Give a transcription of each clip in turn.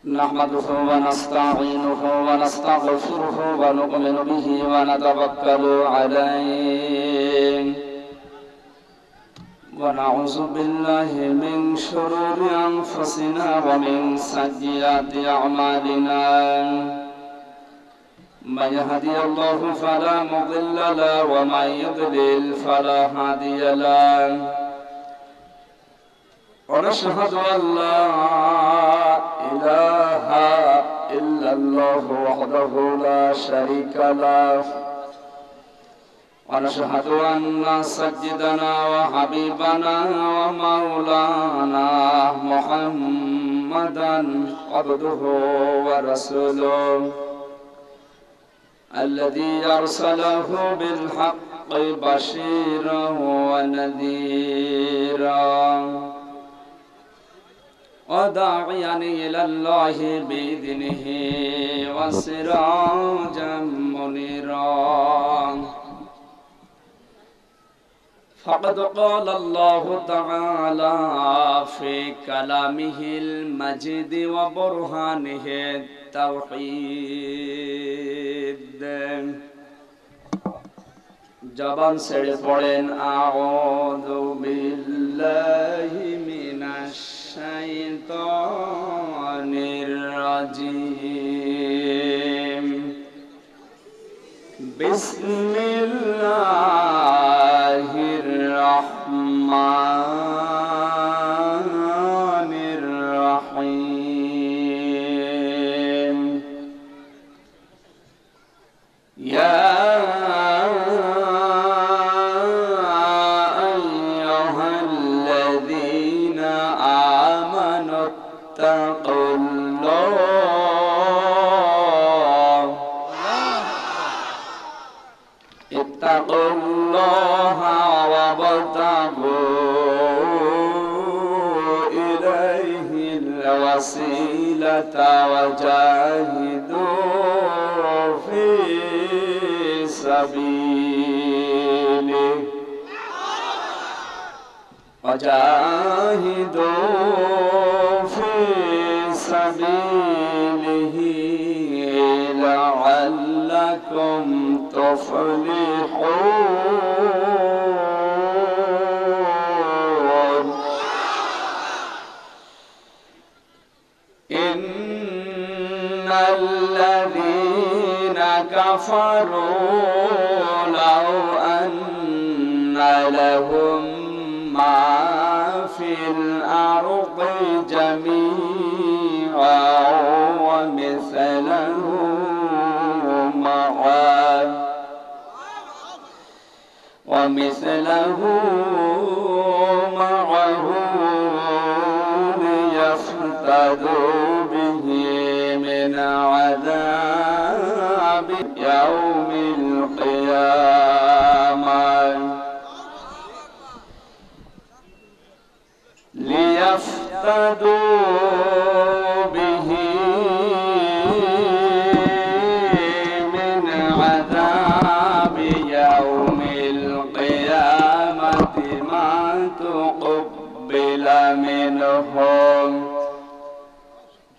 نحمده ونستعينه ونستغفره ونؤمن به ونتوكل عليه ونعوذ بالله من شرور أنفسنا ومن سيئات أعمالنا من يهدي الله فلا مضل له ومن يضلل فلا هادي له ونشهد أن لا إله إلا الله وحده لا شريك له ونشهد أن سيدنا وحبيبنا ومولانا محمدا عبده ورسوله الذي أرسله بالحق بشيرا ونذيرا وداعيا إلى الله بإذنه وسراجا منيرا فقد قال الله تعالى في كلامه المجيد وبرهانه التوحيد জবান ছেড়ে পড়েন আউযু বিল্লাহি মিনাশ শাইতানির রাজিম বিসমিল্লাহির রহমানির রহিম ইয়া اتقوا الله وابتغوا إليه الوسيلة وجاهدوا في سبيله لعلكم تفلحون إن الذين كفروا لو أن لهم ما في الأرض جميعا ومثله معه ليفتدوا به من عذاب يوم القيامة ليفتدوا به من عذاب يوم القيامة ما تقبل منهم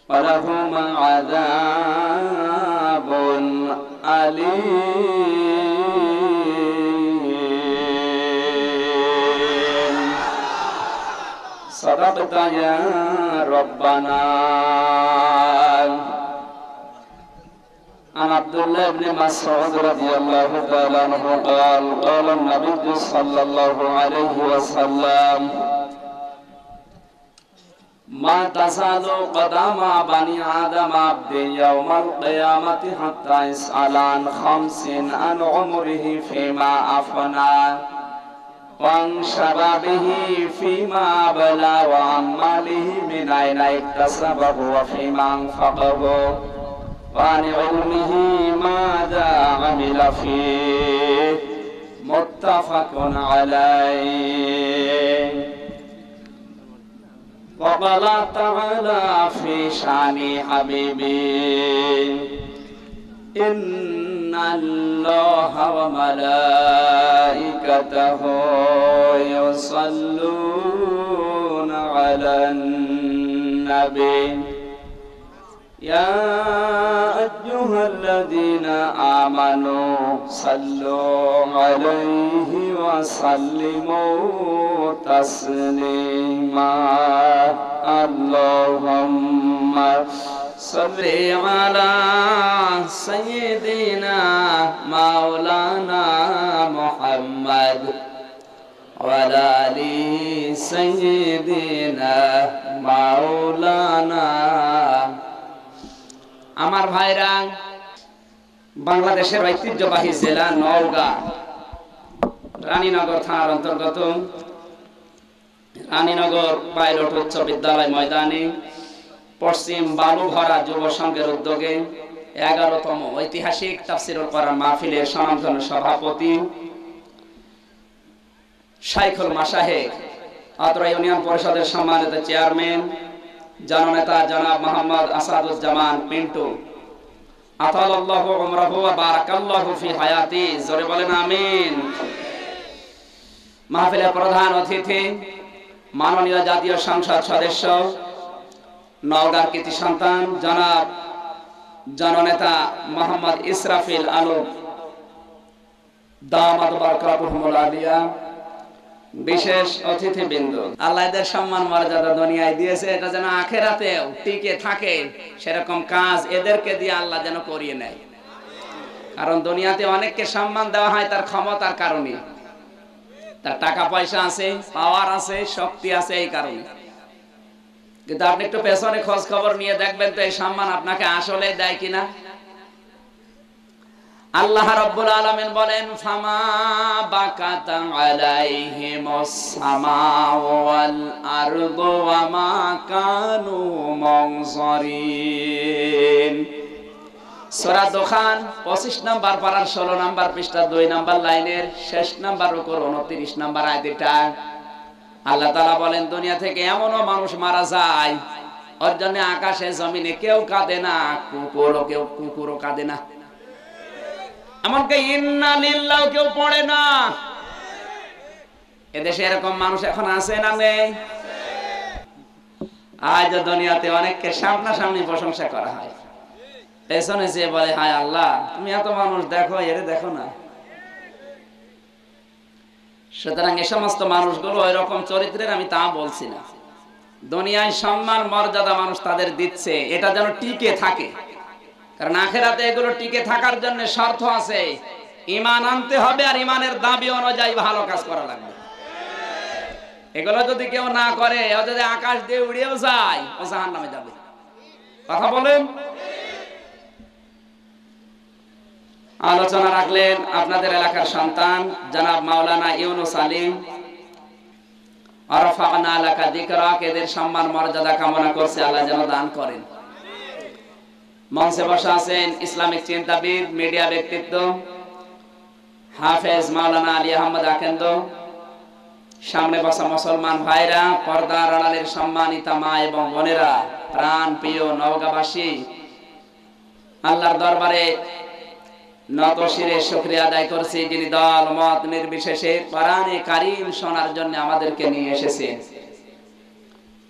ولهم عذاب أليم صدقت يا ربنا. عن عبد الله بن مسعود رضي الله تعالى عنه قال قال النبي صلى الله عليه وسلم ما تزال قدم بني آدم عبد يوم القيامة حتى يسأل عن خمس عن عمره فيما أفنى وعن شبابه فيما بلى وعن ماله من أين اكتسبه وفيما أنفقه وعن علمه ماذا عمل فيه متفق عليه. وقال تعالى في شأن حبيبي إن الله وملائكته يصلون على النبي يا أيها الذين آمنوا صلوا عليه وسلموا تسليما اللهم صل على سيدنا مولانا محمد وعلى آل سيدنا مولانا। আমার ভাইরা, বাংলাদেশের ঐতিহ্যবাহী জেলা নওগাঁ রানীনগর থানার অন্তর্গত রানীনগর পাইলট উচ্চ বিদ্যালয় ময়দানে পশ্চিম বালুভরা যুব সংঘের উদ্যোগে 11তম ঐতিহাসিক তাফসীরুল কোরআন মাহফিলের সমাপনী সভাপতি শাইখুল মাশায়েখ আত্রা ইউনিয়ন পরিষদের সম্মানিত চেয়ারম্যান জননেতা জনাব মোহাম্মদ আসাদুজ্জামান পিন্টু, আতালাল্লাহু উমরাহু ওয়া বারাকাল্লাহু ফি হায়াতি, জোরে বলেন আমিন। মাহফিলের প্রধান অতিথি মাননীয় জাতীয় সংসদ সদস্য নওগাঁর কৃতি সন্তান জনাব জননেতা মোহাম্মদ ইসরাফিল আলম দামাত বারাকাতুহুল আলিয়া, বিশেষ অতিথিবৃন্দ, আল্লাহ এদের সম্মান মর্যাদা দুনিয়ায় দিয়েছে, এটা যেন আখিরাতেও টিকে থাকে সেরকম কাজ এদেরকে দিয়ে আল্লাহ যেন করিয়ে নেয়। কারণ দুনিয়াতে অনেককে সম্মান দেওয়া হয় তার ক্ষমতার কারণে, তার টাকা পয়সা আছে, পাওয়ার আছে, শক্তি আছে, এই কারণে। কিন্তু আপনি একটু পেছনে খোঁজ খবর নিয়ে দেখবেন তো এই সম্মান আপনাকে আসলে দেয় কিনা। আল্লাহ রাব্বুল আলামিন বলেন, ফামা বাকাতা আলাইহিমুস সামাউ ওয়াল আরদু ওয়া মা কানু মুনজারিন। সূরা দুখান 25 নাম্বার পারার 16 নাম্বার পৃষ্ঠা 2 নাম্বার লাইনের শেষ নাম্বার রুকুর 29 নাম্বার আয়াতটা আল্লাহ তাআলা বলেন, দুনিয়া থেকে এমনও মানুষ মারা যায় ওর জন্য আকাশে জমিনে কেউ কাঁদে না, কুকুরও কাঁদে না, এমনকি ইন্না লিল্লাহ কেউ পড়ে না। এদেশে এরকম মানুষ এখন আছে না নেই? আজ দুনিয়াতে অনেককে সামনাসামনি প্রশংসা করা হয়, পেছনে যে বলে হায় আল্লাহ তুমি এত মানুষ দেখো, এরে দেখো না। সুতরাং এই সমস্ত মানুষগুলো ওই রকম চরিত্রের আমি তা বলছি না। দুনিয়ায় সম্মান মর্যাদা মানুষ তাদের দিচ্ছে, এটা যেন টিকে থাকে, কারণ আখিরাতে এগুলো টিকে থাকার জন্য শর্ত আছে। ঈমান আনতে হবে আর ঈমানের দাবি অনুযায়ী ভালো কাজ করা লাগবে। এগুলো যদি কেউ না করে, ও যদি আকাশ দিয়ে উড়িয়েও যায় ও জাহান্নামে যাবে। কথা বলেন। আলোচনা রাখলেন আপনাদের এলাকার সন্তান জনাব মাওলানা ইউনুস আলী, আরফানা লাকা যিকরাক, এদের সম্মান মর্যাদা কামনা করছে আল্লাহ যেন দান করেন। মঞ্চে বসা আছেন ইসলামিক চিন্তাবিদ, মিডিয়া ব্যক্তিত্ব হাফেজ মাওলানা আলী আহমদ আকেন্দ্র, সামনে বসা মুসলমান ভাইরা, পর্দার আড়ালের সম্মানিতা মা এবং বোনেরা, প্রাণ প্রিয় নওগাঁবাসী, আল্লাহর দরবারে নত শিরে শুকরিয়া আদায় করছি যিনি দল মত নির্বিশেষে কোরআনে কারীম শোনার জন্য আমাদেরকে নিয়ে এসেছেন।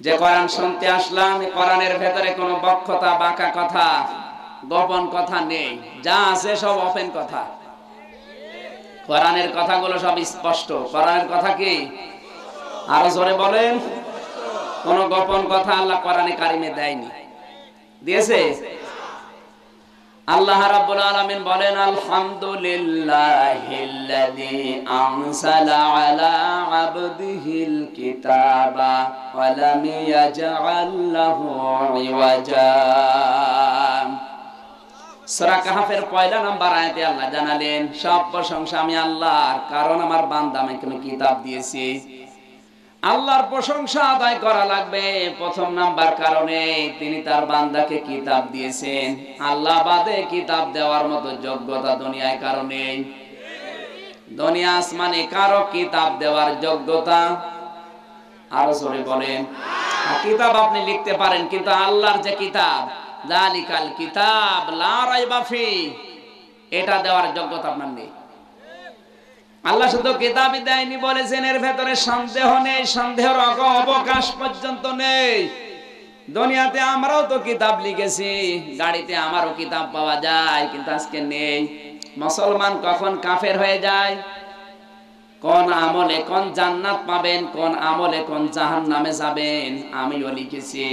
যে কোরআন শুনতে আসলাম, কোরআনের ভেতরে কোনো বক্রতা, বাঁকা কথা, গোপন কথা নেই, যা আছে সব ওপেন কথা। কোরআনের কথাগুলো সব স্পষ্ট। কোরআনের কথা কি? আরো জোরে বলেন। কোন গোপন কথা আল্লাহ কোরআনে কারিমে দেয়নি, দিয়েছে? আল্লাহ রাব্বুল আলামিন বলেন, আলহামদুলিল্লাহিল্লাযী আনসালা আলা আবদিহিল কিতাবা ওয়া লাম ইয়াজআল লাহু ইওয়াজা। সূরা কাহফের 1 নম্বর আয়াতে আল্লাহ জানালেন, সব প্রশংসা আমি আল্লাহর, কারণ আমার বান্দা আমাকে কিতাব দিয়েছে। আল্লাহর প্রশংসা আদায় করা লাগবে প্রথম নাম্বার কারণে, তিনি তার বান্দাকে কিতাব দিয়েছেন। আল্লাহ বাদে কিতাব দেওয়ার মতো যোগ্যতা দুনিয়ায় কারো নেই। দুনিয়া আসমানে কারো কিতাব দেওয়ার যোগ্যতা, আরো জোরে বলেন। কিতাব আপনি লিখতে পারেন, কিন্তু আল্লাহর যে কিতাব, যালিকাল কিতাব লা রাইবা ফি, এটা দেওয়ার যোগ্যতা আপনার নেই। আল্লাহ শুধু কিতাবই দেয়নি বলেছেন, এর ভেতরে সন্দেহ নেই, সন্দেহের অবকাশ পর্যন্ত নেই। দুনিয়াতে আমরাও তো কিতাব লিখেছি, গাড়িতে আমারও কিতাব পাওয়া যায়, কিন্তু আজকে নেই। মুসলমান কখন কাফের হয়ে যায়, কোন আমলে কোন জান্নাত পাবেন, কোন আমলে কোন জাহান্নামে যাবেন, আমিও লিখেছি।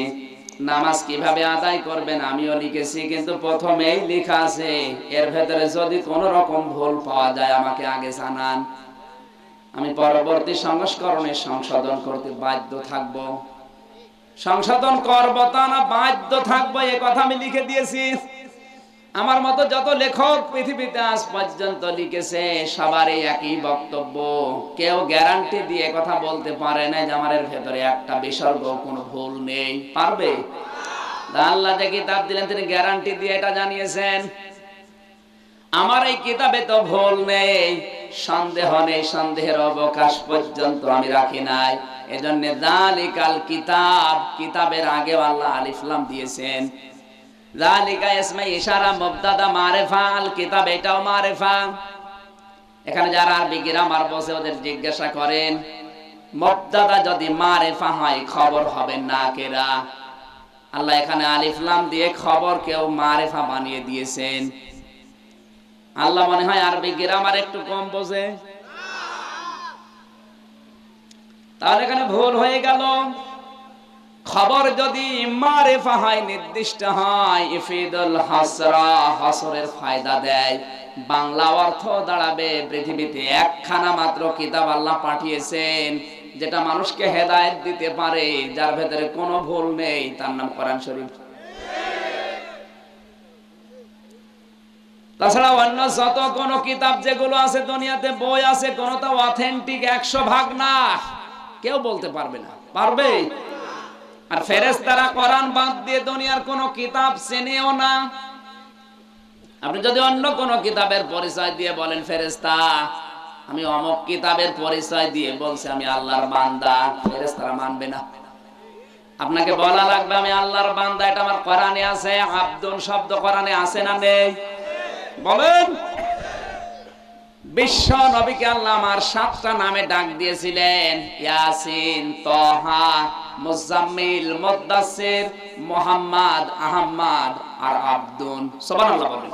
নামাজ কিভাবে আদায় করবেন আমিও লিখেছি, কিন্তু প্রথমেই লেখা আছে এর ভেতরে যদি কোন রকম ভুল পাওয়া যায় আমাকে আগে জানান, আমি পরবর্তী সংস্করণে সংশোধন করতে বাধ্য থাকব। সংশোধন করব তা না, বাধ্য থাকবো, এ কথা আমি লিখে দিয়েছি। আমার মতো যত লেখক পৃথিবীতে আজ পর্যন্ত লিখেছে সবারই একই বক্তব্য। কেউ গ্যারান্টি দিয়ে কথা বলতে পারে না যে আমার এর ভেতরে একটা বিসর্গ কোনো ভুল নেই। পারবে? আল্লাহ যে কিতাব দিলেন তিনি গ্যারান্টি দিয়ে এটা জানিয়েছেন আমার এই কিতাবে তো ভুল নেই, সন্দেহ নেই, সন্দেহের অবকাশ পর্যন্ত আমি রাখি নাই। এজন্য যালিকাল কিতাব, কিতাবের আগে আল্লাহ আলিফ লাম দিয়েছেন। যালিকা ইসমে ইশারা মুবতাদা মারিফা, আল কিতাব এটাও মারিফা। এখানে যারা আরবি গ্রামার বসে ওদের জিজ্ঞাসা করেন, মুবতাদা যদি মারিফা হয় খবর হবে নাকিরা। আল্লাহ এখানে আলিফ লাম দিয়ে খবর কেউ মারিফা বানিয়ে দিয়েছেন। আল্লাহ মনে হয় আরবি গ্রামার একটু কম বোঝে, তাহলে এখানে ভুল হয়ে গেল। খবর যদি মারিফা হয়, নির্দিষ্ট হয়, ইফিদুল হাসরা, হাসরের ফায়দা দেয়। বাংলা অর্থ দাঁড়াবে পৃথিবীতে একখানা মাত্র কিতাব আল্লাহ পাঠিয়েছেন যেটা মানুষকে হেদায়েত দিতে পারে, যার ভেতরে কোনো ভুল নেই, তার নাম কোরআন শরীফ। তাছাড়া অন্য যত কোন কিতাব যেগুলো আছে দুনিয়াতে, বই আছে, কোনটা অথেন্টিক 100% না, কেউ বলতে পারবে না। পারবে? আর ফেরেশতারা কোরআন বাদ দিয়ে দুনিয়ার কোন কিতাব চেনেও না। আপনি যদি অন্য কোন কিতাবের পরিচয় দিয়ে বলেন ফেরেশতা, আমি অমুক কিতাবের পরিচয় দিয়ে বলছি আমি আল্লাহর বান্দা, ফেরেশতারা মানবে না। আপনাকে বলা লাগবে আমি আল্লাহর বান্দা, এটা আমার কোরআনে আছে। আব্দুন শব্দ কোরআনে আছে না নেই? বলেন। বিশ্ব নবীকে আল্লাহ আমার 7টা নামে ডাক দিয়েছিলেন, ইয়াসিন, তাহা, মুজাম্মিল, মুদ্দাসসির, মুহাম্মদ, আহমদ আর আব্দুন। সুবহানাল্লাহ বলেন।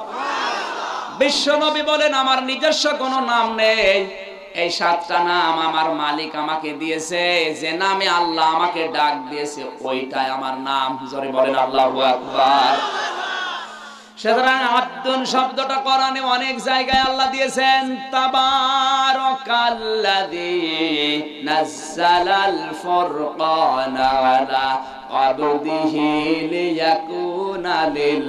বিশ্ব নবী বলেন আমার নিজস্ব কোনো নাম নেই, এই 7টা নাম আমার মালিক আমাকে দিয়েছে, যে নামে আল্লাহ আমাকে ডাক দিয়েছে ওইটাই আমার নাম। জোরে বলেন আল্লাহু আকবার। সুতরাং আব্দুন শব্দটা কোরআনে অনেক জায়গায় আল্লাহ দিয়েছেন। তাবারাকাল্লাযী নাযালাল ফুরকানা আলা আবদিহি লিয়াকুনা লিল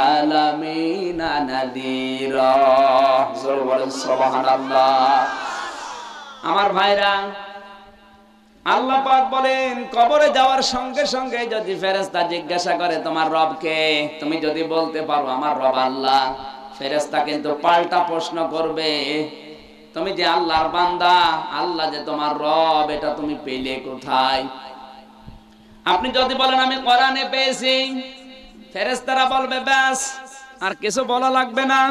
আলামিনা নাযীরা। জোরে বলেন সুবহানাল্লাহ। আমার ভাইরা, আল্লাহ পাক বলেন কবরে যাওয়ার সঙ্গে সঙ্গে যদি ফেরেশতা জিজ্ঞাসা করে তোমার রব কে, তুমি যদি বলতে পারো আমার রব আল্লাহ, ফেরেশতা কিন্তু পাল্টা প্রশ্ন করবে তুমি যে আল্লাহর বান্দা, আল্লাহ যে তোমার রব, এটা তুমি পেলে কোথায়? আপনি যদি বলেন আমি কোরআনে পেয়েছি, ফেরেশতারা বলবে ব্যাস আর কিছু বলা লাগবে না।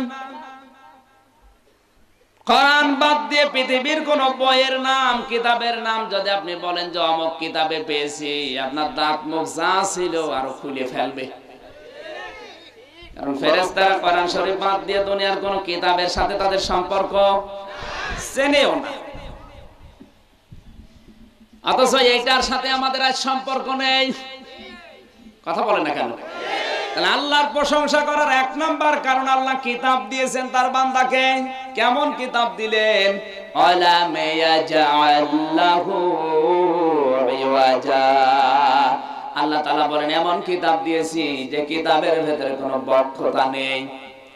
কোরআন বাদ দিয়ে পৃথিবীর কোন বইয়ের নাম, কিতাবের নাম যদি আপনি বলেন যে অমুক কিতাবে পেয়েছি, আপনার দাঁত মুখ যা ছিল আরো খুলে ফেলবে। কারণ ফেরেশতারা কোরআন শরীফ বাদ দিয়ে দুনিয়ার কোন কিতাবের সাথে তাদের সম্পর্ক চেনেও না। অথচ এইটার সাথে আমাদের আজ সম্পর্ক নেই। কথা বলে না কেন? তাহলে আল্লাহর প্রশংসা করার 1 নাম্বার কারণ আল্লাহ কিতাব দিয়েছেন তার বান্দাকে। কেমন কিতাব দিলেন? আলাম ইয়াজআল্লাহু ইওয়াজা। আল্লাহ তাআলা বলেন এমন কিতাব দিয়েছি যে কিতাবের ভেতরে কোনো বক্রতা নেই,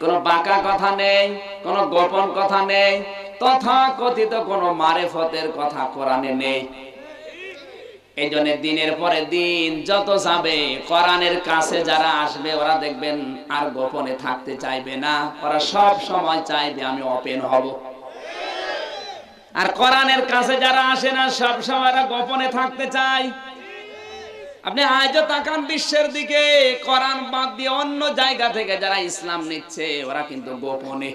কোনো বাঁকা কথা নেই, কোনো গোপন কথা নেই, তথাকথিত কোনো মারেফতের কথা কোরআনে নেই। এই জন্য দিনের পরে দিন যত যাবে, কোরআনের কাছে যারা আসবে ওরা দেখবেন আর গোপনে থাকতে চাইবে না, ওরা সব সময় চাইবে আমি ওপেন হব। আর কোরআনের কাছে যারা আসে না সব সময় এরা গোপনে থাকতে চায়। আপনি আজও তাকান বিশ্বের দিকে, কোরআন বাদ দিয়ে অন্য জায়গা থেকে যারা ইসলাম নিচ্ছে ওরা কিন্তু গোপনে।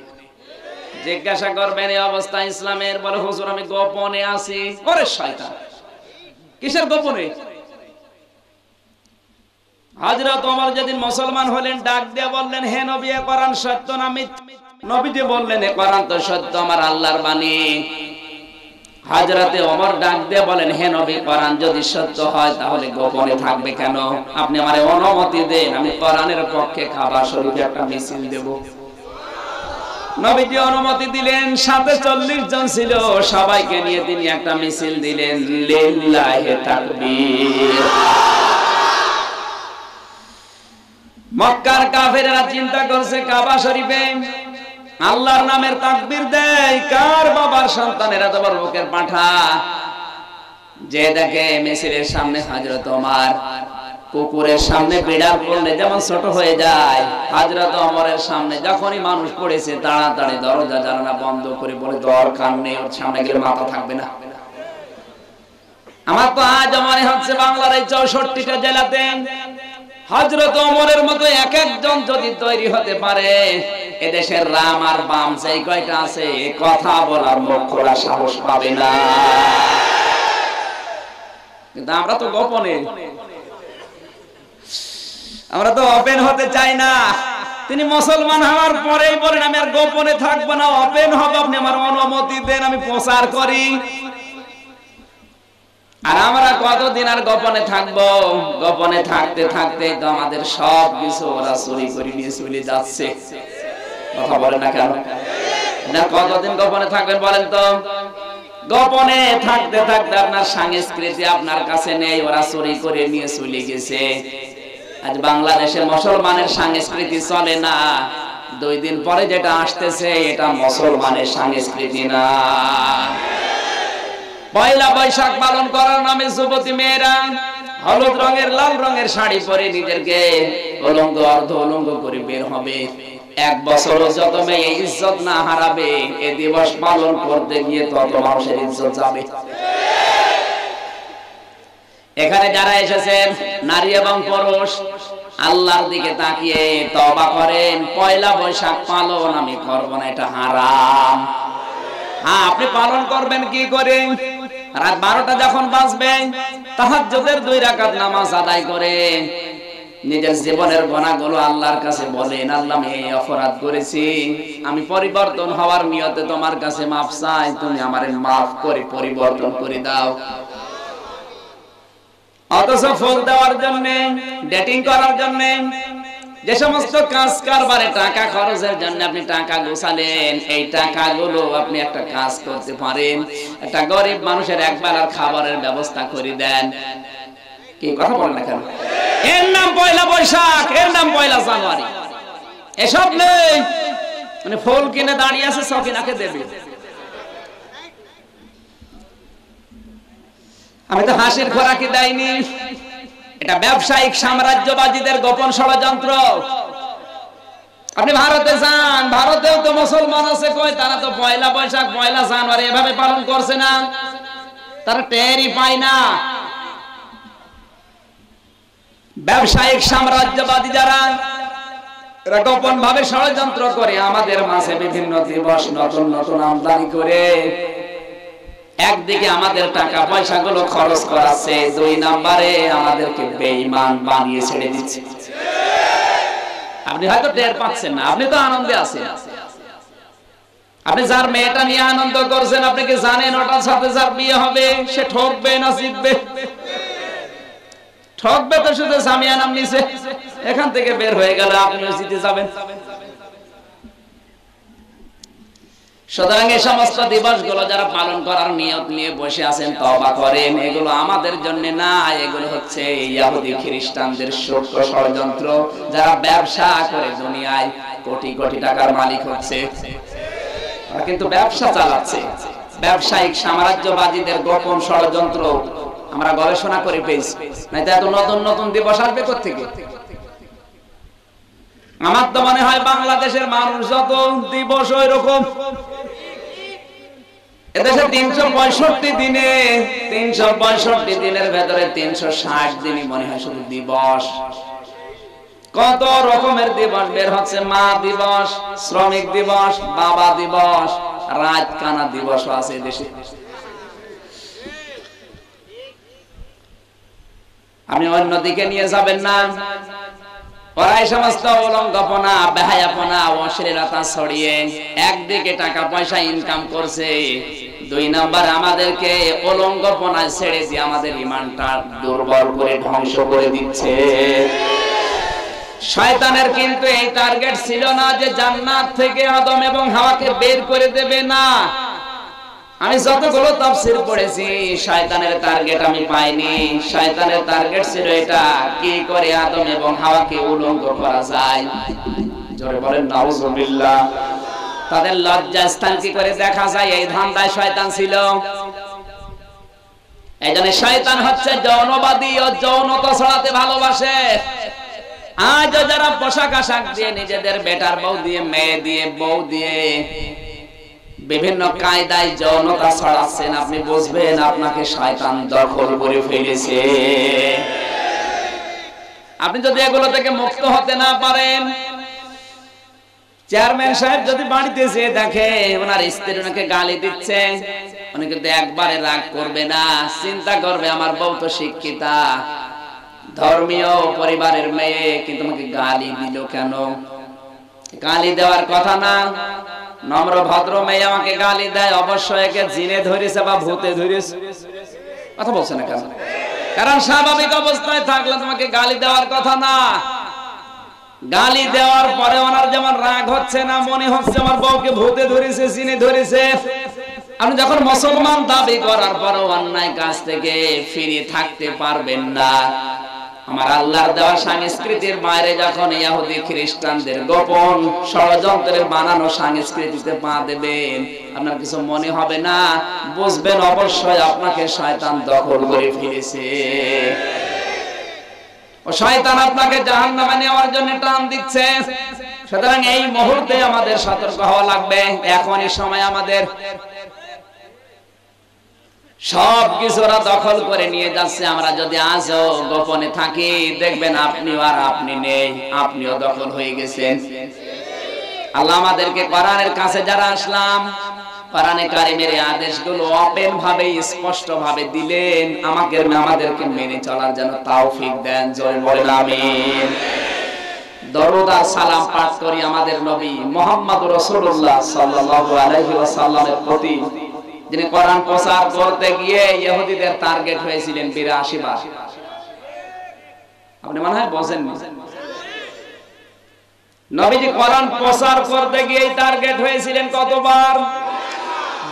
জিজ্ঞাসা করবেন এই অবস্থা ইসলামের, বলে হুজুর আমি গোপনে আছি। ওরে শয়তান, কিসের গোপনে? হযরত ওমর যেদিন মুসলমান হলেন ডাক দিয়ে বললেন, হে নবী, এ কোরআন সত্য না মিথ্যা? নবীজি বললেন, এ কোরআন তো সত্য, আমার আল্লাহর বাণী। হযরতে ওমর ডাক দিয়ে বলেন, হে নবী, কোরআন যদি সত্য হয় তাহলে গোপনে থাকবে কেন? আপনি আমারে অনুমতি দেন, আমি কোরআনের পক্ষে কাবা শরীফে একটা মিছিল দেব। নবীজি অনুমতি দিলেন। সাথে 40 জন ছিল, সবাইকে নিয়ে তিনি একটা মিছিল দিলেন। লিল্লাহি তাকবীর। মক্কার কাফেররা চিন্তা করছে, কাবা শরীফে আল্লাহর নামের তাকবীর দেয়, কার বাবার সন্তানের এত বড় বুকের পাঁঠা। যে দেখে মিছিলের সামনে হযরত ওমর, কুকুরের সামনে বিড়াল পড়লে যেমন ছোট হয়ে যায়, হযরত ওমরের সামনে যখনই মানুষ পড়েছে তাড়াতাড়ি দরজা জানালা বন্ধ করে বলে, দরকার নেই, ওর সামনে গেলে মাথা থাকবে না। আমার তো আজ মনে হচ্ছে বাংলার এই 64টা জেলাতে হযরত ওমরের মতো এক একজন যদি তৈরি হতে পারে, এদেশের রাম আর বাম যেই কয়টা আছে কথা বলার মুখরা সাহস পাবে না। কিন্তু আমরা তো গোপনে, আমরা তো ওপেন হতে চাই না। তিনি মুসলমান হওয়ার পরেই বলেন, আমি আর গোপনে থাকবো না, ওপেন হব, আপনি আমার অনুমতি দেন, আমি প্রচার করি। আর আমরা কতদিন আর গোপনে থাকবো? গোপনে থাকতে থাকতে তো আমাদের সব কিছু ওরা চুরি করে নিয়ে চলে যাচ্ছে। কথা বলেন না কেন? না, কতদিন গোপনে থাকবেন বলেন তো? গোপনে থাকতে থাকতে আপনার সংস্কৃতি আপনার কাছে নেই, ওরা চুরি করে নিয়ে চলে গেছে। আজ বাংলাদেশে মুসলমানের সংস্কৃতি চলে না, 2 দিন পরে যেটা আসতেছে এটা মুসলমানের সংস্কৃতি না। পয়লা বৈশাখ পালন করার নামে যুবতী মেয়েরা হলুদ রঙের, লাল রঙের শাড়ি পরে নিজেকে উলঙ্গ অর্ধ উলঙ্গ করে বের হবে। 1 বছর যত মেয়ে ইজ্জত না হারাবে, এই দিবস পালন করতে গিয়ে তত মানুষের ইজ্জত যাবে। এখানে যারা এসেছেন নারী এবং পুরুষ, আল্লাহর দিকে তাকিয়ে তওবা করেন। পয়লা বৈশাখ পালন আমি করব না, এটা হারাম। হ্যাঁ, আপনি পালন করবেন কি করে? রাত 12টা যখন বাজবে, তাহাজ্জুদের 2 রাকাত নামাজ আদায় করে নিজের জীবনের গুনাহগুলো আল্লাহর কাছে বলেন, আল্লাহ আমি এই অপরাধ করেছি, আমি পরিবর্তন হওয়ার নিয়তে তোমার কাছে মাফ চাই, তুমি আমারে মাফ করে পরিবর্তন করে দাও। অথচ ফোন দেওয়ার জন্য, ডেটিং করার জন্য, যে সমস্ত কাজ কারবারে টাকা খরচের জন্য আপনি টাকা গোছালেন, এই টাকাগুলো আপনি একটা কাজ করতে পারেন, একটা গরিব মানুষের একবেলার খাবারের ব্যবস্থা করে দেন। কি কথা বলেন না কেন? এর নাম পয়লা বৈশাখ, এর নাম পয়লা জানুয়ারি। এসব নেই, মানে ফুল কিনে দাঁড়িয়ে আছে, সকিনাকে দেবে। আমি তো হাসির খোরাকি দেয়নি, এটা ব্যবসায়িক সাম্রাজ্যবাদীদের গোপন ষড়যন্ত্র। আপনি ভারতে যান, ভারতেও তো মুসলমান আছে কই, তারা তো পয়লা বৈশাখ, পয়লা জানুয়ারি এভাবে পালন করছে না, তারা টেরই পায় না। ব্যবসায়িক সাম্রাজ্যবাদী যারা, এরা গোপন ভাবে ষড়যন্ত্র করে আমাদের মাঝে বিভিন্ন দিবস নতুন নতুন আমদানি করে একদিকে আমাদের টাকা পয়সা গুলো খরচ করাচ্ছে, 2 নম্বরে আমাদেরকে বেঈমান বানিয়ে ছেড়ে দিচ্ছে। আপনি হয়তো টের পাচ্ছেন না, আপনি তো আনন্দে আছেন। আপনি যার মেয়েটা নিয়ে আনন্দ করছেন, আপনি কি জানেন ওটার সাথে যার বিয়ে হবে সে ঠকবে না জিতবে? ঠকবে তো শুধু জামিয়া নাম নিছে, এখান থেকে বের হয়ে গেলে আপনিও জিতে যাবেন। সুতরাং এই সমস্ত দিবসগুলো যারা পালন করার নিয়ত নিয়ে বসে আছেন, তওবা করেন। এগুলো আমাদের জন্য না, এগুলো হচ্ছে ইহুদি খ্রিস্টানদের সূক্ষ্ম ষড়যন্ত্র, যারা ব্যবসা করে দুনিয়ায় কোটি কোটি টাকার মালিক হচ্ছে। ওরা কিন্তু ব্যবসা চালাচ্ছে, ব্যবসায়িক সাম্রাজ্যবাদীদের গোপন ষড়যন্ত্র আমরা গবেষণা করে পেয়েছি। নাইতো এত নতুন নতুন দিবস আসবে কোত্থেকে? আমার তো মনে হয় বাংলাদেশের মানুষ যত দিবস ওই রকম। এদেশে 365 দিনে, 365 দিনের ভেতরে 360 দিনই মনে হয় শুধু দিবস। কত রকমের দিবস বের হচ্ছে, মা দিবস, শ্রমিক দিবস, বাবা দিবস, রাত কানা দিবসও আছে দেশে। আপনি অন্যদিকে নিয়ে যাবেন না। ওরা এই সমস্ত উলঙ্গপনা, বেহায়াপনা, অশ্লীলতা ছড়িয়ে একদিকে টাকা পয়সা ইনকাম করছে, 2 নাম্বার আমাদেরকে উলঙ্গপনায় ছেড়ে দিয়ে আমাদের ঈমানটা দুর্বল করে ধ্বংস করে দিচ্ছে। শয়তানের কিন্তু এই টার্গেট ছিল না যে জান্নাত থেকে আদম এবং হাওয়াকে বের করে দেবে, না। আমি যতগুলো তাফসীর পড়েছি, শয়তানের টার্গেট আমি পাইনি। শয়তানের টার্গেট ছিল এটা, কি করে আদম এবং হাওয়াকে উলঙ্গ করা যায়। জোরে বলেন নাউজুবিল্লাহ। তাদের লজ্জাস্থান কি করে দেখা যায়, এই ধান্দায় শয়তান ছিল। এইজন্য শয়তান হচ্ছে যৌনবাদী ও যৌনতা ছড়াতে ভালোবাসে। আজ যারা পোশাক আশাক দিয়ে নিজেদের বেটার বউ দিয়ে, মেয়ে দিয়ে, বউ দিয়ে বিভিন্ন কায়দায় যৌনতা ছড়াচ্ছেন, আপনি বুঝবেন আপনাকে শয়তান দখল করে ফেলেছে। আপনি যদি এগুলো থেকে মুক্ত হতে না পারেন, চেয়ারম্যান সাহেব যদি বাড়িতে এসে দেখে ওনার স্ত্রী ওনাকে গালি দিচ্ছে, উনি কিন্তু একবারে রাগ করবে না, চিন্তা করবে আমার বউ তো শিক্ষিতা, ধর্মীয় পরিবারের মেয়ে, কিন্তু আমাকে গালি দিল কেন? গালি দেওয়ার কথা না। নম্র ভদ্র মেয়ে আমাকে গালি দেয়, অবশ্যই একে জিনে ধরেছে বা ভূতে ধরেছে। কথা বলছে না কেন? কারণ স্বাভাবিক অবস্থায় থাকলে তোমাকে গালি দেওয়ার কথা না। গালি দেওয়ার পরে ওনার যেমন রাগ হচ্ছে না, মনে হচ্ছে আমার বউকে ভূতে ধরেছে, জিনে ধরেছে। আপনি যখন মুসলমান দাবি করার পরও অন্যায় কাজ থেকে ফিরে থাকতে পারবেন না। আমার আল্লাহর দেওয়া সংস্কৃতির বাইরে যখন ইহুদি খ্রিস্টানদের গোপন ষড়যন্ত্রের বানানো সংস্কৃতিতে পা দেবেন, আপনার কিছু মনে হবে না, বুঝবেন অবশ্যই আপনাকে শয়তান দখল করে ফেলেছে। ও শয়তান আপনাকে জাহান্নামে নেওয়ার জন্য টান দিচ্ছে। সুতরাং এই মুহূর্তে আমাদের সতর্ক হওয়া লাগবে। এখনই সময় আমাদের। সব কিছু ওরা দখল করে নিয়ে যাচ্ছে। আমরা যদি আজও গোপনে থাকি, দেখবেন আপনিও আর আপনি নেই, আপনিও দখল হয়ে গেছেন। আল্লাহ আমাদেরকে কোরআনের কাছে যারা আসলাম, কোরআনে কারিমের আদেশগুলো ওপেন ভাবে, স্পষ্ট ভাবে দিলেন, আমাদেরকে মেনে চলার জন্য তৌফিক দেন। জোরে বলেন আমিন। দরুদ আর সালাম পাঠ করি আমাদের নবী মুহাম্মদুর রাসূলুল্লাহ সাল্লাল্লাহু আলাইহি ওয়াসাল্লামের প্রতি, যিনি কোরআন প্রচার করতে গিয়ে ইহুদিদের টার্গেট হয়েছিলেন 82 বার। আপনি মনে হয় বোঝেননি, নবীজি কোরআন প্রচার করতে গিয়ে টার্গেট হয়েছিলেন কতবার?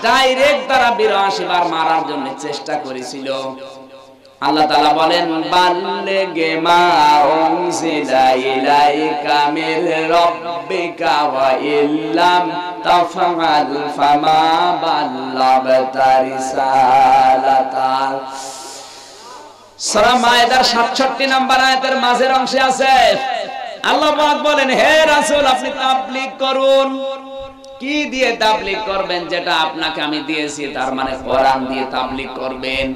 ডাইরেক্ট তারা 82 বার মারার জন্য চেষ্টা করেছিল। আল্লাহ তাআলা বলেন, বাল্লিগে মা উনজিলা ইলাইকা মির রাব্বিকা ওয়া ইল্লাম তাফআল ফামা বাল্লাগতা রিসালাতা। সূরা মায়েদার 67 নম্বর আয়াতের মাঝের অংশে আছে, আল্লাহ পাক বলেন, হে রাসূল আপনি তাবলীগ করুন। কি দিয়ে তাবলীগ করবেন? যেটা আপনাকে আমি দিয়েছি, তার মানে কোরআন দিয়ে তাবলীগ করবেন।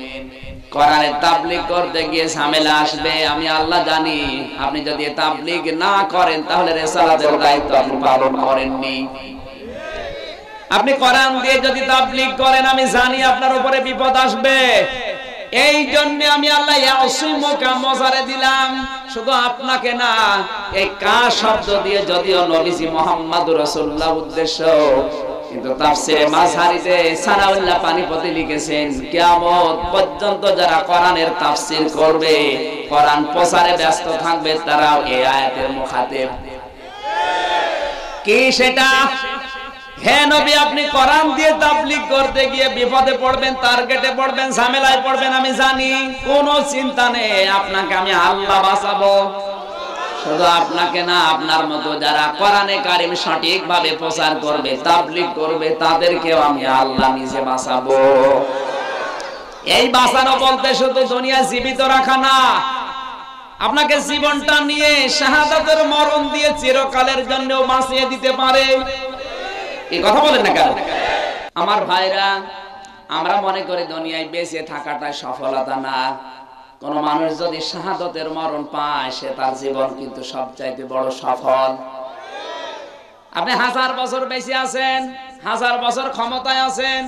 কোরআনের তাবলীগ করতে গিয়ে ঝামেলা আসবে, আমি আল্লাহ জানি। আপনি যদি তাবলীগ না করেন তাহলে রিসালাতের দায়িত্ব আপনি পালন করেননি। আপনি কোরআন দিয়ে যদি তাবলীগ করেন, আমি জানি আপনার উপরে বিপদ আসবে। এই জন্য আমি আল্লাহ ইয়াসিমুকা মজারে দিলাম, শুধু আপনাকে না, এই কা শব্দ দিয়ে যদিও নবীজি মুহাম্মদুর রাসূলুল্লাহ উদ্দেশ্য, কিন্তু তাফসীরে মাযহারিতে সানাউল্লাহ পানিপতি লিখেছেন, কিয়ামত পর্যন্ত যারা কোরআনের তাফসীর করবে, কোরআন প্রচারে ব্যস্ত থাকবে, তারাও এই আয়াতের মুখাতেব। কি সেটা? হে নবী আপনি কোরআন দিয়ে তাবলীগ করতে গিয়ে বিপদে পড়বেন, টার্গেটে পড়বেন, ঝামেলায় পড়বেন, আমি জানি। কোনো চিন্তা নেই, আপনাকে আমি আল্লাহ বাঁচাবো। শুধু আপনাকে না, আপনার মতো যারা কোরআনে কারিম সঠিকভাবে প্রচার করবে, তাবলীগ করবে, তাদেরকেও আমি আল্লাহ নিজে বাঁচাবো। এই বাঁচানো বলতে শুধু দুনিয়া জীবিত রাখা না, আপনাকে জীবনটা নিয়ে শাহাদাতের মরণ দিয়ে চিরকালের জন্য বাঁচিয়ে দিতে পারে। এই কথা বলেন না কেন? আমার ভাইরা, আমরা মনে করি দুনিয়ায় বেঁচে থাকাটাই সফলতা না। কোন মানুষ যদি শাহাদাতের মরণ পায়, সে তার জীবন কিন্তু সবচাইতে বড় সফল। আপনি 1000 বছর বেঁচে আছেন, 1000 বছর ক্ষমতায় আছেন,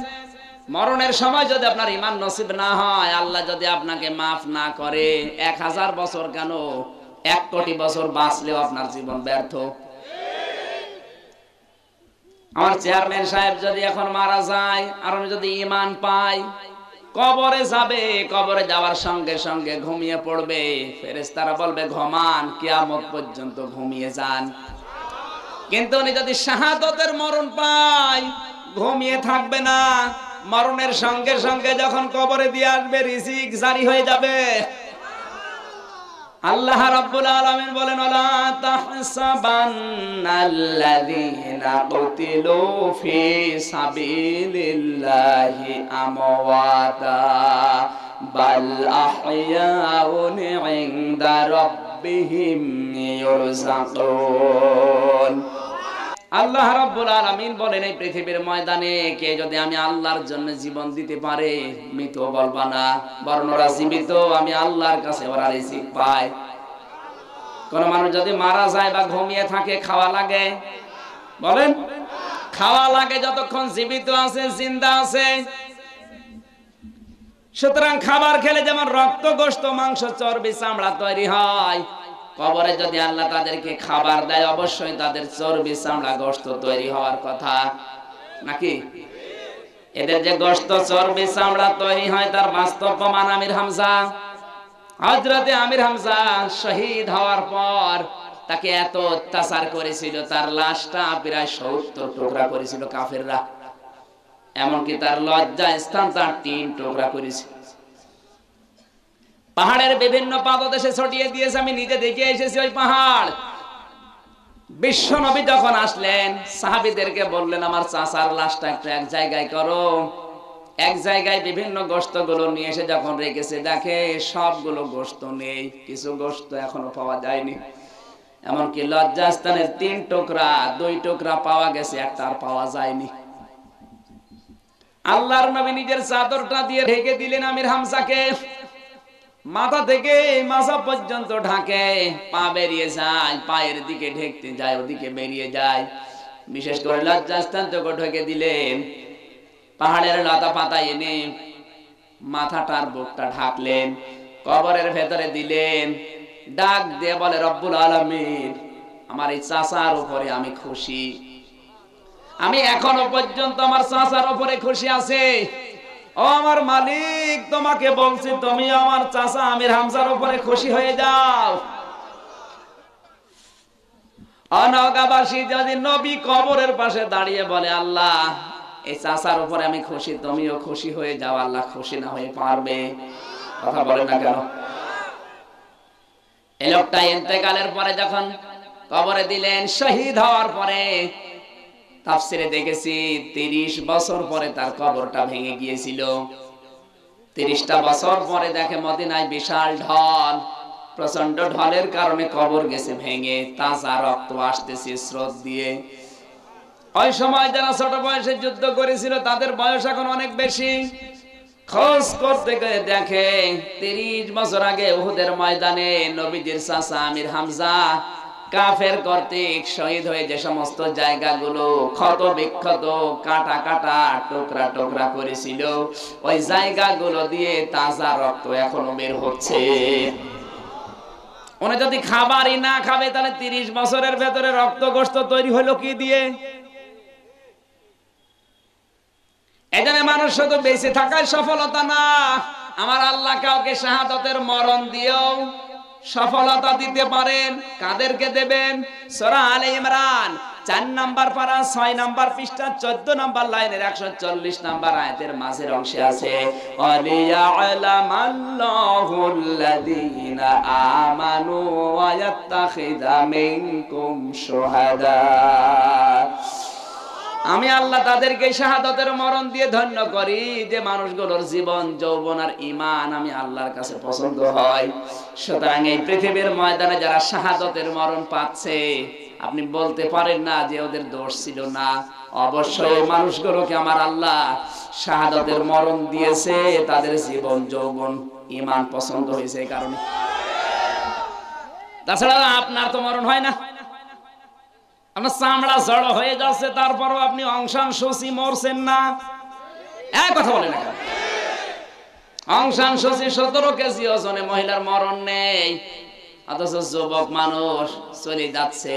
মরণের সময় যদি আপনার ঈমান নসিব না হয়, আল্লাহ যদি আপনাকে মাফ না করে, 1000 বছর কেন 1 কোটি বছর বাঁচলেও আপনার জীবন ব্যর্থ। আমার চেয়ারম্যান সাহেব যদি এখন মারা যায় আর আমি যদি ঈমান পাই, কবরে যাবে, কবরে যাওয়ার সঙ্গে সঙ্গে ঘুমিয়ে পড়বে, ফেরেশতারা বলবে ঘুমান, কিয়ামত পর্যন্ত ঘুমিয়ে যান। কিন্তু উনি যদি শাহাদাতের মরণ পায়, ঘুমিয়ে থাকবে না, মরণের সঙ্গে সঙ্গে যখন কবরে দিয়ে আসবে রিজিক জারি হয়ে যাবে। আল্লাহ রাব্বুল আলামিন বলেন, ওয়ালা তাহসাবান্নাল্লাযীনা কুতিলু ফি সাবিলিল্লাহি আমওয়াতা বাল আহইয়াউন ইনদা রাব্বিহিম ইউরযাকুন। আল্লাহ রাব্বুল আলামিন বলেন, এই পৃথিবীর ময়দানে কে যদি আমি আল্লাহর জন্য জীবন দিতে পারে, মৃত বলবা না, বরং ওরা জীবিত, আমি আল্লাহর কাছে ওরা রিজিক পায়। কোন মানুষ যদি মারা যায় বা ঘুমিয়ে থাকে, খাওয়া লাগে? বলেন, খাওয়া লাগে যতক্ষণ জীবিত আছে, জিন্দা আছে। সুতরাং খাবার খেলে যেমন রক্ত, গোশত, মাংস, চর্বি, চামড়া তৈরি হয়, কবরে যদি আল্লাহ তাদেরকে খাবার দেয়, অবশ্যই তাদের চর্বি, চামড়া, গোশত তৈরি হওয়ার কথা, নাকি? এদের যে গোশত, চর্বি, চামড়া তৈরি হয় তার বাস্তব প্রমাণ আমির হামজা। হযরতে আমির হামজা শহীদ হওয়ার পর তাকে এত অত্যাচার করেছিল, তার লাশটা প্রায় 70 টুকরা করেছিল কাফেররা। এমনকি তার লজ্জা স্থান তার 3 টুকরা করেছে। পাহাড়ের বিভিন্ন পাদদেশে ছড়িয়ে দিয়েছে, আমি নিজে দেখে এসেছি ওই পাহাড়। বিশ্ব নবী যখন আসলেন, সাহাবীদেরকে বললেন, আমার চাচার লাশটা একটু এক জায়গায় করো। এক জায়গায় বিভিন্ন গোশত গুলো নিয়ে এসে যখন রেখেছে, দেখে সবগুলো গোশত নেই, কিছু গোশত এখনো পাওয়া যায়নি। এমনকি লজ্জাস্থানের 3 টুকরা, 2 টুকরা পাওয়া গেছে, একটা আর পাওয়া যায়নি। আল্লাহর নবী নিজের চাদরটা দিয়ে ঢেকে দিলেন আমির হামজাকে, মাথা থেকে মাথা পর্যন্ত ঢাকে, পা বেরিয়ে যায়, পায়ের দিকে ঢেকতে যায়, ওদিকে বেরিয়ে যায়। বিশেষ করে লজ্জাস্থান থেকে ঢেকে দিলেন, পাহাড়ের লতা পাতা এনে মাথাটার বুকটা ঢাকলেন, কবরের ভেতরে দিলেন, ডাক দিয়ে বলে, রব্বুল আলামিন, আমার এই চাচার উপরে আমি খুশি, আমি এখনো পর্যন্ত আমার চাচার উপরে খুশি আছে। ও আমার মালিক, তোমাকে বলছি, তুমি আমার চাচা আমির হামজার উপরে খুশি হয়ে যাও। অনগাবাসী যদি নবী কবরের পাশে দাঁড়িয়ে বলে, আল্লাহ এই চাচার উপরে আমি খুশি, তুমিও খুশি হয়ে যাও, আল্লাহ খুশি না হয়ে পারবে? কথা বলে না কেন? এই লোকটা ইন্তেকালের পরে যখন কবরে দিলেন, শহীদ হওয়ার পরে তাফসিরে দেখেছি 30 বছর পরে তার কবরটা ভেঙে গিয়েছিল। 30টা বছর পরে দেখে মদিনায় বিশাল ঢল, প্রচন্ড ঢলের কারণে কবর গেছে ভেঙে, তাজা রক্ত আসতেছে স্রোত দিয়ে। ওই সময় যারা ছোট বয়সে যুদ্ধ করেছিল তাদের বয়স এখন অনেক বেশি। খোঁজ করতে গিয়ে দেখে 30 বছর আগে উহুদের ময়দানে নবীজির চাচা আমির হামজা কাফের কর্তৃক শহীদ হয়ে যে সমস্ত জায়গাগুলো ক্ষত বিক্ষত, কাটা কাটা, টুকরা টুকরা করেছিল, ওই জায়গাগুলো দিয়ে তাজা রক্ত এখনো বের হচ্ছে। উনি যদি খাবারই না খাবে, তাহলে 30 বছরের ভেতরে রক্ত গোশত তৈরি হলো কি দিয়ে? এখানে মানুষ শুধু বেঁচে থাকার সফলতা না, আমার আল্লাহ কাউকে শাহাদাতের মরণ দিয়েও সফলতা দিতে পারেন। কাদেরকে দেবেন? সূরা আলে ইমরান 4 নাম্বার পারা 6 নাম্বার পৃষ্ঠা 14 নাম্বার লাইনের 140 নাম্বার আয়াতের মাঝের অংশে আছে, ওয়ালিয়া'লামাল্লাহুল্লাযীনা আমানু ওয়া ইয়াত্তাখিযা মিনকুম শুহাদা। আমি আল্লাহ তাদেরকে শাহাদাতের মরণ দিয়ে ধন্য করি যে মানুষগুলোর জীবন, যৌবন আর ঈমান আমি আল্লাহর কাছে পছন্দ হয়। সুতরাং এই পৃথিবীর ময়দানে যারা শাহাদাতের মরণ পাচ্ছে, আপনি বলতে পারেন না যে ওদের দোষ ছিল না। অবশ্যই মানুষগুলোকে আমার আল্লাহ শাহাদাতের মরণ দিয়েছে, তাদের জীবন, যৌবন, ঈমান পছন্দ হয়েছে এই কারণে। তাছাড়া আপনার তো মরণ হয় না, আপনার চামড়া জড়ো হয়ে যাচ্ছে, তারপরও আপনি অংশাংশি মরছেন না। এক কথা বলে না কেন? অং সান সূচি 17 কেজি ওজনে মহিলার মরণ নেই, অথচ যুবক মানুষ চলে যাচ্ছে।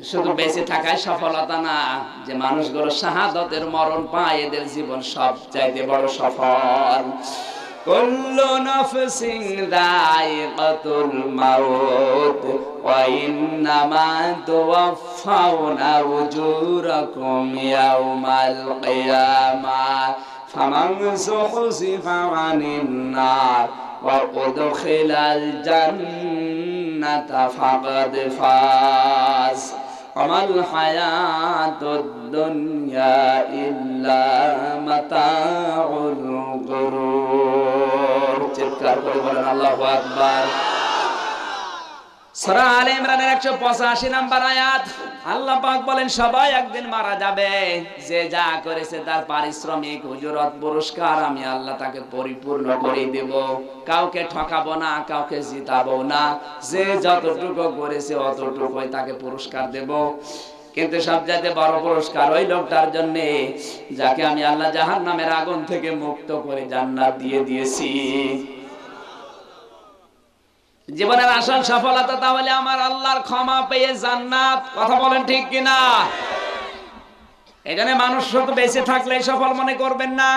শুধু বেঁচে থাকায় সফলতা না, যে মানুষগুলো শাহাদাতের মরণ পায় এদের জীবন সবচাইতে বড় সফল। কুল্লু নাফসিন যায়িকাতুল মাউত ওয়া ইন্নামা তুওয়াফাউনা উজুরাকুম ইয়াওমাল কিয়ামাহ ফামান যুহজিহা আনিন নার ওয়া উদখিলাল জান্নাতা ফাকাদ ফাজ আমাল হায়াতুদ দুনিয়া ইল্লা মাতাউল গুরুর। চিৎকার করে বলেন আল্লাহু আকবার। সূরা আলে ইমরানের 185 নম্বর আয়াত, আল্লাহ পাক বলেন সবাই একদিন মারা যাবে, যে যা করেছে তার পারিশ্রমিক উজরত পুরস্কার আমি আল্লাহ তাকে পরিপূর্ণ করে দেব। কাউকে ঠকাবো না, কাউকে জিতাবো না, যে যতটুকু করেছে অতটুকুই তাকে পুরস্কার দেব। কিন্তু সবচাইতে বড় পুরস্কার ওই লোকটার জন্য যাকে আমি আল্লাহ জাহান্নামের আগুন থেকে মুক্ত করে জান্নাত দিয়ে দিয়েছি। জীবনের আসল সফলতা তাহলে আমার আল্লাহর ক্ষমা পেয়ে জান্নাত। কথা বলেন ঠিক কিনা? এখানে মানুষ শুধু বেঁচে থাকলে সফল মনে করবেন না।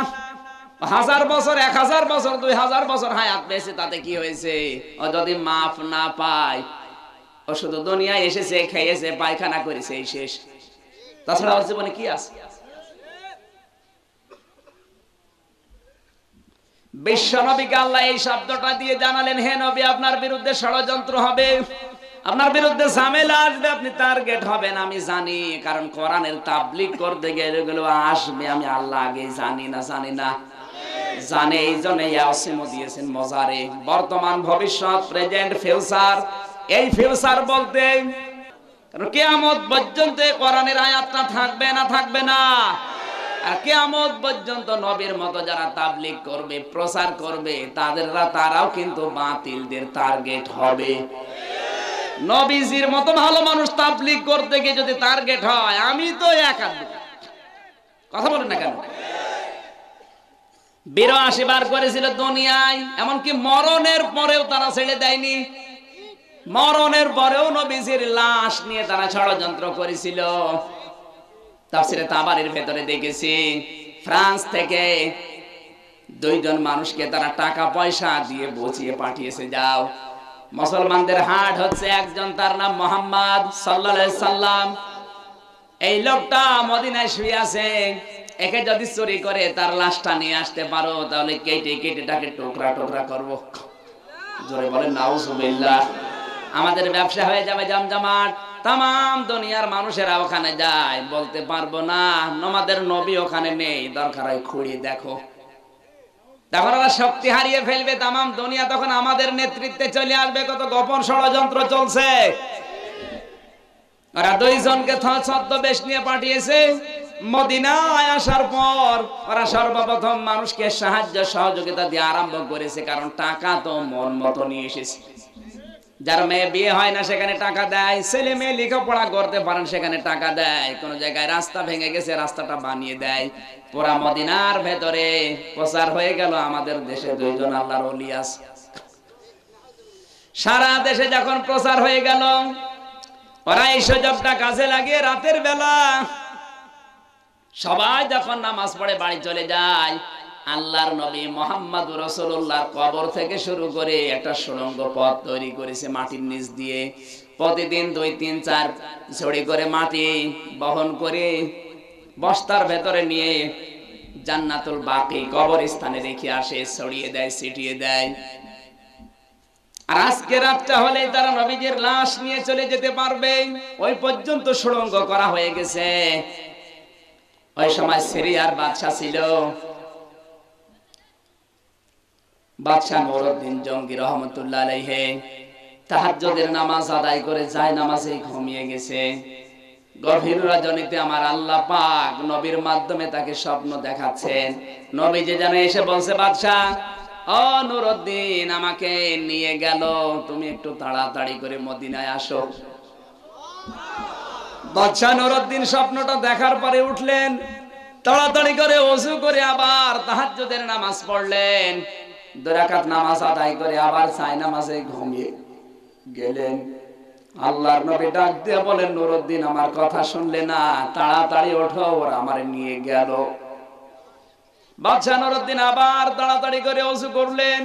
1000 বছর 1000 বছর 2000 বছর হায়াত পেয়েছে, তাতে কি হয়েছে? ও যদি মাফ না পায়, ও শুধু দুনিয়ায় এসেছে, খেয়েছে, পায়খানা করেছে, এই শেষ। তাছাড়া ওর জীবনে কি আছে? বিশ্ব নবীকে আল্লাহ এই শব্দটা দিয়ে জানালেন, হে নবী আপনার বিরুদ্ধে ষড়যন্ত্র হবে, আপনার বিরুদ্ধে ঝামেলা আসবে, আপনি টার্গেট হবেন আমি জানি। কারণ কোরআনের তাবলীগ করতে গেলে এগুলো আসবে আমি আল্লাহ আগে জানি না জানে। এই জন্য ইয়াসিমও দিয়েছেন মজারে, বর্তমান ভবিষ্যৎ প্রেজেন্ট ফিউচার। এই ফিউচার বলতে কারণ কিয়ামত পর্যন্ত কোরআনের আয়াতটা থাকবে না। আর কিয়ামত পর্যন্ত নবীর মতো যারা তাবলীগ করবে, প্রচার করবে, তারাও কিন্তু বাতিলদের টার্গেট হবে। নবীজির মতো ভালো মানুষ তাবলীগ করতে গিয়ে যদি টার্গেট হয়, আমি তো একা। কথা বলেন না কেন? 82 বার করেছিল দুনিয়ায়, এমনকি মরণের পরেও তারা ছেড়ে দেয়নি। মরণের পরেও নবীজির লাশ নিয়ে তারা ষড়যন্ত্র করেছিল। তাফসীরে তাবারির ভেতরে দেখেছি, ফ্রান্স থেকে 2 জন মানুষকে তারা টাকা পয়সা দিয়ে বুঝিয়ে পাঠিয়েছে, যাও মুসলমানদের হাট হচ্ছে একজন, তার নাম মুহাম্মদ সাল্লাল্লাহু আলাইহি সাল্লাম। এই লোকটা মদিনায় শুয়ে আছে, একে যদি চুরি করে তার লাশটা নিয়ে আসতে পারো, তাহলে কেটে তাকে টুকরা টুকরা করব। জোরে বলেন নাউজুবিল্লাহ। আমাদের ব্যবসা হয়ে যাবে জমজমাট, তাম দুনিয়ার মানুষেরা ওখানে যায়, বলতে পারবো না আমাদের নবী ওখানে নেই, দরকার হয় খুঁড়িয়ে দেখো। তখন ওরা শক্তি হারিয়ে ফেলবে, তাম দুনিয়া তখন আমাদের নেতৃত্বে চলে আসবে। কত গোপন ষড়যন্ত্র চলছে। ওরা 2 জনকে ছদ্মবেশ নিয়ে পাঠিয়েছে। মদিনায় আসার পর ওরা সর্বপ্রথম মানুষকে সাহায্য সহযোগিতা দিয়ে আরম্ভ করেছে, কারণ টাকা তো মন মতো নিয়ে এসেছে। যার মেয়ে বিয়ে হয় না সেখানে টাকা দেয়, ছেলে মেয়ে লেখাপড়া করতে পারেন সেখানে টাকা দেয়, কোন জায়গায় রাস্তা ভেঙে গেছে রাস্তাটা বানিয়ে দেয়। পুরা মদিনার ভেতরে প্রচার হয়ে গেল আমাদের দেশে 2 জন আল্লাহর ওলি আছে। সারা দেশে যখন প্রচার হয়ে গেল, ওরা এই সুযোগটা কাজে লাগিয়ে রাতের বেলা সবাই যখন নামাজ পড়ে বাড়ি চলে যায়, আল্লাহর নবী মুহাম্মদুর রাসূলুল্লাহর কবর থেকে শুরু করে একটা সুড়ঙ্গ পথ তৈরি করেছে মাটির নিচ দিয়ে। প্রতিদিন 2-3-4 ঝুড়ি করে মাটি বহন করে বস্তার ভেতরে নিয়ে জান্নাতুল বাকি কবরস্থানে রেখে আসে, ছড়িয়ে দেয়, ছিটিয়ে দেয়। আর আজকে রাতটা হলে তারা নবীজির লাশ নিয়ে চলে যেতে পারবে, ওই পর্যন্ত সুড়ঙ্গ করা হয়ে গেছে। ওই সময় সিরিয়ার বাদশা ছিল বাদশাহ নুরউদ্দিন জঙ্গি রহমতুল্লাহ আলাইহি। তাহাজ্জুদের নামাজ আদায় করে যায় নামাজে ঘুমিয়ে গেছে। গভীর রজনীতে আমার আল্লাহ পাক নবীর মাধ্যমে তাকে স্বপ্ন দেখাচ্ছেন। নবী যে যেন এসে বলছে, বাদশাহ ও নুরউদ্দিন আমাকে নিয়ে গেল, তুমি একটু তাড়াতাড়ি করে মদিনায় আসো। বাদশাহ নুরউদ্দিন স্বপ্নটা দেখার পরে উঠলেন, তাড়াতাড়ি করে ওযু করে আবার তাহাজ্জুদের নামাজ পড়লেন। 2 রাকাত নামাজ আদায় করে আবার সাই নামাজে ঘুমিয়ে গেলেন। আল্লাহর নবী ডাক দিয়ে বলেন, নুরউদ্দিন আমার কথা শুনলে না, তাড়াতাড়ি ওঠো, ওরা আমারে নিয়ে গেল। বাদশাহ নুরউদ্দিন আবার তাড়াতাড়ি করে ওযু করলেন।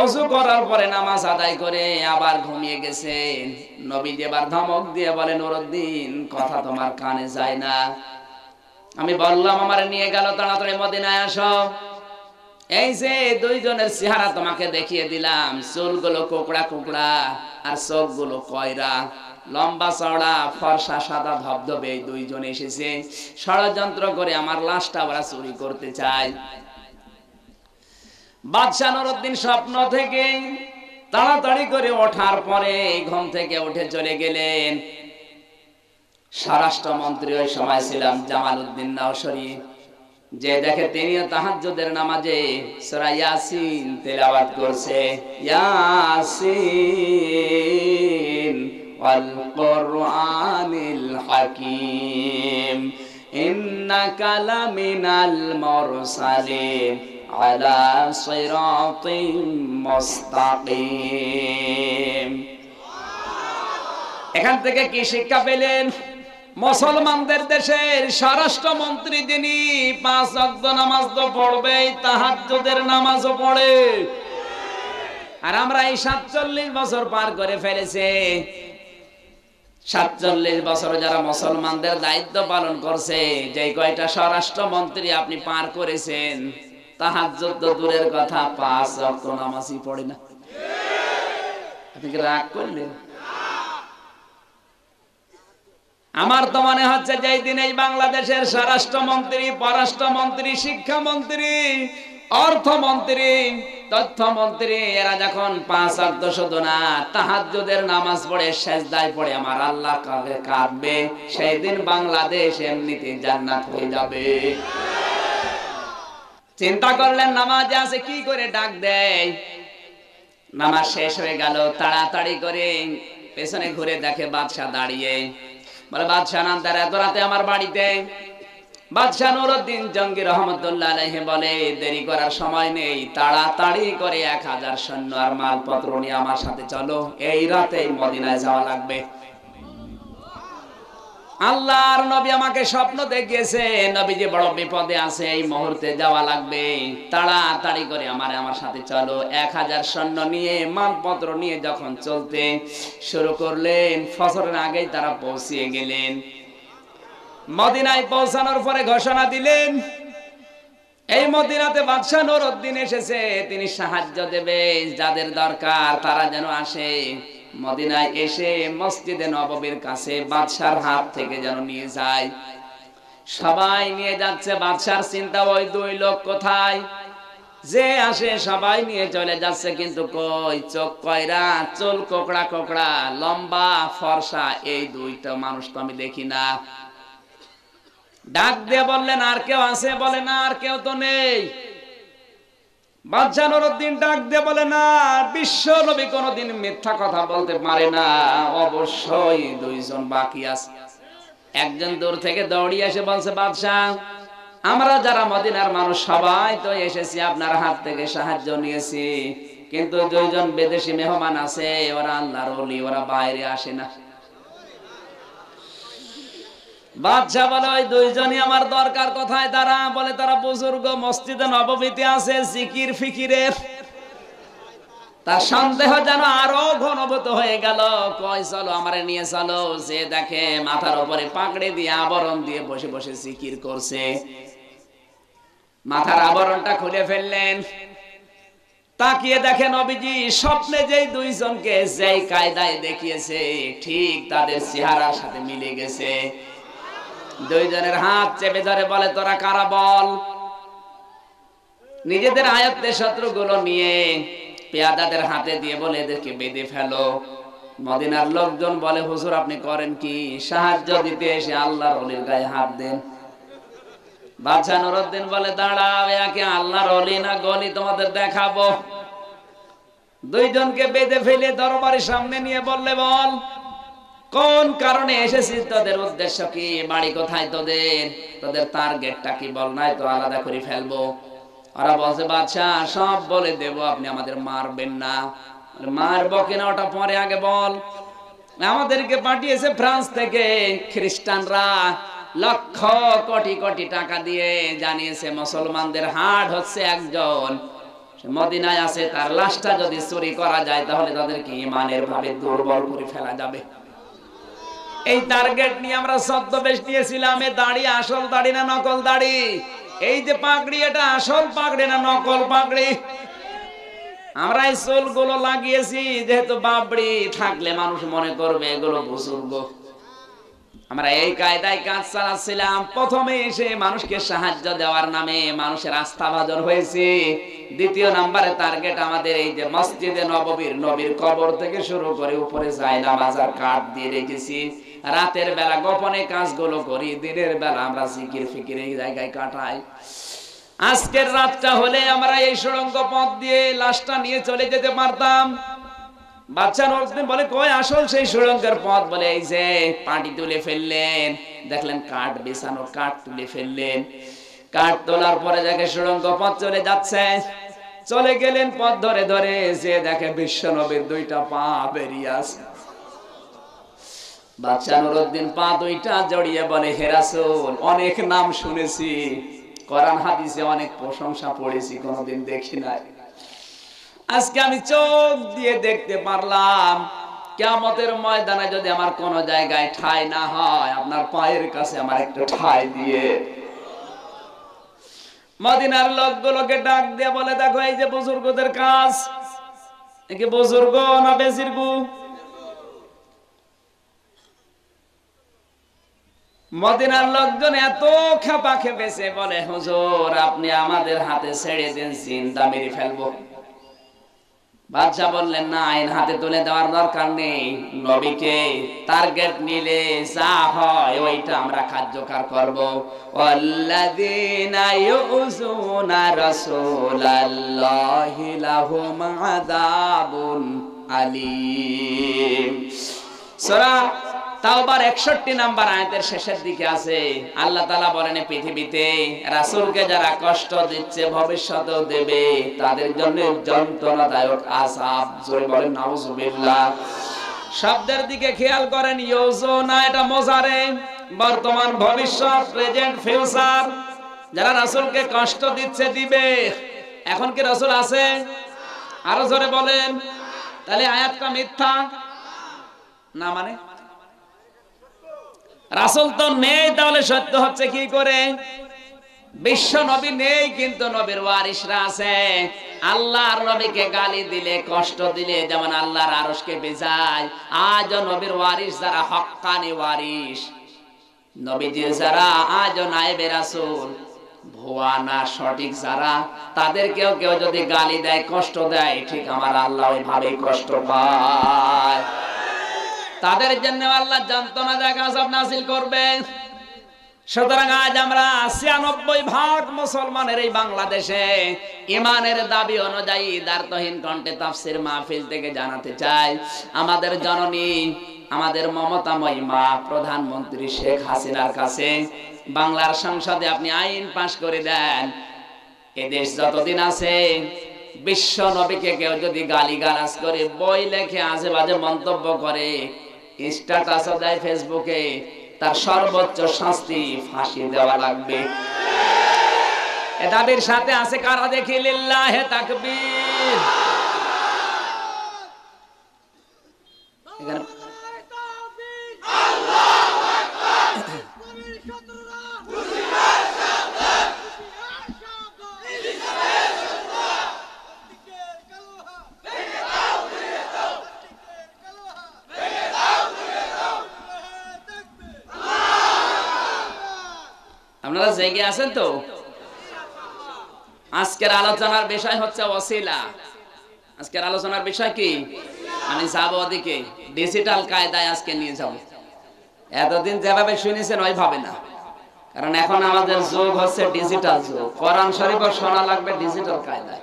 ওযু করার পরে নামাজ আদায় করে আবার ঘুমিয়ে গেছেন। নবীজি এবার ধমক দিয়ে বলেন, নুরউদ্দিন কথা তোমার কানে যায় না? আমি বললাম আমারে নিয়ে গেল, তাড়াতাড়ি মদিনায় আসো। এই যে 2 জনের চেহারা তোমাকে দেখিয়ে দিলাম, চুলগুলো কোকড়া কোকড়া আর চোখগুলো কয়রা, লম্বা চওড়া ফর্সা সাদা ধবধবে, এই 2 জন এসেছে ষড়যন্ত্র করে আমার লাশটা ওরা চুরি করতে চায়। বাদশাহ নুরউদ্দিন স্বপ্ন থেকে তাড়াতাড়ি করে ওঠার পরে ঘুম থেকে উঠে চলে গেলেন। স্বরাষ্ট্রমন্ত্রী ওই সময় ছিলাম জামালউদ্দিন নাওশরী, যে দেখে তিনিও তাহাজ্জুদের নামাজে সূরা ইয়াসিন তেলাওয়াত করছে, ইয়াসিন ওয়াল কুরআনিল হাকীম ইন্নাকা লামিনাল মুরসালিন আলা সিরাতিম মুস্তাকিম। এখান থেকে কি শিক্ষা পেলেন? মুসলমানদের দেশের স্বরাষ্ট্রমন্ত্রী যিনি 5 ওয়াক্ত নামাজ তো পড়বেই, তাহাজ্জুদের নামাজও পড়ে। আর আমরা এই 47 বছর পার করে ফেলেছে। 47 বছর যারা মুসলমানদের দায়িত্ব পালন করছে, যে কয়টা স্বরাষ্ট্রমন্ত্রী আপনি পার করেছেন, তাহাজ্জুদ তো দূরের কথা, 5 ওয়াক্ত নামাজই পড়ে না। আপনি কি রাগ করলেন? আমার তো মনে হচ্ছে যে দিন এই বাংলাদেশের স্বরাষ্ট্রমন্ত্রী, পররাষ্ট্রমন্ত্রী, শিক্ষামন্ত্রী, অর্থমন্ত্রী, তথ্যমন্ত্রী এরা যখন 5 ওয়াক্ত শুধু না তাহাজ্জুদের নামাজ পড়ে সেজদায় পড়ে আমার আল্লাহ কাছে কাঁদবে, সেই দিন বাংলাদেশ এমনিতে জান্নাত হয়ে যাবে। চিন্তা করলেন নামাজে আছে কি করে ডাক দেয়। নামাজ শেষ হয়ে গেল, তাড়াতাড়ি করে পেছনে ঘুরে দেখে বাদশা দাঁড়িয়ে। বলে, বাদশাহ নামদার এত রাতে আমার বাড়িতে? বাদশাহ নুরউদ্দিন জঙ্গি রহমতুল্লাহ আলাইহি বলে, দেরি করার সময় নেই, তাড়াতাড়ি করে 1000 সৈন্য আর মালপত্র নিয়ে আমার সাথে চলো, এই রাতেই মদিনায় যাওয়া লাগবে। আল্লাহর নবী আমাকে স্বপ্ন দেখিয়েছে, নবীজি বড় বিপদে আছে, এই মুহূর্তে যাওয়া লাগবে, তাড়াতাড়ি করে আমার সাথে চলো। 1000 সৈন্য নিয়ে মালপত্র নিয়ে যখন চলতে শুরু করলেন, ফজরের আগেই তারা পৌঁছিয়ে গেলেন। মদিনায় পৌঁছানোর পরে ঘোষণা দিলেন, এই মদিনাতে বাদশাহ নুরউদ্দিন এসেছে, তিনি সাহায্য দেবে, যাদের দরকার তারা যেন আসে। মদিনায় এসে মসজিদে নববীর কাছে বাদশার হাত থেকে যেন নিয়ে যায়। সবাই নিয়ে যাচ্ছে, বাদশার চিন্তা ওই 2 লোক কোথায়, যে আসে সবাই নিয়ে চলে যাচ্ছে, কিন্তু কই, চোখ কয়রা, চুল কোকড়া কোকড়া, লম্বা ফর্সা, এই 2টা মানুষ তো আমি দেখি না। ডাক দিয়ে বললেন, আর কেউ আছে? বলে, না আর কেউ তো নেই। বাদশাহ নুরউদ্দিন ডাক দিয়ে বলে, না, বিশ্ব নবী কোনদিন মিথ্যা কথা বলতে পারে না, অবশ্যই 2 জন বাকি আছে। একজন দূর থেকে দৌড়িয়ে এসে বলছে, বাদশাহ আমরা যারা মদিনার মানুষ সবাই তো এসেছি, আপনার হাত থেকে সাহায্য নিয়েছি, কিন্তু 2 জন বিদেশি মেহমান আছে, ওরা আল্লাহর ওলি, ওরা বাইরে আসে না। বাদশা বলে, ওই 2 জনই আমার দরকার। কোথায় তারা? বলে, তারা বুজুর্গ, মসজিদে নববীতে আছে জিকির ফিকিরের। তার সন্দেহ যেন আরো ঘনীভূত হয়ে গেল। কয়, চলো আমারে নিয়ে চলো। যে দেখে মাথার উপরে পাগড়ি দিয়ে আবরণ দিয়ে বসে বসে জিকির করছে। মাথার আবরণটা খুলে ফেললেন, তাকিয়ে দেখে নবীজি স্বপ্নে যেই 2 জনকে যেই কায়দায় দেখিয়েছে, ঠিক তাদের চেহারার সাথে মিলে গেছে। 2 জনের হাত চেপে ধরে বলে, তোরা কারা বল? নিজেদের আয়ত্তে শত্রুগুলো নিয়ে পেয়াদাদের হাতে দিয়ে বলে, এদেরকে বেঁধে ফেলো। মদিনার লোকজন বলে, হুজুর আপনি করেন কি? সাহায্য দিতে এসে আল্লাহর ওলির গায়ে হাত দেন। বাদশাহ নুরউদ্দিন বলে, দাঁড়াও, একে আল্লাহর ওলি না গলি তোমাদের দেখাবো। 2 জনকে বেঁধে ফেলে দরবারের সামনে নিয়ে বললে, বল কোন কারণে এসেছিস, তোদের উদ্দেশ্য কি, বাড়ি কোথায় তোদের, তোদের টার্গেটটা কি বল, নাই তো আলাদা করে ফেলবো। ওরা বলছে বাদশাহ সব বলে দেব, আপনি আমাদের মারবেন না। মারবো কিনা ওটা পরে, আগে বল। আমাদেরকে পাঠিয়েছে ফ্রান্স থেকে খ্রিস্টানরা, লক্ষ কোটি কোটি টাকা দিয়ে জানিয়েছে মুসলমানদের হার্ট হচ্ছে একজন, মদিনায় আছে, তার লাশটা যদি চুরি করা যায় তাহলে তাদেরকে ঈমানের ভাবে দুর্বল করে ফেলা যাবে। এই টার্গেট নিয়ে আমরা ছদ্মবেশ নিয়েছিলাম। এ দাড়ি আসল দাড়ি না নকল দাড়ি? এই যে পাগড়ি, এটা আসল পাগড়ি না নকল পাগড়ি? আমরা এই চুলগুলো লাগিয়েছি যেহেতু বাবড়ি থাকলে মানুষ মনে করবে এগুলো বুজুর্গ। আমরা এই কায়দায় কাজ চালাচ্ছিলাম। প্রথমে এসে মানুষকে সাহায্য দেওয়ার নামে মানুষের আস্থাভাজন হয়েছে। দ্বিতীয় নাম্বারে টার্গেট আমাদের এই যে মসজিদে নববীর, নবীর কবর থেকে শুরু করে উপরে জায়নামাজ আর কাঠ দিয়ে রেখেছি। রাতের বেলা গোপনে কাজগুলো করি, দিনের বেলা আমরা জিকির ফিকির এই জায়গায় কাটাই। আজকের রাতটা হলে আমরা এই সুড়ঙ্গ পথ দিয়ে লাশটা নিয়ে চলে যেতে পারতাম। বাচ্চা নজরুল বলে কই আসল সেই সুড়ঙ্গের পথ? বলে এই যে পাটি তুলে ফেললেন, দেখলেন কাঠ বিছানো, কাঠ তুলে ফেললেন। কাঠ তোলার পরে দেখে সুড়ঙ্গ পথ চলে যাচ্ছে। চলে গেলেন পথ ধরে ধরে, যে দেখে বিশ্ব নবীর দুইটা পা বেরিয়ে আছে। বাচ্চা নুরউদ্দিন পা দুইটা জড়িয়ে বলে হে রাসূল, অনেক নাম শুনেছি, কোরআন হাদিসে অনেক প্রশংসা পড়েছি, কোনোদিন দেখি নাই। আজকে আমি চোখ দিয়ে দেখতে পারলাম। কিয়ামতের ময়দানে যদি আমার কোন জায়গায় ঠাঁই না হয়, আপনার পায়ের কাছে আমার একটা ঠাঁই দিয়ে। মদিনার লোকগুলোকে ডাক দিয়ে বলে দেখো এই যে বুজুর্গদের কাজ, একে বুজুর্গ না বেজিরগু? মদিনার লোকজন এত খেপা খেপেছে, বলে হুজুর আপনি আমাদের হাতে ছেড়ে দিন, চিন্তা মেরে ফেলবো। বাদশা বললেন না, আইন হাতে তুলে দেওয়ার দরকার নেই। নবীকে টার্গেট নিলে যা হয় ওইটা আমরা কার্যকর করব। ওয়াল্লাযীনা ইউযুনা রাসূলাল্লাহি লাহুম আযাবুন আলীম। সূরা তাওবার 61 নাম্বার আয়াতের শেষের দিকে আছে, আল্লাহ তাআলা বলেন পৃথিবীতে রাসূলকে যারা কষ্ট দিচ্ছে ভবিষ্যতেও দেবে, তাদের জন্য যন্ত্রণাদায়ক আযাব। জোরে বলেন নাউজুবিল্লাহ। শব্দের দিকে খেয়াল করেন, ইউজুনা এটা মুজারে, বর্তমান ভবিষ্যৎ, প্রেজেন্ট ফিউচার। যারা রাসূলকে কষ্ট দিচ্ছে দিবে। এখন কি রাসূল আছে? আরো জোরে বলেন। তাহলে আয়াতটা মিথ্যা না? মানে রাসূল তো নেই, তাহলে সত্য হচ্ছে কি করে? বিশ্ব নবী নেই, কিন্তু নবীর ওয়ারিসরা আছে। আল্লাহর নবীকে গালি দিলে, কষ্ট দিলে যেমন আল্লাহর আরশকে বেজায়, আজও নবীর ওয়ারিস যারা হক্কানি ওয়ারিস, নবীজির যারা আজও নায়েবে রাসূল, ভুয়া না সঠিক যারা, তাদেরকেও কেউ যদি গালি দেয়, কষ্ট দেয়, ঠিক আমার আল্লাহ ওইভাবেই কষ্ট পায়। তাদের জন্য আল্লাহ যন্ত্রণাদায়ক আযাব নাযিল করবে। সুতরাং আজ আমরা ৯৬% মুসলমানের এই বাংলাদেশে ঈমানের দাবি অনুযায়ী দ্বারতহীন কণ্ঠে তাফসীর মাহফিল থেকে জানাতে চাই, আমাদের জননী, আমাদের মমতাময়ী মা প্রধানমন্ত্রী শেখ হাসিনার কাছে বাংলার সংসদে আপনি আইন পাশ করে দেন, এদেশ যতদিন আছে বিশ্ব নবীকে কেউ যদি গালিগালাজ করে, বই লেখে, আজে বাজে মন্তব্য করে, স্ট্যাটাসও দেয় ফেসবুকে, তার সর্বোচ্চ শাস্তি ফাঁসি দেওয়া লাগবে। এ দাবির সাথে আছে কারা দেখি? লিল্লাহে তাকবীর। এখানে আপনারা জেগে আছেন তো? আজকের আলোচনার বিষয় হচ্ছে ওসিলা। আজকের আলোচনার বিষয় কি? আমি যাবো ওদিকে, ডিজিটাল কায়দায় আজকে নিয়ে যাব। এতদিন যেভাবে শুনেছেন ওইভাবে না, কারণ এখন আমাদের যুগ হচ্ছে ডিজিটাল যুগ। কোরআন শরীফও শোনা লাগবে ডিজিটাল কায়দায়।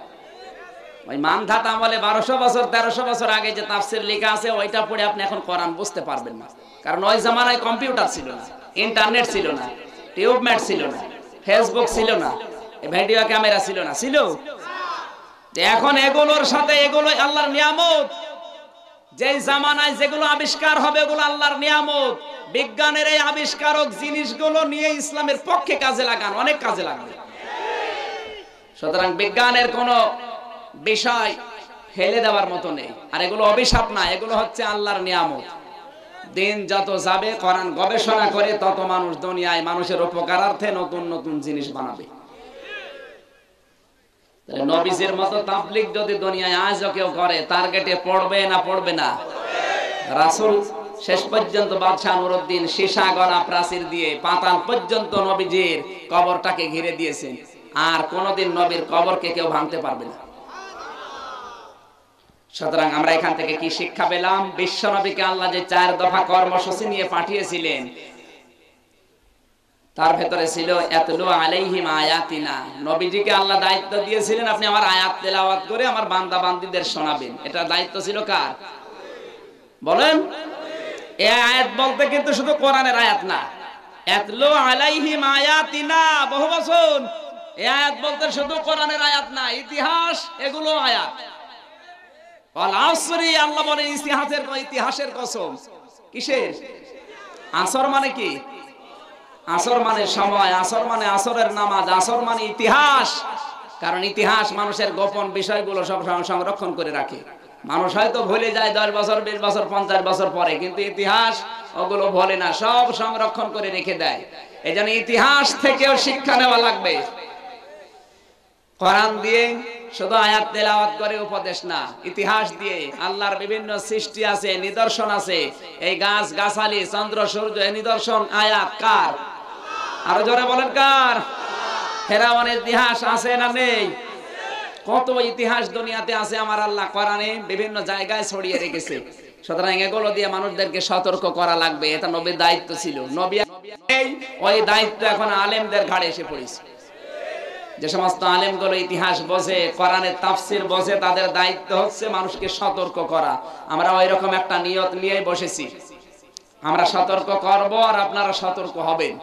ওই মানধাতা আমলে 1200 বছর 1300 বছর আগে যে তাফসীর লেখা আছে ওইটা পড়ে আপনি এখন কোরআন বুঝতে পারবেন না। কারণ ওই জামানায় কম্পিউটার ছিল না, ইন্টারনেট ছিল না, টিউবম্যাট ছিল না, ফেসবুক ছিল না, ভিডিও ক্যামেরা ছিল না। ছিল? এখন এগুলোর সাথে এগুলো আল্লাহর নিয়ামত। যে জামানায় যেগুলো আবিষ্কার হবে ওগুলো আল্লাহর নিয়ামত। বিজ্ঞানের এই আবিষ্কারক জিনিসগুলো নিয়ে ইসলামের পক্ষে কাজে লাগান, অনেক কাজে লাগবে। সুতরাং বিজ্ঞানের কোনো বিষয় ফেলে দেওয়ার মতো নেই। আর এগুলো অভিশাপ না, এগুলো হচ্ছে আল্লাহর নিয়ামত। দিন যত যাবে কোরআন গবেষণা করে তত মানুষ দুনিয়ায় মানুষের উপকারার্থে নতুন নতুন জিনিস বানাবে। নবীজির মতো তাবলীগ যদি দুনিয়ায় আজও কেউ করে, টার্গেটে পড়বে না পড়বে না? রাসূল শেষ পর্যন্ত বাদশাহ নুরউদ্দিন সীসা গলা প্রাচীর দিয়ে পাতাল পর্যন্ত নবীজির কবরটাকে ঘিরে দিয়েছেন। আর কোনদিন নবীর কবরকে কেউ ভাঙতে পারবে না। সুতরাং আমরা এখান থেকে কি শিক্ষা পেলাম? বিশ্ব নবীকে আল্লাহ যে 4 দফা কর্মসূচি নিয়ে পাঠিয়েছিলেন তার ভেতরে ছিল ইয়াতলু আলাইহিম আয়াতিনা। নবীজিকে আল্লাহ দায়িত্ব দিয়েছিলেন আপনি আমার আয়াত তেলাওয়াত করে আমার বান্দা বান্দীদের শোনাবেন। এটা দায়িত্ব ছিল কার? বলেন। এই আয়াত বলতে কিন্তু শুধু কোরআনের আয়াত না, ইয়াতলু আলাইহিম আয়াতিনা বহু বছর। এই আয়াত বলতে শুধু কোরআনের আয়াত না, ইতিহাস এগুলো আয়াত। ওয়াল আসরি, আল্লাহ বলেন ইতিহাসের কসম। কিসের? আসর মানে কি? আসর মানে সময়, আসর মানে আসরের নামাজ, আসর মানে ইতিহাস। কারণ ইতিহাস মানুষের গোপন বিষয়গুলো সব সংরক্ষণ করে রাখে। মানুষ হয়তো ভুলে যায় 10 বছর 20 বছর 50 বছর পরে, কিন্তু ইতিহাস ওগুলো ভোলে না, সব সংরক্ষণ করে রেখে দেয়। এজন্য ইতিহাস থেকেও শিক্ষা নেওয়া লাগবে। কোরআন দিয়ে শুধু আয়াত তেলাওয়াত করে উপদেশ না, ইতিহাস দিয়ে আল্লাহর বিভিন্ন সৃষ্টি আছে, নিদর্শন আছে। এই গাছ গাছালি চন্দ্র সূর্য এই নিদর্শন আয়াত কার? আরো জোরে বলেন কার? ফেরাউনের ইতিহাস আছে না নেই? কত ইতিহাস দুনিয়াতে আছে আমার আল্লাহ কোরআনে বিভিন্ন জায়গায় ছড়িয়ে রেখেছে। সুতরাং এগুলো দিয়ে মানুষদেরকে সতর্ক করা লাগবে। এটা নবীর দায়িত্ব ছিল। নবী ওই দায়িত্ব এখন আলেমদের ঘাড়ে এসে পড়েছে। যে সমস্ত আলেমগুলো ইতিহাস বোঝে, কোরআনের তাফসীর বোঝে, তাদের দায়িত্ব হচ্ছে মানুষকে সতর্ক করা। আমরা ওই রকম একটা নিয়ত নিয়ে বসেছি, আমরা সতর্ক করব আর আপনারা সতর্ক হবেন।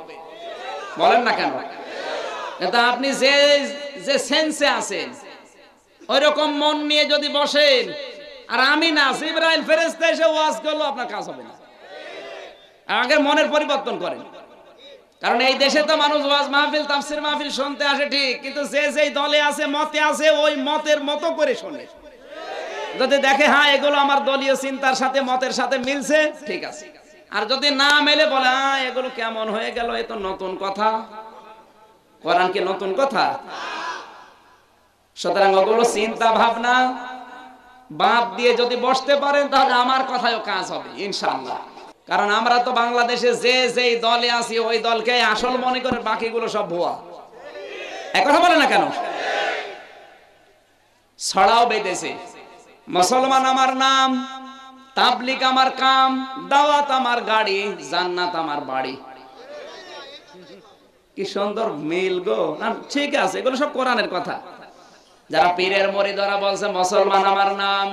বলেন না কেন? এটা আপনি যে যে সেন্সে আছেন ওই রকম মন নিয়ে যদি বসেন, আর আমি না জিবরাইল ফেরেশতা এসে ওয়াজ করলো, আপনার কাজ হবে না। আগে মনের পরিবর্তন করেন। কারণ এই দেশে তো মানুষ ওয়াজ মাহফিল তাফসীর মাহফিল শুনতে আসে ঠিক, কিন্তু যে যেই দলে আছে মতে আছে ওই মতের মতো করে শোনে। যদি দেখে হ্যাঁ এগুলো আমার দলীয় চিন্তার সাথে মতের সাথে মিলছে, ঠিক আছে। আর যদি না মেলে বলে এগুলো কেমন হয়ে গেল, এ তো নতুন কথা। কোরআন কি নতুন কথা? সুতরাং ওগুলো চিন্তা ভাবনা বাদ দিয়ে যদি বসতে পারেন তাহলে আমার কথায়ও কাজ হবে ইনশাআল্লাহ। কারণ আমরা তো বাংলাদেশে যে যেই দলে আছি ওই দলকে আসল মনে করে, বাকিগুলো সব ভুয়া। এক কথা বলে না কেন? ছড়াও বেঁধেছে, মুসলমান আমার নাম, তাবলীগ আমার কাম, দাওয়াত আমার গাড়ি, জান্নাত আমার বাড়ি। কি সুন্দর মিল গো! না ঠিক আছে, এগুলো সব কোরআনের কথা। যারা পীরের মুরিদরা বলছে মুসলমান আমার নাম,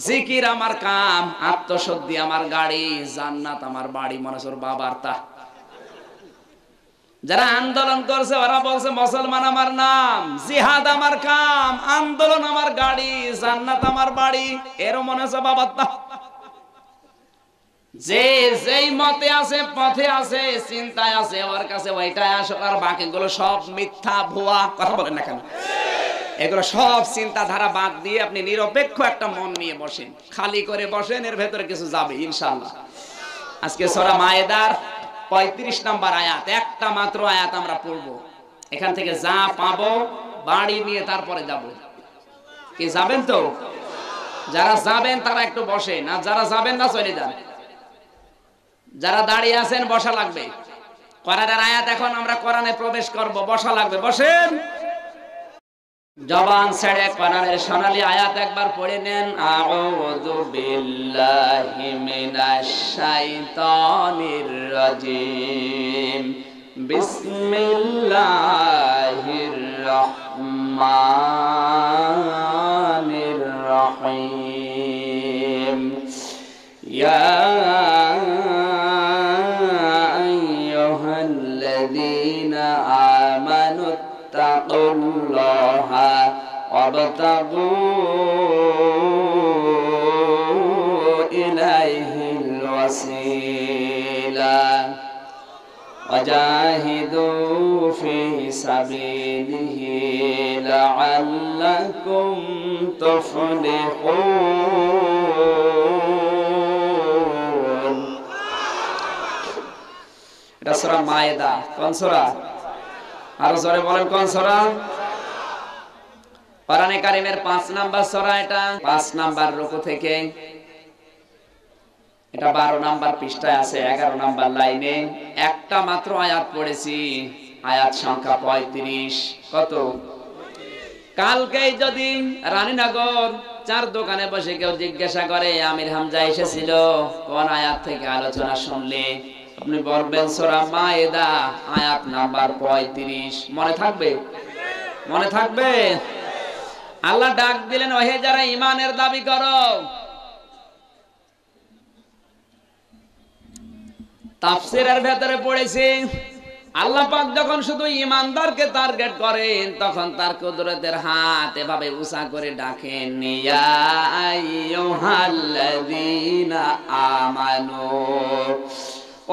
জিকির আমার কাম, আত্মশুদ্ধি আমার গাড়ি, জান্নাত আমার বাড়ি, মনে হচ্ছে বাবার তা। যারা আন্দোলন করছে ওরা বলছে মুসলমান আমার নাম, জিহাদ আমার কাম, আন্দোলন আমার গাড়ি, জান্নাত আমার বাড়ি, এরও মনে হচ্ছে বাবার তা। যে যেই মতে আছে, পথে আছে, চিন্তায় আছে, ওর কাছে ওইটাই আসল, আর বাকিগুলো সব মিথ্যা ভুয়া। কথা বলেন না কেন? এগুলো সব চিন্তাধারা বাদ দিয়ে আপনি নিরপেক্ষ একটা মন নিয়ে বসেন, খালি করে বসেন, এর ভেতরে কিছু যাবে ইনশাআল্লাহ। আজকে সূরা মায়েদার 35 নম্বর আয়াত, একটা মাত্র আয়াত আমরা পড়ব। এখান থেকে যা পাবো বাড়ি নিয়ে তারপরে যাব। কি যাবেন তো? যারা যাবেন তারা একটু বসেন, আর যারা যাবেন না চলে যান। যারা দাঁড়িয়ে আছেন বসা লাগবে। কোরআনের আয়াত এখন আমরা কোরআনে প্রবেশ করব, বসা লাগবে, বসেন। জবান ছেড়ে কোরআনের সোনালী আয়াত একবার পড়ে নেন। আউযু বিল্লাহি মিনাশ শাইতানির রাজিম, বিসমিল্লাহির রহমানির ইয়া আইয়ুহাল্লাযীনা আমানুত্তাকুল্লাহা ওয়াবতাগু ইলাইহিল ওয়াসিলা وجاهدوا في سبيله لعلكم تفلحون এটা সূরা মায়েদা কোন সূরা আরো জোরে বলেন কোন সূরা কোরআনে কারীমের 5 নাম্বার সূরা এটা 5 নাম্বার রুকু থেকে এটা 12 নাম্বার পৃষ্ঠায় আছে 11 নাম্বার লাইনে একটা মাত্র আয়াত পড়েছি আয়াত সংখ্যা 35 কত কালকে যদি রানীনগর চার দোকানে বসে কেউ জিজ্ঞাসা করে আমির হামজা এসেছিল কোন আয়াত থেকে আলোচনা শুনলে আপনি বলবেন সূরা মায়েদা আয়াত নাম্বার 35 মনে থাকবে মনে থাকবে আল্লাহ ডাক দিলেন ওহে যারা ঈমানের দাবি করো তাফসীরের ভেতরে পড়েছি আল্লাহ পাক যখন শুধু ঈমানদারকে টার্গেট করেন তখন তার কুদরতের হাত এভাবে উঁচা করে ডাকেন ইয়া আইয়ুহাল্লাযীনা আমানু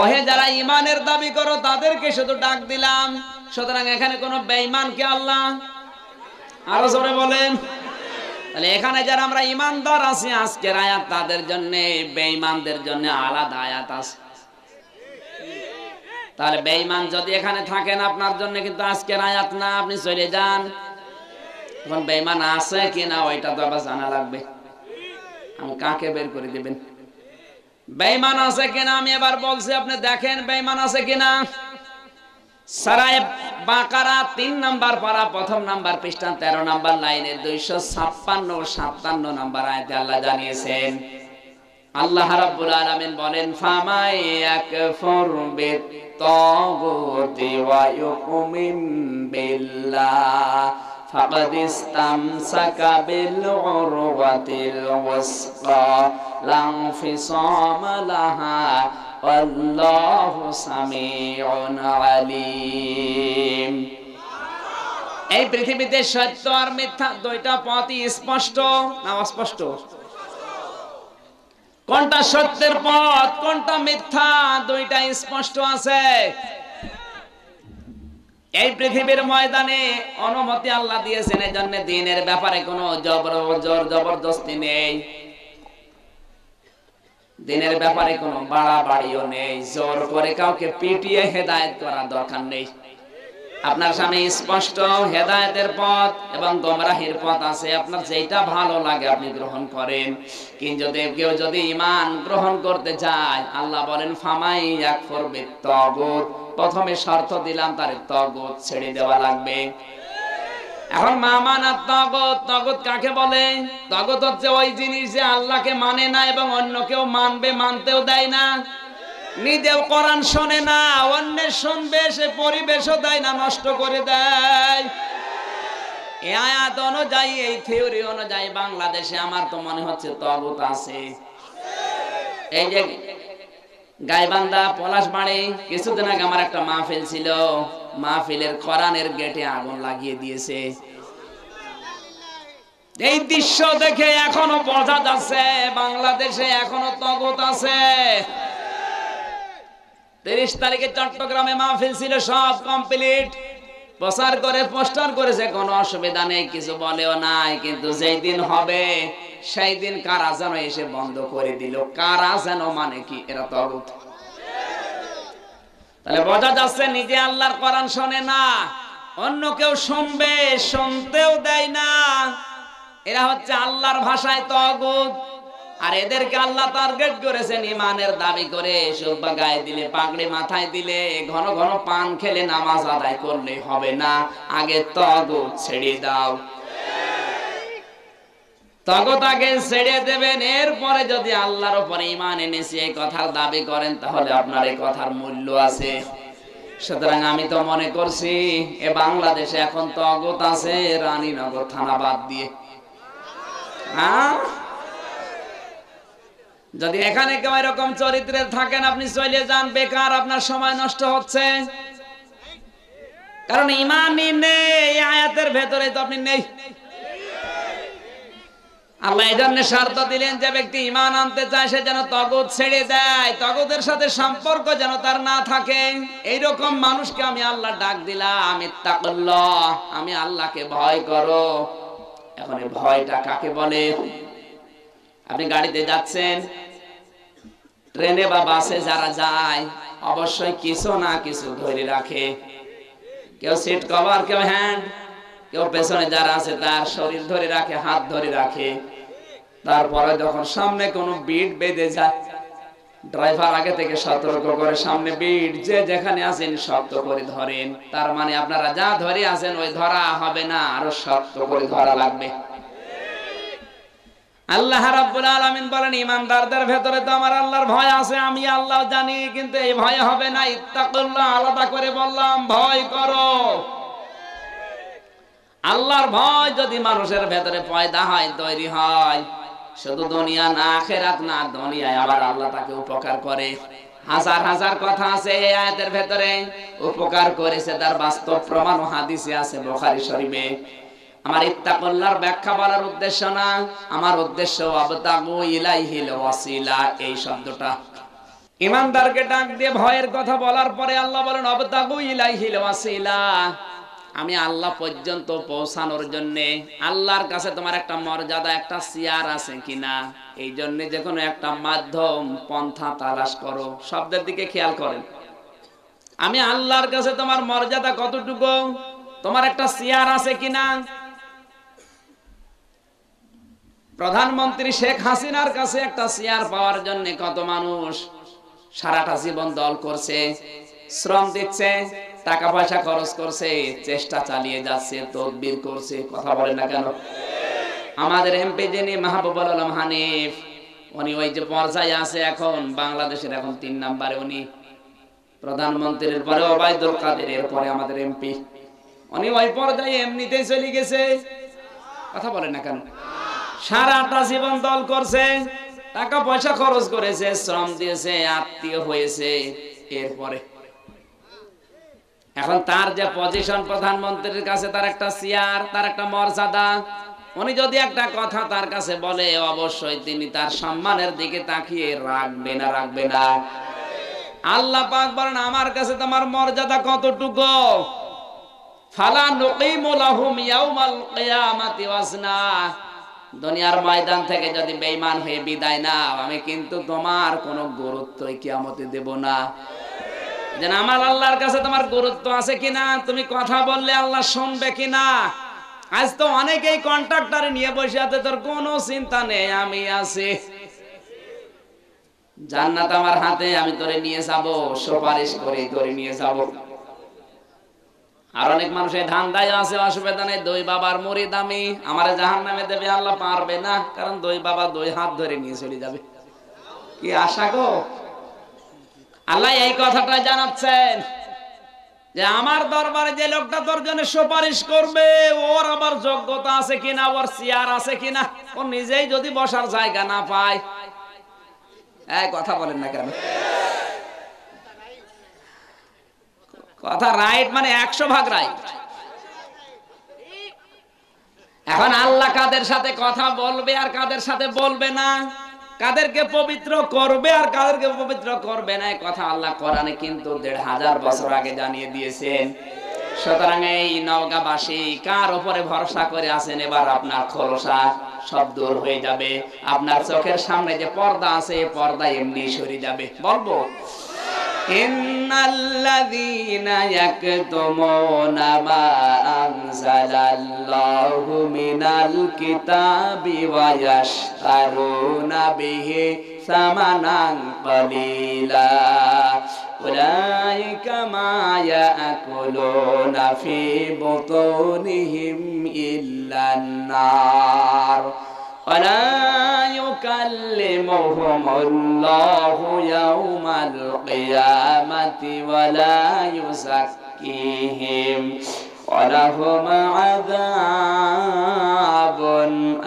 ওহে যারা ঈমানের দাবি করো তাদেরকে শুধু ডাক দিলাম সুতরাং এখানে কোনো বেঈমানকে আল্লাহ আরো জোরে বলেন তাহলে এখানে যারা আমরা ঈমানদার আছি আজকের আয়াত তাদের জন্য বেঈমানদের জন্য আলাদা আয়াত আছে তাহলে বেঈমান যদি এখানে থাকেন আপনার জন্য কিন্তু আজকের আয়াত না আপনি চলে যান এখন বেঈমান আছে কিনা ওইটা তো আবার জানা লাগবে আমি কাকে বের করে দিবেন বেঈমান আছে কিনা আমি এবার বলছি আপনি দেখেন বেঈমান আছে কিনা সূরা বাকারা 3 নাম্বার পারা প্রথম নাম্বার পৃষ্ঠা 13 নাম্বার লাইনে 256 ও 57 নাম্বার আয়াতে আল্লাহ জানিয়েছেন আল্লাহ রাব্বুল আলামিন বলেন ফামাই ইয়াকফুর বিত-তাগুতি ওয়া ইউমিন বিল্লাহ ফাকাদ ইসতামসাকা বিল উরওয়াতিল ওয়াসকা লা ইনফিসামা লাহা আল্লাহু সামিউন আলীম এই পৃথিবীতে সত্য আর মিথ্যা দুইটা পথই স্পষ্ট না অস্পষ্ট কোনটা সত্যের পথ কোনটা মিথ্যা দুইটা স্পষ্ট আছে এই পৃথিবীর ময়দানে অনুমতি আল্লাহ দিয়েছেন এজন্য দ্বীনের ব্যাপারে কোনো জবরদস্তি নেই দ্বীনের ব্যাপারে কোনো বাড়াবাড়িও নেই জোর করে কাউকে পিটিয়ে হেদায়েত করার দরকার নেই আপনার সামনে স্পষ্ট হেদায়েতের পথ এবং গোমরাহির পথ আছে আপনার যেটা ভালো লাগে আপনি গ্রহণ করেন কিন্তু কেউ যদি ঈমান গ্রহণ করতে চায় আল্লাহ বলেন ফামাই ইয়াকফুর বিত-তাগুত প্রথমে শর্ত দিলাম তার তাগুত ছেড়ে দেওয়া লাগবে এখন মামানাত তাগুত তাগুত কাকে বলে তাগুত হচ্ছে ওই জিনিস যে আল্লাহকে মানে না এবং অন্য কেউ মানবে মানতেও দেয় না নিজেও কোরআন শোনে না অন্যের শুনবে সে পরিবেশও দেয় না নষ্ট করে দেয় এই আয়াত অনুযায়ী এই থিওরি অনুযায়ী বাংলাদেশে আমার তো মনে হচ্ছে তাগুত আছে এই যে গাইবান্ধা পলাশবাড়ি কিছুদিন আগে আমার একটা মাহফিল ছিল মাহফিলের কোরআনের গেটে আগুন লাগিয়ে দিয়েছে এই দৃশ্য দেখে এখনো বোঝা যাচ্ছে বাংলাদেশে এখনো তাগুত আছে 30 তারিখে চট্টগ্রামে মাহফিল ছিল সব কমপ্লিট প্রচার করে পোস্টার করেছে কোনো অসুবিধা নেই কিছু বলেও নাই কিন্তু যেই দিন হবে সেই দিন কারা যেন এসে বন্ধ করে দিল কারা যেন মানে কি এরা তাগুত তাহলে বোঝা যাচ্ছে নিজে আল্লাহর কোরআন শোনে না অন্য কেউ শুনবে শুনতেও দেয় না এরা হচ্ছে আল্লাহর ভাষায় তাগুত আর এদেরকে আল্লাহ টার্গেট করেছেন ঈমানের দাবি করে শুভা গায়ে দিলে পাগড়ি মাথায় দিলে ঘন ঘন পান খেলে নামাজ আদায় করলে হবে না আগে তাগুত ছেড়ে দাও তাগুত আগে ছেড়ে দেবেন এরপরে যদি আল্লাহর উপরে ঈমান এনেছে এই কথার দাবি করেন তাহলে আপনার এই কথার মূল্য আছে সুতরাং আমি তো মনে করছি এ বাংলাদেশে এখন তাগুত আছে রানীনগর থানা বাদ দিয়ে যদি এখানে কেউ এরকম চরিত্রের থাকেন, আপনি চলে যান, বেকার আপনার সময় নষ্ট হচ্ছে। কারণ ঈমানই নেই, এই আয়াতের ভেতরে তো আপনি নেই। আল্লাহ এই জন্য শর্ত দিলেন, যে ব্যক্তি ঈমান আনতে চায় সে যেন তাগুত ছেড়ে দেয়, তাগুতের সাথে সম্পর্ক যেন তার না থাকে। এইরকম মানুষকে আমি আল্লাহ ডাক দিলাম, ইত্তাকুল্লাহ, আমি আল্লাহকে ভয় করো। এখন এই ভয়টা কাকে বলে? আপনি গাড়িতে যাচ্ছেন, ট্রেনে বা বাসে যারা যায় অবশ্যই কিছু না কিছু ধরে রাখে। কেউ সিট কভার, কেউ হ্যান্ড, কেউ পেছনে যারা আছে তার শরীর ধরে রাখে, হাত ধরে রাখে। তারপরে যখন সামনে কোনো বিট বেঁধে যায়, ড্রাইভার আগে থেকে সতর্ক করে, সামনে বিট, যে যেখানে আছেন শক্ত করে ধরেন। তার মানে আপনারা যা ধরে আছেন ওই ধরা হবে না, আরো শক্ত করে ধরা লাগবে। আল্লাহ রাব্বুল আলামিন বলেন, ঈমানদারদের ভেতরে তো আমার আল্লাহর ভয় আছে, আমি আল্লাহ জানি, কিন্তু এই ভয় হবে না। ইত্তাকুল্লাহ, আলাদা করে বললাম, ভয় করো। আল্লাহর ভয় যদি মানুষের ভেতরে পয়দা হয়, তৈরি হয়, শুধু দুনিয়া না, আখিরাত না, দুনিয়ায় আবার আল্লাহ তাকে উপকার করে। হাজার হাজার কথা আছে এই আয়াতের ভেতরে, উপকার করেছে তার বাস্তব প্রমাণ ও হাদিসে আছে বুখারী শরীফে। আমার ইত্তাকুল্লাহর ব্যাখ্যা বলার উদ্দেশ্য না, আমার উদ্দেশ্য আবতাগু ইলাইহিল ওয়াসিলা, এই শব্দটা। ঈমানদারকে ডাক দিয়ে ভয়ের কথা বলার পরে আল্লাহ বলেন, আবতাগু ইলাইহিল ওয়াসিলা, আমি আল্লাহ পর্যন্ত পৌঁছানোর জন্য আল্লাহর কাছে তোমার একটা মর্যাদা, একটা চেয়ার আছে কিনা, এই জন্য যে কোনো একটা মাধ্যম পন্থা তালাশ করো। শব্দের দিকে খেয়াল করেন। আমি আল্লাহর কাছে তোমার মর্যাদা কতটুকু, তোমার একটা চেয়ার আছে কিনা। প্রধানমন্ত্রী শেখ হাসিনার কাছে একটা চেয়ার পাওয়ার জন্য কত মানুষ সারাটা জীবন দল করছে, শ্রম দিচ্ছে, টাকা পয়সা খরচ করছে, চেষ্টা চালিয়ে যাচ্ছে, তদবির করছে। কথা বলেন না কেন? আমাদের এমপি যিনি মাহবুবুল আলম হানিফ, উনি ওই যে পর্যায়ে আছে এখন বাংলাদেশের, এখন 3 নম্বরে উনি, প্রধানমন্ত্রীর পরে ওবায়দুল কাদের, এরপরে আমাদের এমপি। উনি ওই পর্যায়ে এমনিতেই চলে গেছে। কথা বলেন না কেন? সারাটা জীবন দল করছে, টাকা পয়সা খরচ করেছে, শ্রম দিয়েছে, আত্মীয় হয়েছে, এরপরে এখন তার যে পজিশন প্রধানমন্ত্রীর কাছে, তার একটা চেয়ার, তার একটা মর্যাদা। উনি যদি একটা কথা তার কাছে বলে, অবশ্যই তিনি তার সম্মানের দিকে তাকিয়ে রাখবে না, রাখবে না। আল্লাহ পাক বলেন, আমার কাছে তোমার মর্যাদা কতটুকু, ফালা নুকিমু লাহুম ইয়াউমাল কিয়ামাতি ওয়াজনা, দুনিয়ার ময়দান থেকে যদি বেঈমান হয়ে বিদায় নাও, আমি কিন্তু তোমার কোনো গুরুত্বই কিয়ামতে দেব না। যেন আমার আল্লাহর কাছে তোমার গুরুত্ব আছে কিনা, তুমি কথা বললে আল্লাহ শুনবে কিনা। আজ তো অনেকেই কন্ট্রাক্টরে নিয়ে বসে আছে, তোর কোনো চিন্তা নেই, আমি আছি, জান্নাত আমার হাতে, আমি তোরে নিয়ে যাব, সুপারিশ করে তোরে নিয়ে যাব। আর অনেক মানুষের ধান্দায় আছে, অসুবিধা নেই, দুই বাবার মুরিদ আমি, আমার জাহান্নামে দেবে আল্লাহ, পারবে না, কারণ দুই বাবা দুই হাত ধরে নিয়ে চলে যাবে। কি আশা গো! আল্লাহ এই কথাটা জানাচ্ছেন যে আমার দরবারে যে লোকটা তোর জন্য সুপারিশ করবে, ওর আবার যোগ্যতা আছে কিনা, ওর চেয়ার আছে কিনা, ও নিজেই যদি বসার জায়গা না পায়। এই কথা বলেন না কেন? কথা রাইট মানে 100% রাইট। এখন আল্লাহ কাদের সাথে কথা বলবে আর কাদের সাথে বলবে না, কাদেরকে পবিত্র করবে আর কাদেরকে পবিত্র করবে না, এই কথা আল্লাহ কোরআনে কিন্তু 1500 বছর আগে জানিয়ে দিয়েছেন। সুতরাং এই নওগাঁবাসী কার উপরে ভরসা করে আছেন, এবার আপনার খোলসা সব দূর হয়ে যাবে। আপনার চোখের সামনে যে পর্দা আছে, পর্দা এমনি সরে যাবে। বলবো, ইন্নাল্লাযীনা ইয়াকতুমুনা মা আনজালাল্লাহু মিনাল কিতাবি ওয়া ইয়াশতারুনা বিহি সামানান কালীলা উলাইকা মা ইয়াকুলুনা ফি বুতুনিহিম ইল্লান নার ولا يكلمهم الله يوم القيامة ولا يزكيهم ولهم عذاب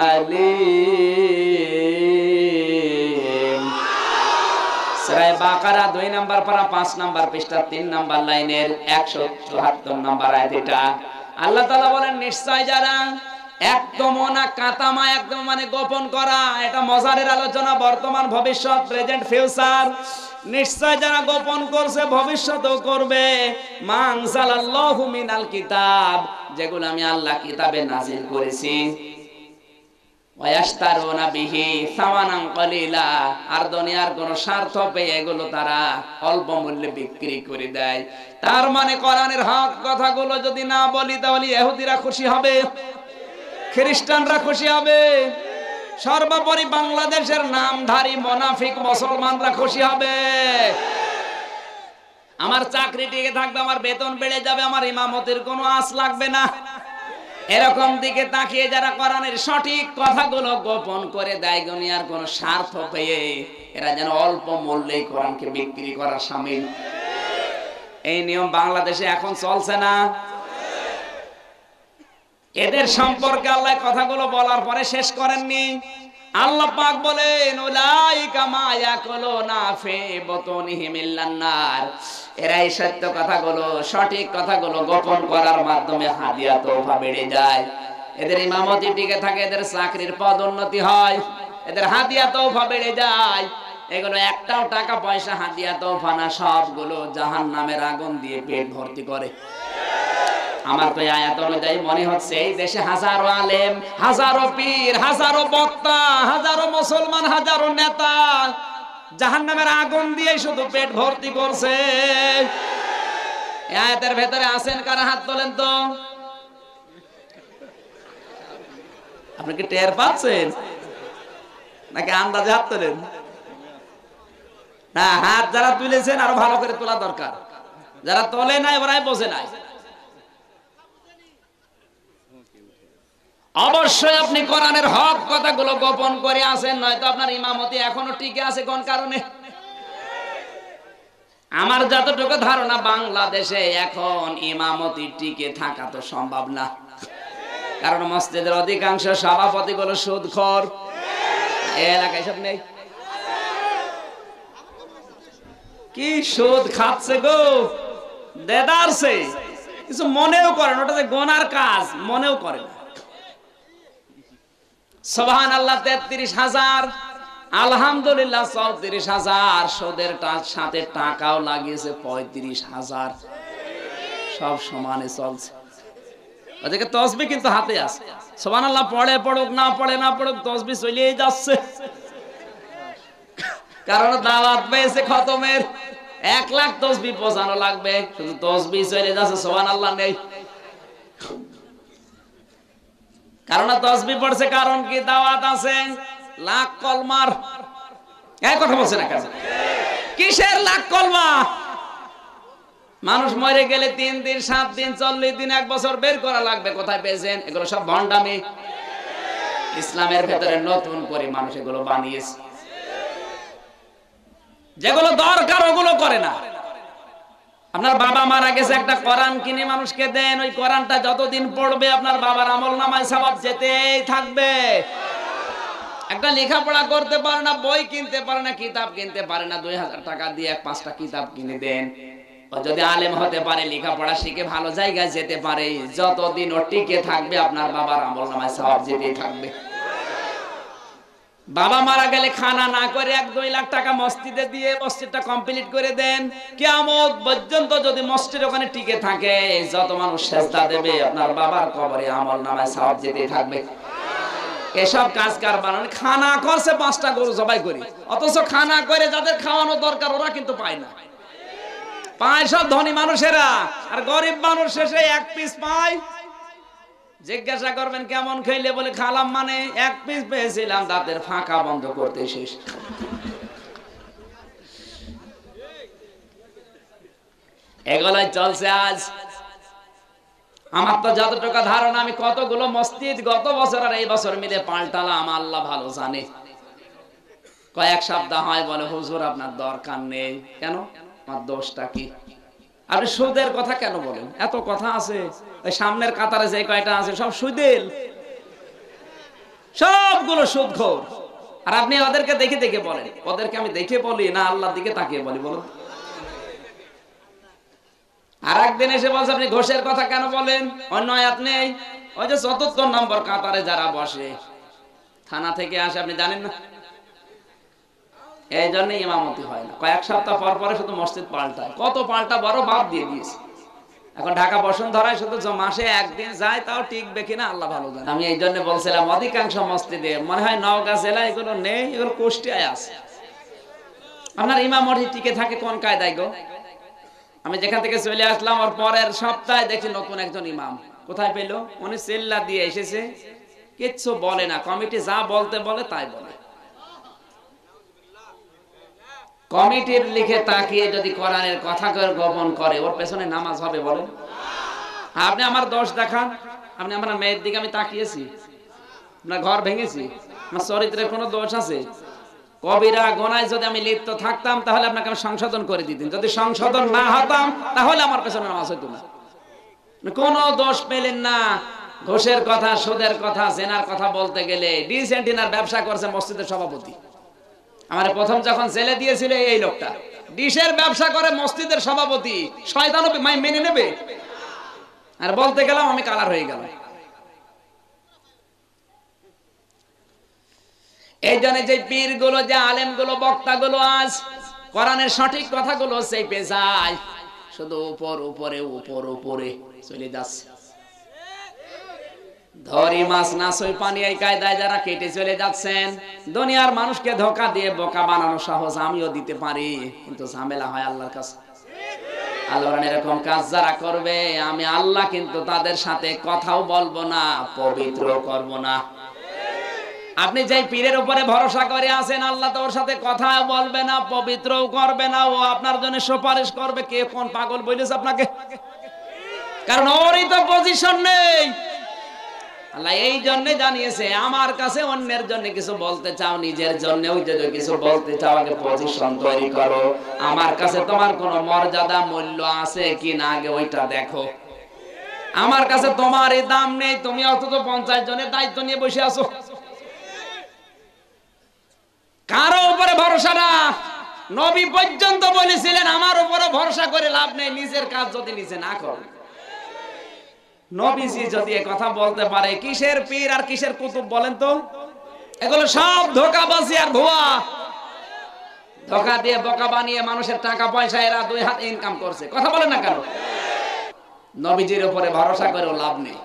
أليم সূরা বাকারা 2 নাম্বার পারা 5 নাম্বার পৃষ্ঠা 3 নাম্বার লাইনের 174 নাম্বার আয়াত এটা। আল্লাহ তাআলা বলেন নিশ্চয় যারা একদম না কাতামা, একদম মানে গোপন করা, এটা মজারের আলোচনা, বর্তমান ভবিষ্যৎ প্রেজেন্ট ফিউচার। নিশ্চয় যারা গোপন করছে ভবিষ্যতেও করবে, মানজালাল্লাহু মিনাল কিতাব, যেগুলো আমি আল্লাহ কিতাবে নাজিল করেছি, ওয়ায়াশতারুনা বিহি সামানান কলিলা, আর দুনিয়ার কোন স্বার্থ পেয়ে এগুলো তারা অল্প মূল্যে বিক্রি করে দেয়। তার মানে কোরআনের হক কথাগুলো যদি না বলি তাহলে ইহুদিরা খুশি হবে, খ্রিস্টানরা খুশি হবে, সর্বোপরি বাংলাদেশের নামধারী মুনাফিক মুসলমানরা খুশি হবে। আমার চাকরি টিকে থাকবে, আমার বেতন বেড়ে যাবে, আমার ইমামতির কোনো আঁচ লাগবে না, এরকম দিকে তাকিয়ে যারা কোরআনের সঠিক কথাগুলো গোপন করে দেয় দুনিয়ার কোন স্বার্থ পেয়ে, এরা যেন অল্প মূল্যে কোরআনকে বিক্রি করার শামিল। এই নিয়ম বাংলাদেশে এখন চলছে না। এদের সম্পর্কে আল্লাহ কথাগুলো বলার পরে শেষ করেননি। আল্লাহ পাক বলেন উলাইকা মা ইয়াকুলুনা ফি বুতুনিহিম ইল্লান নার, এরা এই সত্য কথাগুলো, সঠিক কথাগুলো গোপন করার মাধ্যমে হাদিয়া তোফা বেড়ে যায়, এদের ইমামতি টিকে থাকে, এদের চাকরির পদোন্নতি হয়, এদের হাদিয়া তোফা বেড়ে যায়। এগুলো একটাও টাকা পয়সা হাদিয়া তোফা না, সবগুলো জাহান্নামের আগুন দিয়ে পেট ভর্তি করে। আমার তো আয়াত অনুযায়ী মনে হচ্ছে এই দেশে হাজারো আলেম, হাজারো পীর, হাজারো বক্তা, হাজারো মুসলমান, হাজারো নেতা জাহান্নামের আগুন দিয়ে শুধু পেট ভর্তি করছে। এই আয়াতের ভেতরে আছেন কারা? হাত তোলেন তো। আপনি কি টের পাচ্ছেন নাকি আন্দাজে হাত তোলেন? না, হাত যারা তুলেছেন আরো ভালো করে তোলা দরকার, যারা তোলে নাই ওরাই বোঝে নাই। অবশ্যই আপনি কোরআনের হক কথাগুলো গোপন করে আছেন, নয়তো আপনার ইমামতি এখনো টিকে আছে কোন কারণে? আমার যতটুকু ধারণা বাংলাদেশে এখন ইমামতি টিকে থাকা তো সম্ভব না, কারণ মসজিদের অধিকাংশ সভাপতিগুলো সুদখোর। এই এলাকায় সব নেই, কি সুদ খাচ্ছে গো, দেদারছে, কিছু মনেও করেন, ওটা যে গোনার কাজ মনেও করে না। সুবহানাল্লাহ 33,000, আলহামদুলিল্লাহ 34,000, সুদের সাথে টাকাও লাগিয়েছে 35,000, সব সমানে চলছে। ওদিকে তসবিহ কিন্তু হাতে আছে, সুবহানাল্লাহ পড়ে পড়ুক না পড়ে না পড়ুক তসবিহ চলেই যাচ্ছে, কারণ দাওয়াত পেয়েছে খতমের। 1 লাখ তসবিহ পৌঁছানো লাগবে, শুধু তসবিহ চলে যাচ্ছে, সুবহানাল্লাহ নেই। কারণ তসবিহ পড়ছে, কারণ কি? দাওয়াত আছে। লাখ কলমার এই কথা বলছে না কেন? কিসের লাখ কলমা? মানুষ মরে গেলে 3 দিন, 7 দিন, 40 দিন, 1 বছর বের করা লাগবে, কোথায় পেয়েছেন? এগুলো সব ভণ্ডামি। ইসলামের ভেতরে নতুন করে মানুষ এগুলো বানিয়েছে, যেগুলো দরকার ওগুলো করে না। আপনার বাবা মারা গেছে, একটা কোরআন কিনে মানুষকে দেন, ওই কোরআনটা যতদিন পড়বে আপনার বাবার আমলনামায় সওয়াব যেতেই থাকবে। একটা লেখাপড়া করতে পারে না, বই কিনতে পারে না, কিতাব কিনতে পারে না, 2000 টাকা দিয়ে 5টা কিতাব কিনে দেন। ও যদি আলেম হতে পারে, লেখাপড়া শিখে ভালো জায়গায় যেতে পারে, যতদিন ও টিকে থাকবে আপনার বাবার আমলনামায় সওয়াব যেতেই থাকবে। বাবা মারা গেলে খানা না করে 1-2 লাখ টাকা মসজিদে দিয়ে মসজিদটা কমপ্লিট করে দেন, কিয়ামত পর্যন্ত যদি মসজিদ ওখানে টিকে থাকে, যত মানুষ সেজদা দেবে আপনার বাবার কবরে আমলনামায় সওয়াব যেতেই থাকবে। এসব কাজ কারবার মানে খানা করছে 5টা গরু জবাই করি, অথচ খানা করে যাদের খাওয়ানো দরকার ওরা কিন্তু পায় না, পায় সব ধনী মানুষেরা, আর গরিব মানুষ শেষে 1 পিস পায়। জিজ্ঞাসা করবেন কেমন খাইলে, বলে খালাম মানে 1 পিস পেয়েছিলাম, দাঁতের ফাঁকা বন্ধ করতে শেষ। এগুলাই চলছে আজ। আমার তো যতটুকু ধারণা, আমি কতগুলো মসজিদ গত বছর আর এই বছর মিলে পাল্টালাম, আল্লাহ ভালো জানে। কয়েক সপ্তাহ হয় বলে হুজুর আপনার দরকার নেই। কেন? আমার দোষটা কি? আপনি সুদের কথা কেন বলেন? এত কথা আছে, ওই সামনের কাতারে যে কয়টা আছে সব সুদেল, সবগুলো সুদখোর। আর আপনি ওদেরকে দেখে দেখে বলেন, ওদেরকে আমি দেখে বলি না আল্লাহর দিকে তাকিয়ে বলি বলুন? আর একদিন এসে বলছে আপনি ঘোষের কথা কেন বলেন? অন্য আয়াত নেই? ওই যে ৭৪ নম্বর কাতারে যারা বসে থানা থেকে আসে, আপনি জানেন না? এই জন্য ইমামতি হয় না, কয়েক সপ্তাহ পর পরে শুধু মসজিদ পাল্টায়। কত পাল্টা বড় বাদ দিয়ে দিয়েছে। এখন ঢাকা বসুন্ধরায় শুধু মাসে একদিন যায়, তাও টিকবে কিনা আল্লাহ ভালো জানে। আমি এই জন্য বলছিলাম অধিকাংশ মসজিদে মনে হয় নওগাঁ জেলায় এগুলো নেই, এগুলো কুষ্টিয়ায় আছে। আপনার ইমামতি টিকে থাকে কোন কায়দায় গো? আমি যেখান থেকে চলে আসলাম ওর পরের সপ্তাহে দেখি নতুন একজন ইমাম। কোথায় পেল? উনি চিল্লা দিয়ে এসেছে, কিচ্ছু বলে না, কমিটি যা বলতে বলে তাই বলে। কমিটির লিখে তাকিয়ে যদি কোরআনের কথা গোপন করে, ওর পেছনে নামাজ হবে বলেন? আপনি আমার দোষ দেখান, আপনি আমার মেয়ের দিকে আমি তাকিয়েছি, আপনার ঘর ভেঙেছি, আমার চরিত্রের কোনো দোষ আছে? কবিরা গোনায় যদি আমি লিপ্ত থাকতাম তাহলে আপনাকে আমি সংশোধন করে দিতেন, যদি সংশোধন না হতাম তাহলে আমার পেছনে নামাজ হইতো না। কোনো দোষ পেলেন না। ঘোষের কথা, সুদের কথা, জেনার কথা বলতে গেলে ডিসেন্টিনার ব্যবসা করছে মসজিদের সভাপতি। আমার প্রথম যখন জেলে দিয়েছিল এই লোকটা ডিশের ব্যবসা করে মসজিদের সভাপতি, শয়তানও মেনে নেবে? আর বলতে গেলাম আমি কালার হয়ে গেলাম। এই জন্য যে পীর গুলো, যে আলেম গুলো, বক্তা গুলো আজ কোরআনের সঠিক কথাগুলো চেপে যায়, শুধু উপর উপরে উপর উপরে চলে যাচ্ছে। ধরি মাছ না সই পানি, এই কায়দায় যারা কেটে চলে যাচ্ছেন, দুনিয়ার মানুষকে ধোঁকা দিয়ে বোকা বানানো সহজ, আমিও দিতে পারি, কিন্তু ঝামেলা হয় আল্লাহর কাছে। আল্লাহর এরকম কাজ যারা করবে, আমি আল্লাহ কিন্তু তাদের সাথে কথাও বলবো না, পবিত্র করব না। আপনি যেই পীরের উপরে ভরসা করে আছেন, আল্লাহ তো ওর সাথে কথাও বলবে না, পবিত্রও করবে না, ও আপনার জন্য সুপারিশ করবে। কে কোন পাগল বলেছে আপনাকে? কারণ ওরই তো পজিশন নেই। আল্লাহ এই জন্য জানিয়েছে, আমার কাছে অন্যের জন্য কিছু বলতে চাও, নিজের জন্য ওই যে কিছু বলতে চাও, আগে পজিশন তৈরি করো। আমার কাছে তোমার কোনো মর্যাদা মূল্য আছে কি না, আগে ওইটা দেখো। আমার কাছে তোমার এই দাম নেই, তুমি অথচ 50 জনের দায়িত্ব নিয়ে বসে আছো। কারো উপরে ভরসা না। নবী পর্যন্ত বলেছিলেন আমার উপরে ভরসা করে লাভ নেই, নিজের কাজ যদি নিজে না করো। নবীজি যদি এ কথা বলতে পারে, কিসের পীর আর কিসের কুতুব বলেন তো? এগুলো সব ধোঁকাবাজি আর ভুয়া। ধোঁকা দিয়ে বোকা বানিয়ে মানুষের টাকা পয়সা এরা দুই হাত ইনকাম করছে। কথা বলেন না কেন? নবীজির উপরে ভরসা করেও লাভ নেই,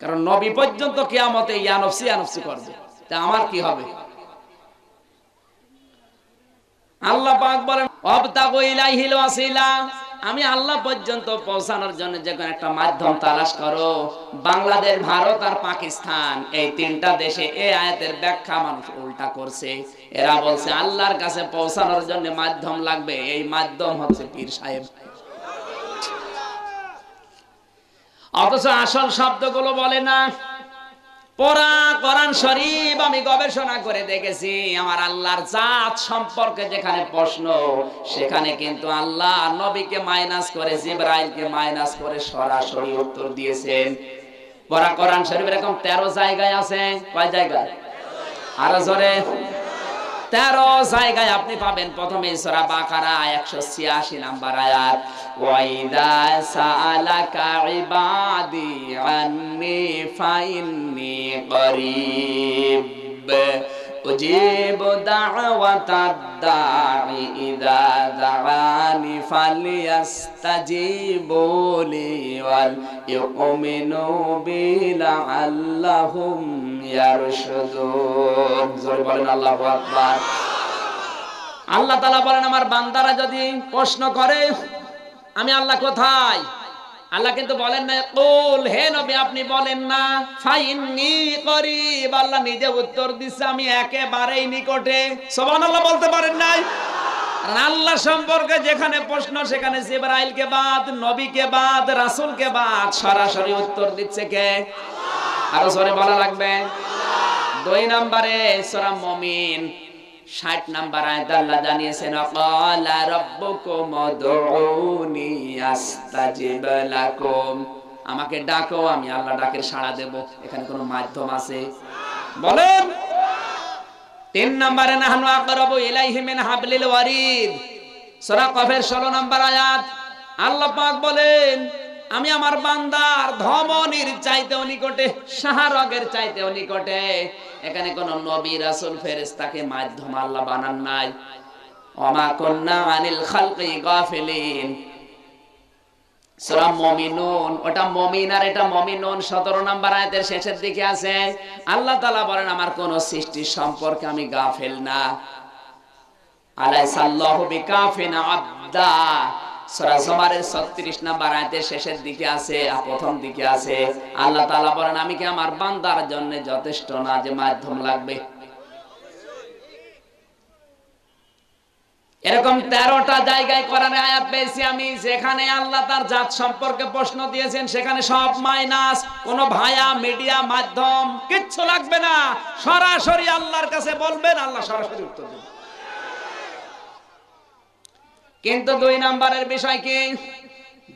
কারণ নবী পর্যন্ত কিয়ামতে ইয়া নফসি ইয়া নফসি করবে, তা আমার কি হবে? আল্লাহ পাক বলেন ওয়াবতাগু ইলাইহিল ওয়াসিলা, আমি আল্লাহ পর্যন্ত পৌঁছানোর জন্য যে কোনো একটা মাধ্যম তালাশ করো। বাংলাদেশ, ভারত আর পাকিস্তান, এই তিনটা দেশে এই আয়াতের ব্যাখ্যা মানুষ উল্টা করছে। এরা বলছে আল্লাহর কাছে পৌঁছানোর জন্য মাধ্যম লাগবে, এই মাধ্যম হচ্ছে পীর সাহেব। অথচ আসল শব্দগুলো বলে না। পুরা কোরআন শরীফ আমি গবেষণা করে দেখেছি, আমার আল্লাহর জাত সম্পর্কে যেখানে প্রশ্ন, সেখানে কিন্তু আল্লাহ নবীকে মাইনাস করে, জিবরাইলকে মাইনাস করে সরাসরি উত্তর দিয়েছেন। পুরা কোরআন শরীফ এরকম 13 জায়গায় আছে। কয় জায়গায়? আরো জোরে। 13 জায়গায় আপনি পাবেন। প্রথমে সূরা বাকারা 186 নাম্বার আয়াত, ওয়াইদা সাআলাকা ইবাদি আন্নি ফাইন্নি করিব উজিবু দাওয়াতাদ দাঈ ইযা দাআনি ফালইস্তাজিবু লি ওয়াল ইউমিনু বিলাআল্লাহুম ইয়ারশুদুন। জোরে বলেন আল্লাহু আকবার। আল্লাহ তাআলা বলেন আমার বান্দারা যদি প্রশ্ন করে আমি আল্লাহ কোথায়, আল্লাহ কিন্তু বলেন না কুল, হে নবী আপনি বলেন না ফাইন্নি করিব, আল্লাহ নিজে উত্তর দিচ্ছে আমি একেবারেই নিকটে। সুবহানাল্লাহ বলতে পারেন নাই? আল্লাহ সম্পর্কে যেখানে প্রশ্ন সেখানে জিবরাইলকে বাদ, নবীকে বাদ, রাসূলকে বাদ, সরাসরি উত্তর দিচ্ছে কে? আরো জোরে বলা লাগবে। 2 নম্বরে সূরা মুমিন 60 নাম্বার আয়াত আল্লাহ জানিয়েছেন ক্বালা রাব্বুকুম উদউনি আস্তাজিব লাকুম, আমাকে ডাকো আমি আল্লাহ ডাকের সাড়া দেব। এখানে কোনো মাধ্যম আছে? বলেন। তিন নম্বরে নাহনু আকরাবু ইলাইহি মিন হাবলিল ওয়ারিদ, সূরা কফের 16 নম্বর আয়াত। আল্লাহ পাক বলেন, আমি আমার বান্দার ধমনীর চাইতেও নিকটে, শাহরগের চাইতেও নিকটে। এখানে কোন নবী রাসূল ফেরেশতাকে মাধ্যম আল্লাহ বানান নাই। ওমা কুননা আনিল খালকি গাফিলিন, সূরা মুমিনুন, ওটা মুমিন আর এটা মুমিনুন 17 নম্বর আয়াতের শেষের দিকে আছে। আল্লাহ তাআলা বলেন, আমার কোন সৃষ্টি সম্পর্কে আমি গাফিল না। আলাইসাল্লাহু বিকাফিন আবদা, সূরা জুমারের 36 নম্বর আয়াতের শেষের দিকে আছে আর প্রথম দিকে আছে। আল্লাহ তাআলা বলেন, আমি কি আমার বান্দার জন্য যথেষ্ট না যে মাধ্যম লাগবে? এরকম 13টা জায়গায় কোরআনে আয়াত পেয়েছি আমি, যেখানে আল্লাহ তার জাত সম্পর্কে প্রশ্ন দিয়েছেন, সেখানে সব মাইনাস। কোন ভায়া মিডিয়া মাধ্যম কিচ্ছু লাগবে না, সরাসরি আল্লাহর কাছে বলবেন, আল্লাহ সরাসরি উত্তর দেবেন। কিন্তু 2 নম্বরের বিষয় কি,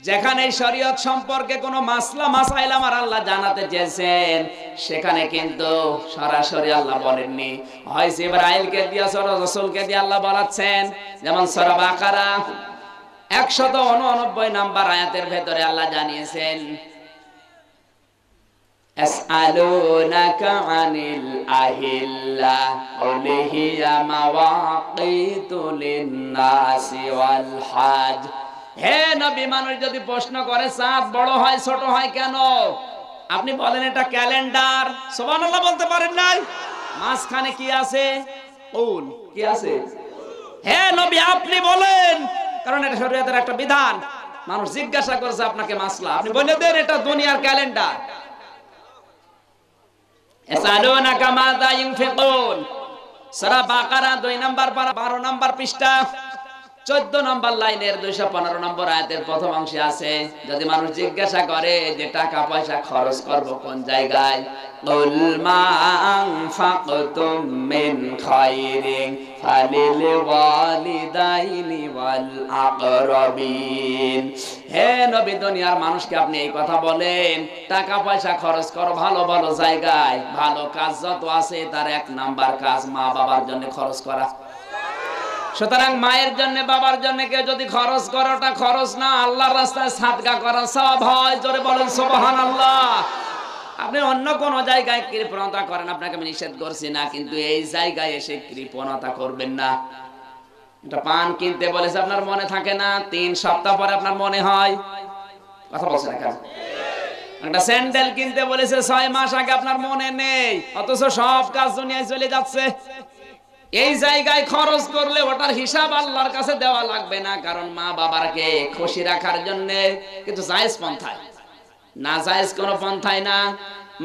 যেখানে শরীয়ত সম্পর্কে কোনো মাসলা মাসাইল আমার আল্লাহ জানাতে চেয়েছেন, সেখানে কিন্তু সরাসরি আল্লাহ বলেননি। হয় জিবরাইলকে দিয়ে, রাসূলকে দিয়ে আল্লাহ বলাচ্ছেন। যেমন সূরা বাকারা 189 নম্বর আয়াতের ভেতরে আল্লাহ জানিয়েছেন, আসআলুনাকা আনিল আহিল্লা কুল হিয়া মাওয়াকিতু লিন-নাসি ওয়াল হাজ। হে নবী, মানুষ যদি প্রশ্ন করে চাঁদ বড় হয় ছোট হয় কেন, আপনি বলেন এটা ক্যালেন্ডার। সুবহানাল্লাহ বলতে পারেন নাই? মাঝখানে কি আছে? কুল, কি আছে? হে নবী আপনি বলেন, কারণ এটা শরীয়তের একটা বিধান। মানুষ জিজ্ঞাসা করছে আপনাকে মাসলা, আপনি বলে দেন এটা দুনিয়ার ক্যালেন্ডার। ইয়াসালুনাকা মাযা ইউনফিকুন, সূরা বাকারা 2 নম্বর পারা 12 নম্বর পৃষ্ঠা 14 নম্বর লাইনের 215 নম্বর আয়াতের প্রথম অংশে আছে। যদি মানুষ জিজ্ঞাসা করে যে টাকা পয়সা খরচ করব কোন জায়গায়, কুল মা আনফাকতুম মিন খায়রিন ফালিল ওয়ালিদাইনি ওয়াল আকরাবিন। হে নবী, দুনিয়ার মানুষকে আপনি এই কথা বলেন, টাকা পয়সা খরচ করো ভালো ভালো জায়গায়, ভালো কাজ যত আছে তার 1 নাম্বার কাজ মা বাবার জন্য খরচ করা। সুতরাং মায়ের জন্য বাবার জন্য কেউ যদি খরচ করে, ওটা খরচ না, আল্লাহর রাস্তায় সাদকা করা সওয়াব হয়। জোরে বলেন সুবহানাল্লাহ। আপনি অন্য কোন জায়গায় কৃপণতা করেন, আপনাকে আমি নিষেধ করছি না, কিন্তু এই জায়গায় এসে কৃপণতা করবেন না। এটা পান কিনতে বলেছে, আপনার মনে থাকে না, 3 সপ্তাহ পরে আপনার মনে হয়। কথা বলছেন না? একটা স্যান্ডেল কিনতে বলেছে 6 মাস আগে, আপনার মনে নেই, অথচ সব কাজ দুনিয়ায় চলে যাচ্ছে। এই জায়গায় খরচ করলে ওটার হিসাব আল্লাহর কাছে দেওয়া লাগবে না, কারণ মা বাবাকে খুশি রাখার জন্য, কিন্তু জায়েজ পন্থায় না, জায়েজ কোনো পন্থায় না।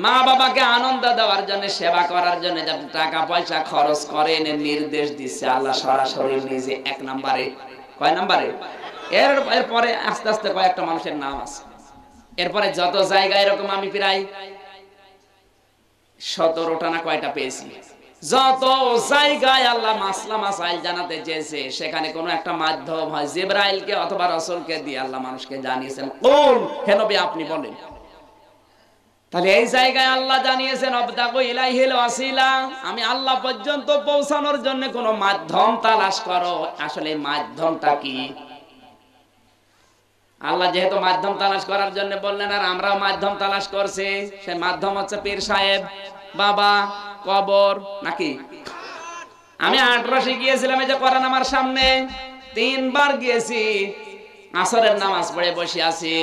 মা বাবাকে আনন্দ দেওয়ার জন্য, সেবা করার জন্য যাতে টাকা পয়সা খরচ করেন নির্দেশ দিচ্ছে আল্লাহ সরাসরি নিজে 1 নম্বরে। কয় নম্বরে? এরপরে আস্তে আস্তে কয়েকটা মানুষের নাম আছে। এরপরে যত জায়গায় এরকম আমি প্রায় 17টা না কয়টা পেয়েছি। যত জায়গায় আল্লাহ মাসলা মাসাইল জানাতে চেয়েছে, সেখানে কোনো একটা মাধ্যম হয় জিবরাইলকে অথবা রাসূলকে দিয়ে আল্লাহ মানুষকে জানিয়েছেন, কুল, হে নবী আপনি বলেন। তাহলে এই জায়গায় আল্লাহ জানিয়েছেন, আবতাগু ইলাইহিল ওয়াসিলা, আমি আল্লাহ পর্যন্ত পৌঁছানোর জন্য কোনো মাধ্যম তালাশ করো। আসলে মাধ্যমটা কি? আল্লাহ যেহেতু মাধ্যম তালাশ করার জন্য বললেন, আর আমরাও মাধ্যম তালাশ করছি। সেই মাধ্যম হচ্ছে পীর সাহেব, বাবা, কবর, নাকি? আমি 18 গিয়েছিলাম, এই যে কোরআন আমার সামনে, 3 বার গিয়েছি। আসরের নামাজ পড়ে বসে আছি,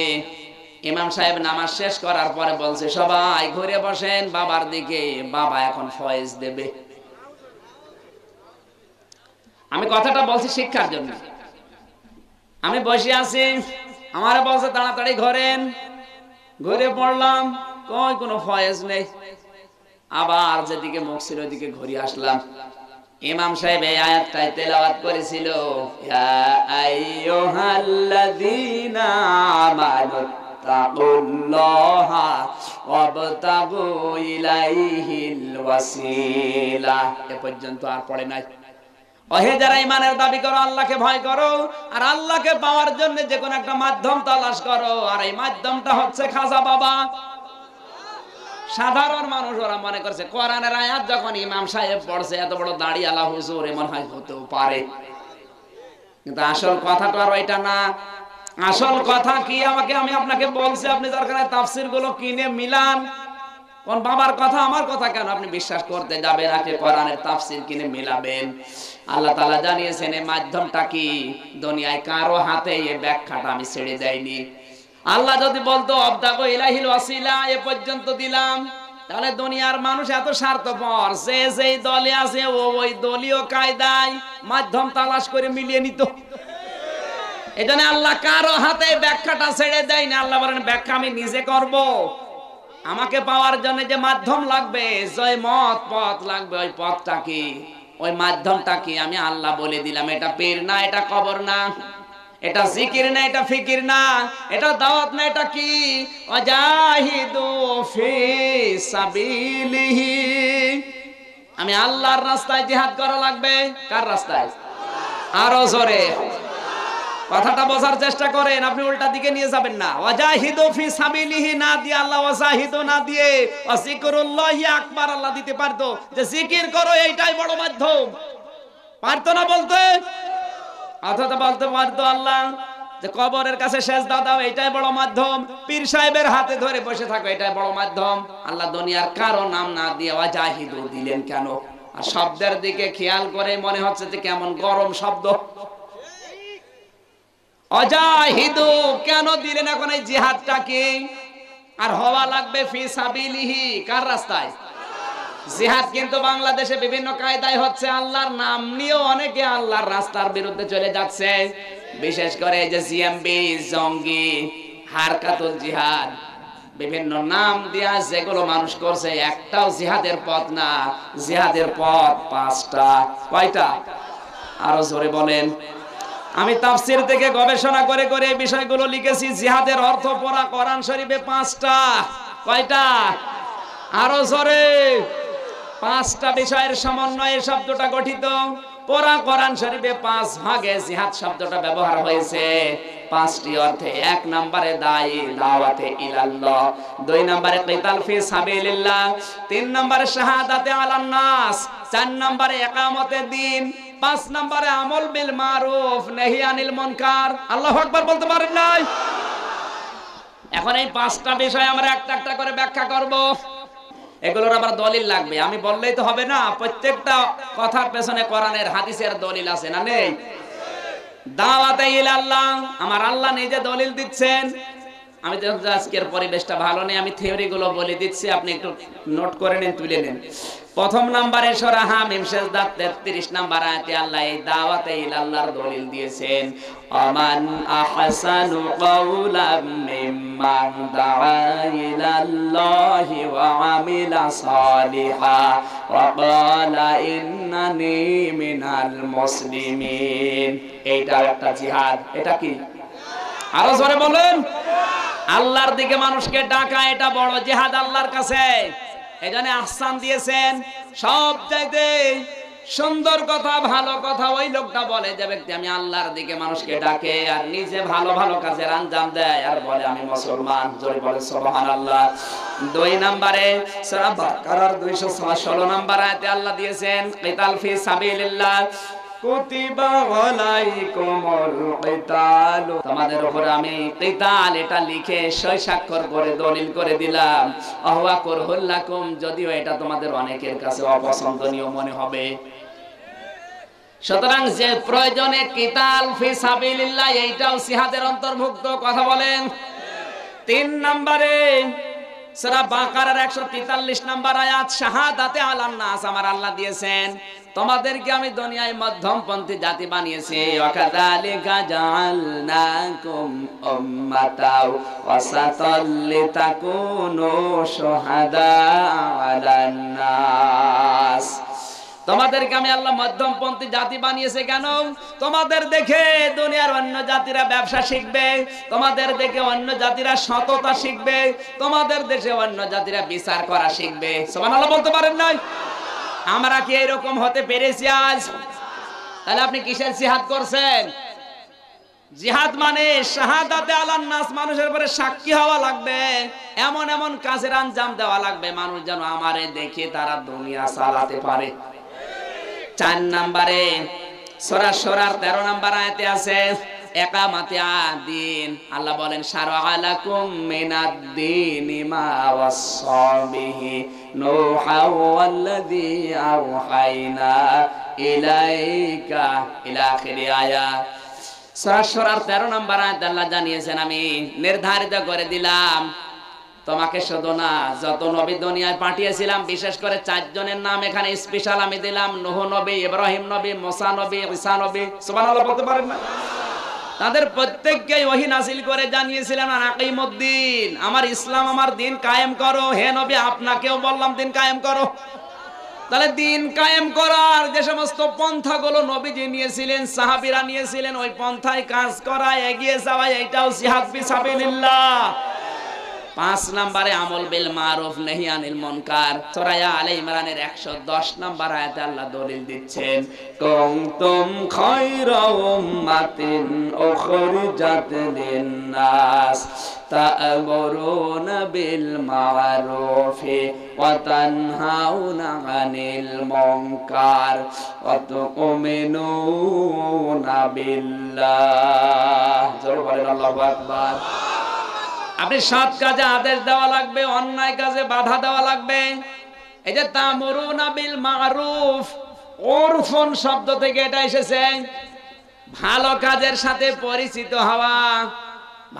ইমাম সাহেব নামাজ শেষ করার পরে বলছে, সবাই ঘুরে বসেন বাবার দিকে, বাবা এখন ফয়েজ দেবে। আমি কথাটা বলছি শিক্ষার জন্য। আমি বসে আছি, আমারে বলছে তাড়াতাড়ি ঘোরেন। ঘুরে পড়লাম, কই কোনো ফয়েজ নেই। আবার যেদিকে মুখ ছিল ওইদিকে ঘুরে আসলাম। ইমাম সাহেব এই আয়াতটাই তেলাওয়াত করেছিল, ইয়া আইয়ুহাল্লাযীনা আমানু তাকুল্লাহা ওয়াবতাগু ইলাইহিল ওয়াসিলা। এ পর্যন্ত আর পড়ে নাই। ওহে যারা ঈমানের দাবি করো, আল্লাহকে ভয় করো, আর আল্লাহকে পাওয়ার জন্য যে কোনো একটা মাধ্যম তালাশ করো, আর এই মাধ্যমটা হচ্ছে খাজা বাবা। সাধারণ মানুষ ওরা মনে করছে কোরআনের আয়াত যখন ইমাম সাহেব পড়ছে এত বড় দাড়িওয়ালা হুজুর এমন হয় হতেও পারে, কিন্তু আসল কথাটা আর ওইটা না। আসল কথা কি আমি আপনাকে বলছি, আপনি দরকার তাফসীর গুলো কিনে মিলান। কোন বাবার কথা আমার কথা কেন আপনি বিশ্বাস করতে যাবেন, আগে কোরআনের তাফসীর কিনে মিলাবেন। আল্লাহ তাআলা জানিয়েছেন এই মাধ্যমটা কি, দুনিয়ায় কারো হাতে এই ব্যাখ্যাটা আমি ছেড়ে দেইনি। আল্লাহ যদি বলতো আবতাগু ইলাইহিল ওয়াসিলা এ পর্যন্ত দিলাম, তাহলে দুনিয়ার মানুষ এত স্বার্থপর, যে যেই দলে আছে ওই দলীয় কায়দায় মাধ্যম তালাশ করে মিলিয়ে নিত। এজন্য আল্লাহ কারো হাতে ব্যাখ্যাটা ছেড়ে দেয় না। আল্লাহ বলেন ব্যাখ্যা আমি নিজে করব। আমাকে পাওয়ার জন্য যে মাধ্যম লাগবে, যে পথ লাগবে, ওই পথটা কি, ওই মাধ্যমটা কি আমি আল্লাহ বলে দিলাম। এটা পীর না, এটা কবর না, এটা জিকির না, এটা ফিকির না, এটা দাওয়াত না, এটা কি ওয়াজাহিদু ফি সাবিলিহি। আমি আল্লাহর রাস্তায় জিহাদ করা লাগবে। কার রাস্তায়? আরো জোরে কথাটা বোঝার চেষ্টা করেন, আপনি উল্টা দিকে নিয়ে যাবেন না। ওয়াজাহিদু ফি সাবিলিহি না দিয়ে আল্লাহ ওয়াজাহিদু না দিয়ে ওয়াজিকরুল্লাহি আকবার আল্লাহ দিতে পারতো, যে জিকির করো এইটাই বড় মাধ্যম, পারতো না বলতে? অথবা বলতে পারতো আল্লাহ যে কবরের কাছে সেজদা দাও এইটাই বড় মাধ্যম, পীর সাহেবের হাতে ধরে বসে থাকো এটাই বড় মাধ্যম। আল্লাহ দুনিয়ার কারো নাম না দিয়ে ওয়াজাহিদু দিলেন কেন? আর শব্দের দিকে খেয়াল করে মনে হচ্ছে যে কেমন গরম শব্দ। ওয়াজাহিদু কেন দিলেন এখন এই জিহাদটা কি? আর হওয়া লাগবে ফি সাবিলিহি, কার রাস্তায়? জিহাদ কিন্তু বাংলাদেশে বিভিন্ন কায়দায় হচ্ছে, আল্লাহর নাম নিয়েও অনেকে আল্লাহর রাস্তার বিরুদ্ধে চলে যাচ্ছে। বিশেষ করে যে জিএমবি, জঙ্গি, হারকাতুল জিহাদ, বিভিন্ন নাম দিয়া যেগুলো মানুষ করছে, একটাও জিহাদের পথ না। জিহাদের পথ 5টা। কয়টা? আরো জোরে বলেন। আমি তাফসীর থেকে গবেষণা করে করে এই বিষয়গুলো লিখেছি। জিহাদের অর্থ পড়া কোরআন শরীফে 5টা। কয়টা? আরো জোরে। 5টা বিষয়ের সমন্বয়ে শব্দটা গঠিত। পুরা কোরআন শরীফে 5 ভাগে জিহাদ শব্দটা ব্যবহার হয়েছে 5টি অর্থে। 1 নম্বরে দাওয়াতে ইলাল্লাহ, 2 নম্বরে কিতাল ফি সাবিলিল্লাহ, 3 নম্বরে শাহাদাতে আলান নাস, 4 নম্বরে ইকামতে দ্বীন, 5 নম্বরে আমল বিল মারুফ নাহি আনিল মুনকার। আল্লাহু আকবার বলতে পারেন নাই? এখন এই 5টা বিষয় আমরা একটা একটা করে ব্যাখ্যা করব। এগুলোর আবার দলিল লাগবে, আমি বললেই তো হবে না। প্রত্যেকটা কথার পেছনে কোরআনের হাদিসের দলিল আছে না নেই? দাওয়াতে ইলাল্লাহ আমার আল্লাহ নিজে দলিল দিচ্ছেন। আমি আজকের পরিবেশটা ভালো নেই, আমি থিওরি গুলো বলে দিচ্ছি, আপনি একটু নোট করে নিন, তুলে নিন। 1 নম্বরে সূরা হামিম সিজদা 33 নম্বর আয়াতে আল্লাহ এই দাওয়াতে ইলাল্লাহর দলিল দিয়েছেন। আমান আহসানু কাওলাম মিম্মান দাআ ইলাল্লাহি ওয়া আমিলা সালিহা ওয়া ক্বালা ইন্নানি মিনাল মুসলিমিন। এইটা একটা জিহাদ। এটা কি? আরো জোরে বলেন। আল্লাহর দিকে মানুষকে ডাকা এটা বড় জিহাদ আল্লাহর কাছে। এজন্য আহসান দিয়েছেন। সব চাইতে সুন্দর কথা, ভালো কথা ওই লোকটা বলে যে ব্যক্তি আমি আল্লাহর দিকে মানুষকে ডাকে আর নিজে ভালো ভালো কাজের আঞ্জাম দেয় আর বলে আমি মুসলমান। জোরে বলে সুবহানাল্লাহ। 2 নম্বরে সূরা বাকারার 216 নম্বর আয়াতে আল্লাহ দিয়েছেন কিতাল ফি সাবিলিল্লাহ কুতিবা আলাইকুমুল কিতাল। তোমাদের উপর আমি কিতাল এটা লিখে সই স্বাক্ষর করে দলিল করে দিলাম। আহওয়া কুরহুল লাকুম, যদিও এটা তোমাদের অনেকের কাছে অপছন্দনীয় মনে হবে। সুতরাং যে প্রয়োজনে কিতাল ফি সাবিলিল্লাহ এইটাও জিহাদের অন্তর্ভুক্ত। কথা বলেন। 3 নম্বরে সূরা বাকারার 143 নম্বর আয়াত শাহাদাতে আলান নাস আমার আল্লাহ দিয়েছেন তোমাদেরকে আমি দুনিয়ায় মধ্যমপন্থী জাতি বানিয়েছি। ওয়াকাযালিকা জাআলনাকুম উম্মাতাও ওয়াসাতাল লিতাকুনু শুহাদা আলান নাস। তোমাদেরকে আমি আল্লাহ মধ্যমপন্থী জাতি বানিয়েছে কেন? তোমাদের দেখে দুনিয়ার অন্য জাতিরা ব্যবসা শিখবে, তোমাদের দেখে অন্য জাতিরা সততা শিখবে, তোমাদের দেশে অন্য জাতিরা বিচার করা শিখবে। সুবহানাল্লাহ বলতে পারেন নাই? আমরা কি এরকম হতে পেরেছি আজ? তাহলে আপনি কিসের জিহাদ করছেন? জিহাদ মানে শাহাদাতে আলান নাস, মানুষের উপরে সাক্ষী হওয়া লাগবে, এমন এমন কাজের আঞ্জাম দেওয়া লাগবে মানুষ যেন আমারে দেখে তারা দুনিয়া চালাতে পারে। 4 নম্বরে সূরা সূরার 13 নম্বর আয়াতে আছে একামাতে আদিন, আল্লাহ বলেন শারআ লাকুম মিনাদ-দীনি মা ওয়াসসা বিহি নূহা ওয়াল্লাযী আওহাইনা ইলাইকা ইলা আখিরি আয়াত। সূরা সূরার 13 নম্বর আয়াতে আল্লাহ জানিয়েছেন আমি নির্ধারিত করে দিলাম তোমাকে শুধু না, যত নবী দুনিয়ায় পাঠিয়েছিলাম বিশেষ করে 4 জনের নাম এখানে স্পেশাল আমি দিলাম, নূহ নবী, ইব্রাহিম নবী, মুসা নবী, ঈসা নবী। সুবহানাল্লাহ বলতে পারেন না? তাদের প্রত্যেককে ওহী নাযিল করে জানিয়েছিলেন আকিমুদ্দিন, আমার ইসলাম আমার দিন কায়েম করো। হে নবী আপনাকেও বললাম দিন কায়েম করো। তাহলে দিন কায়েম করার যে সমস্ত পন্থাগুলো নবীজি নিয়েছিলেন, সাহাবীরা নিয়েছিলেন, ওই পন্থায় কাজ করা, এগিয়ে যাওয়া, এটাও জিহাদ ফি সাবিলিল্লাহ। 5 নম্বরে আমল বিল মারুফ নাহি আনিল মুনকার। সূরা আলে ইমরানের 110 নম্বর আয়াতে আল্লাহ দলিল দিচ্ছেন কুনতুম খায়রা উম্মাতিন উখরিজাত লিন-নাস তা'মুরুনা বিল মারুফি ওয়া তানহাউনা আনিল মুনকার ওয়া তু'মিনুনা বিল্লাহ। জোরে বলেন আল্লাহু আকবার। আপনি সৎ কাজে আদেশ দেওয়া লাগবে, অন্যায় কাজে বাধা দেওয়া লাগবে। এই যে তা'মুরুনা বিল মারুফ, উরফুন শব্দ থেকে এটা এসেছে, ভালো কাজের সাথে পরিচিত হওয়া,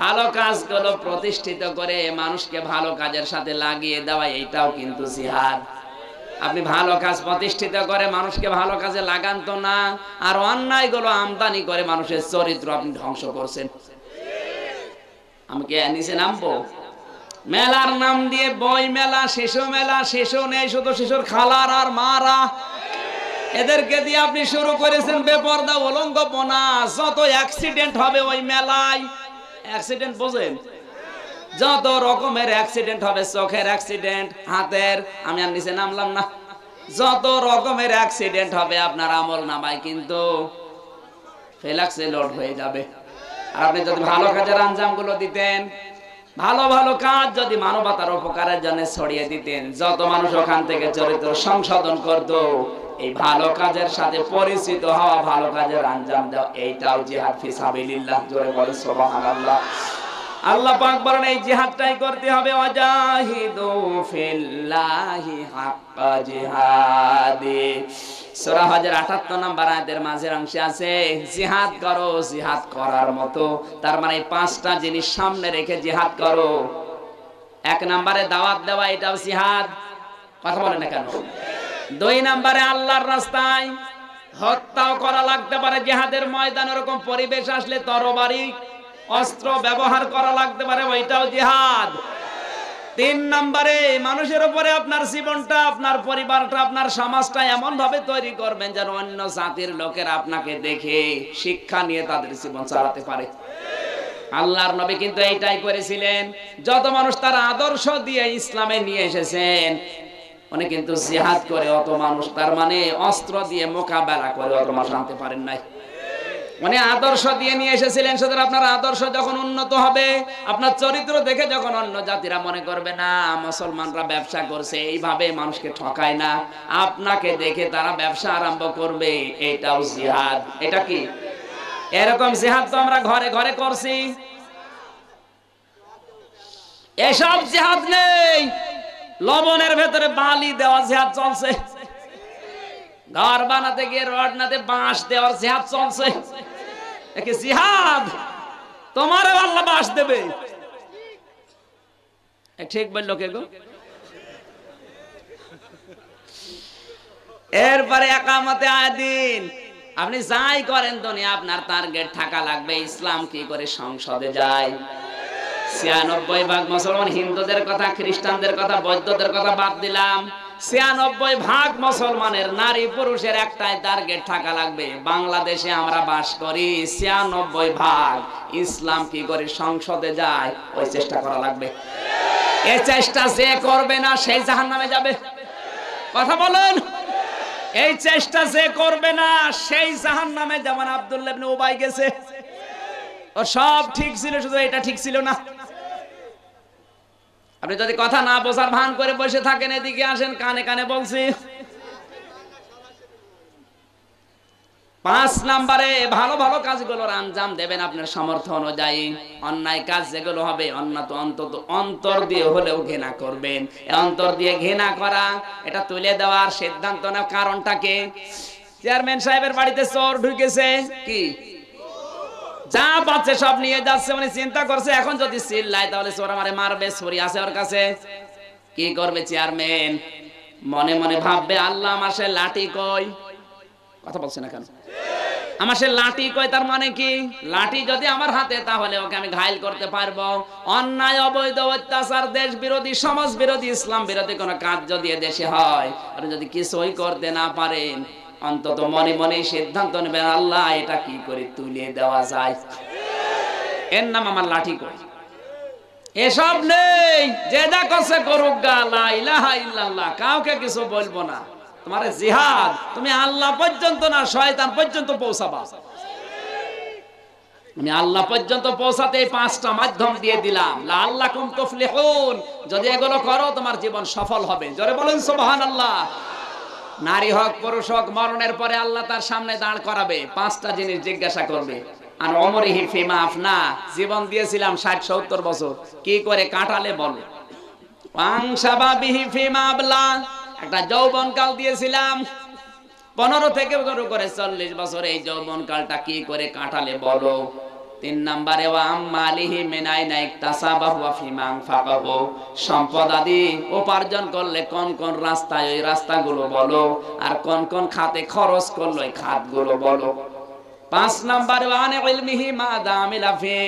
ভালো কাজগুলো প্রতিষ্ঠিত করে মানুষকে ভালো কাজের সাথে লাগিয়ে দেওয়া, এইটাও কিন্তু জিহাদ। আপনি ভালো কাজ প্রতিষ্ঠিত করে মানুষকে ভালো কাজে লাগান তো না, আর অন্যায়গুলো আমদানি করে মানুষের চরিত্র আপনি ধ্বংস করছেন। আমি কি নিচে নামবো? মেলার নাম দিয়ে বই মেলা, শিশু মেলা, শিশু নেই, শুধু শিশুর খালার আর মারা, এদেরকে দিয়ে আপনি শুরু করেছেন বেপরদা উলঙ্গপনা। যত অ্যাক্সিডেন্ট হবে ওই মেলায়, অ্যাক্সিডেন্ট বোঝেন, যত রকমের অ্যাক্সিডেন্ট হবে, চোখের অ্যাক্সিডেন্ট, হাতের, আমি আর নিচে নামলাম না, যত রকমের অ্যাক্সিডেন্ট হবে আপনার আমল নামায় কিন্তু ফেলাক্সে লোড হয়ে যাবে। আর আপনি যদি ভালো কাজের আঞ্জামগুলো দিতেন, ভালো ভালো কাজ যদি মানবতার উপকারের জন্য ছড়িয়ে দিতেন, যত মানুষ ওখান থেকে চরিত্র সংশোধন করত, এই ভালো কাজের সাথে পরিচিত হওয়া, ভালো কাজের আঞ্জাম দেওয়া, এইটাও জিহাদ ফি সাবিলিল্লাহ। জোরে বলেন সুবহানাল্লাহ। আল্লাহ পাক বলেন এই জিহাদটাই করতে হবে, ওয়াজাহিদু ফিল্লাহি হাক্কা জিহাদি। সূরা হজের 78 নম্বর আয়াতের মাঝের অংশে আছে জিহাদ করো জিহাদ করার মতো। তার মানে 5টা জিনিস সামনে রেখে জিহাদ করো। 1 নম্বরে দাওয়াত দেওয়া, এটাও জিহাদ, কথা বলেন না কেন? 2 নম্বরে আল্লাহর রাস্তায় হত্যাও করা লাগতে পারে, জিহাদের ময়দানে এরকম পরিবেশ আসলে তরবারি অস্ত্র ব্যবহার করা লাগতে পারে, ওইটাও জিহাদ। 3 নম্বরে মানুষের উপরে আপনার জীবনটা, আপনার পরিবারটা, আপনার সমাজটা এমন ভাবে তৈরি করবেন যেন অন্য জাতির লোকেরা আপনাকে দেখে শিক্ষা নিয়ে তাদের জীবন চালাতে পারে। আল্লাহর নবী কিন্তু এইটাই করেছিলেন। যত মানুষ তার আদর্শ দিয়ে ইসলামে নিয়ে এসেছেন, উনি কিন্তু জিহাদ করে অত মানুষ, তার মানে অস্ত্র দিয়ে মোকাবেলা করে অত মানুষ আনতে পারেন নাই। মানে আদর্শ দিয়ে নিয়ে এসেছিলেন। সুতরাং আপনার আদর্শ যখন উন্নত হবে, আপনার চরিত্র দেখে যখন অন্য জাতিরা মনে করবে না মুসলমানরা ব্যবসা করছে, এইভাবে মানুষকে ঠকায় না, আপনাকে দেখে তারা ব্যবসা আরম্ভ করবে, এটাও জিহাদ। এটা কি? এরকম জিহাদ তো আমরা ঘরে ঘরে করছি। এসব জিহাদ নেই। লবণের ভেতরে বালি দেওয়া জিহাদ চলছে, ঘর বানাতে গিয়ে রড নাতে বাঁশ দেওয়ার জিহাদ চলছে। একে জিহাদ? তোমারও আল্লাহ বাঁশ দেবে, ঠিক বললো কে গো? এরপরে একামতে আদিন, আপনি যাই করেন দুনিয়া আপনার টার্গেট থাকা লাগবে ইসলাম কি করে সংসদে যায়। 96% মুসলমান, হিন্দুদের কথা, খ্রিস্টানদের কথা, বৌদ্ধদের কথা বাদ দিলাম, 96% মুসলমানের নারী পুরুষের একটাই টার্গেট থাকা লাগবে, বাংলাদেশে আমরা বাস করি, 96% ইসলাম কি করে সংসদে যায় ওই চেষ্টা করা লাগবে। এই চেষ্টা যে করবে না সেই জাহান্নামে যাবে। কথা বলেন, এই চেষ্টা যে করবে না সেই জাহান্নামে, যেমন আব্দুল্লাহ ইবনে উবাই গেছে। ও সব ঠিক ছিল, শুধু এটা ঠিক ছিল না। আপনি যদি কথা না বোঝার ভান করে বসে থাকেন, এদিকে আসেন, কানে কানে বলছি। 5 নম্বরে ভালো ভালো কাজগুলোর আঞ্জাম দেবেন আপনার সামর্থ্য অনুযায়ী। অন্যায় কাজ যেগুলো হবে অন্তত অন্তর দিয়ে হলেও ঘৃণা করবেন। অন্তর দিয়ে ঘৃণা করা, এটা তুলে দেওয়ার সিদ্ধান্ত নেওয়ার কারণটাকে, চেয়ারম্যান সাহেবের বাড়িতে চোর ঢুকেছে, কি যা পাচ্ছে সব নিয়ে যাচ্ছে, মানে চিন্তা করছে এখন যদি চিল্লায় তাহলে চোর আমারে মারবে, ছুরি আছে ওর কাছে। কি করবে চেয়ারম্যান? মনে মনে ভাববে, আল্লাহ আমার সে লাঠি কই। কথা বলছে না কেন? আমার সে লাঠি কই, তার মানে কি? লাঠি যদি আমার হাতে তাহলে ওকে আমি ঘায়েল করতে পারবো। অন্যায়, অবৈধ, অত্যাচার, দেশ বিরোধী, সমাজ বিরোধী, ইসলাম বিরোধী কোন কাজ যদি দেশে হয়, আর যদি কিছুই করতে না পারেন, অন্তত মনে মনে সিদ্ধান্ত নেবেন, আল্লাহ এটা কি করে তুলে দেওয়া যায়, এর নাম আমার লাঠি কই। এসব নেই, যে যা করছে করুক গা, লা ইলাহা ইল্লাল্লাহ, কাউকে কিছু বলবো না। তোমার জিহাদ, তুমি আল্লাহ পর্যন্ত না শয়তান পর্যন্ত পৌঁছাবা। আমি আল্লাহ পর্যন্ত পৌঁছাতে 5টা মাধ্যম দিয়ে দিলাম, লাআল্লাকুম তুফলিহুন। যদি এগুলো করো তোমার জীবন সফল হবে। জোরে বলেন সুবহানাল্লাহ। নারী হোক পুরুষ হোক, মরণের পরে আল্লাহ তার সামনে দাঁড় করাবে, 5টা জিনিস জিজ্ঞাসা করবে। আর ওমরিহি ফিমা আফনা, জীবন দিয়েছিলাম 60-70 বছর, কি করে কাটালে বলো। ওয়াংশাবাবিহি ফিমা আবলা, একটা যৌবনকাল দিয়েছিলাম 15 থেকে শুরু করে 40 বছর, এই যৌবনকালটা কি করে কাটালে বলো। 3 নম্বরে ওয়া আম্মালিহি মিনাইনা ইকতাসাবাহু ওয়া ফিমা আনফাকাহু, সম্পদ আদি উপার্জন করলে কোন কোন রাস্তায়, ওই রাস্তাগুলো বলো। আর কোন কোন খাতে খরচ করলো, ওই খাতগুলো বলো। 5 নম্বরে ওয়া আন ইলমিহি মা দামিলা ফি,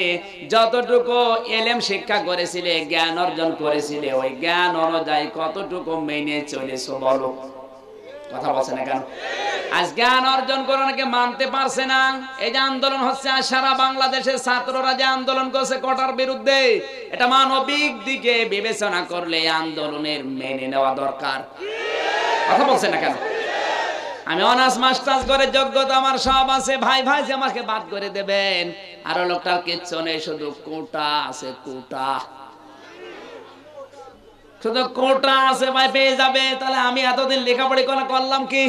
যতটুকু ইলম শিক্ষা করেছিলে, জ্ঞান অর্জন করেছিলে, ওই জ্ঞান অনুযায়ী কতটুকু মেনে চলেছো বলো। কথা বলছে না কেন? আজ জ্ঞান অর্জন করে অনেকে মানতে পারছে না। এই যে আন্দোলন হচ্ছে, আজ সারা বাংলাদেশের ছাত্ররা যে আন্দোলন করছে কোটার বিরুদ্ধে, এটা মানবিক দিকে বিবেচনা করলে আন্দোলনের মেনে নেওয়া দরকার। কথা বলছে না কেন? আমি অনার্স মাস্টার্স করে যোগ্যতা আমার সব আছে, ভাই ভাই যে আমাকে বাদ করে দেবেন। আর লোকটার কিচ্ছু নেই, শুধু কোটা আছে, কোটা, শুধু কোটা আছে, ভাই পেয়ে যাবে। তাহলে আমি এতদিন লেখাপড়ি করলাম কি?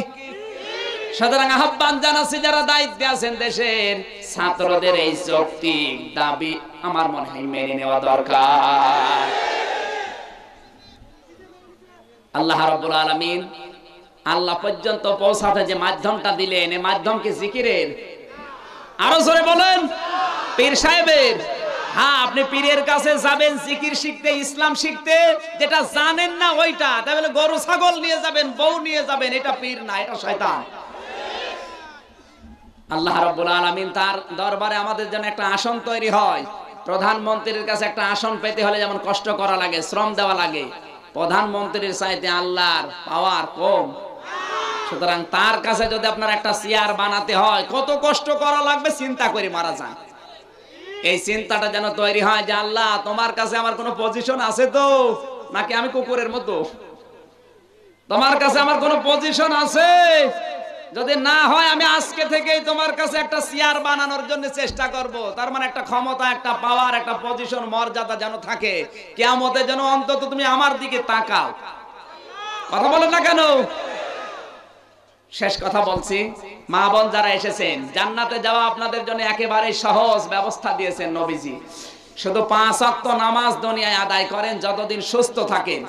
সুতরাং আহ্বান জানাচ্ছি, যারা দায়িত্বে আছেন দেশের, ছাত্রদের এই যৌক্তিক দাবি আমার মনে হয় মেনে নেওয়া দরকার। আল্লাহ রাব্বুল আলামিন আল্লাহ পর্যন্ত পৌঁছাতে যে মাধ্যমটা দিলেন, এই মাধ্যম কি জিকিরের? আরো জোরে বলেন, পীর সাহেবের। হ্যাঁ, আপনি পীরের কাছে যাবেন জিকির শিখতে, ইসলাম শিখতে, যেটা জানেন না ওইটা। তাহলে গরু ছাগল নিয়ে যাবেন, বউ নিয়ে যাবেন, এটা পীর না, এটা শয়তান। আল্লাহ রাব্বুল আলামিন তার দরবারে আমাদের জন্য একটা আসন তৈরি হয়। প্রধানমন্ত্রীর কাছে একটা আসন পেতে হলে যেমন কষ্ট করা লাগে, শ্রম দেওয়া লাগে, প্রধানমন্ত্রীর চাইতে আল্লাহর পাওয়ার কম। সুতরাং তার কাছে যদি আপনার একটা চেয়ার বানাতে হয়, কত কষ্ট করা লাগবে চিন্তা করে মারা যান। এই চিন্তাটা যেন তৈরি হয় যে আল্লাহ তোমার কাছে আমার কোনো পজিশন আছে তো, নাকি আমি কুকুরের মতো? তোমার কাছে আমার কোনো পজিশন আছে? যদি না হয়, আমি আজকে থেকেই তোমার কাছে একটা চেয়ার বানানোর জন্য চেষ্টা করব। তার মানে একটা ক্ষমতা, একটা পাওয়ার, একটা পজিশন, মর্যাদা যেন থাকে। কিয়ামতে যেন অন্তত তুমি আমার দিকে তাকাও। কথা বলেন না কেন? শেষ কথা বলছি, মা বোন যারা এসেছেন, জান্নাতে যাওয়া আপনাদের জন্য একেবারে সহজ ব্যবস্থা দিয়েছেন নবীজি। শুধু 5 ওয়াক্ত নামাজ দুনিয়ায় আদায় করেন যতদিন সুস্থ থাকেন।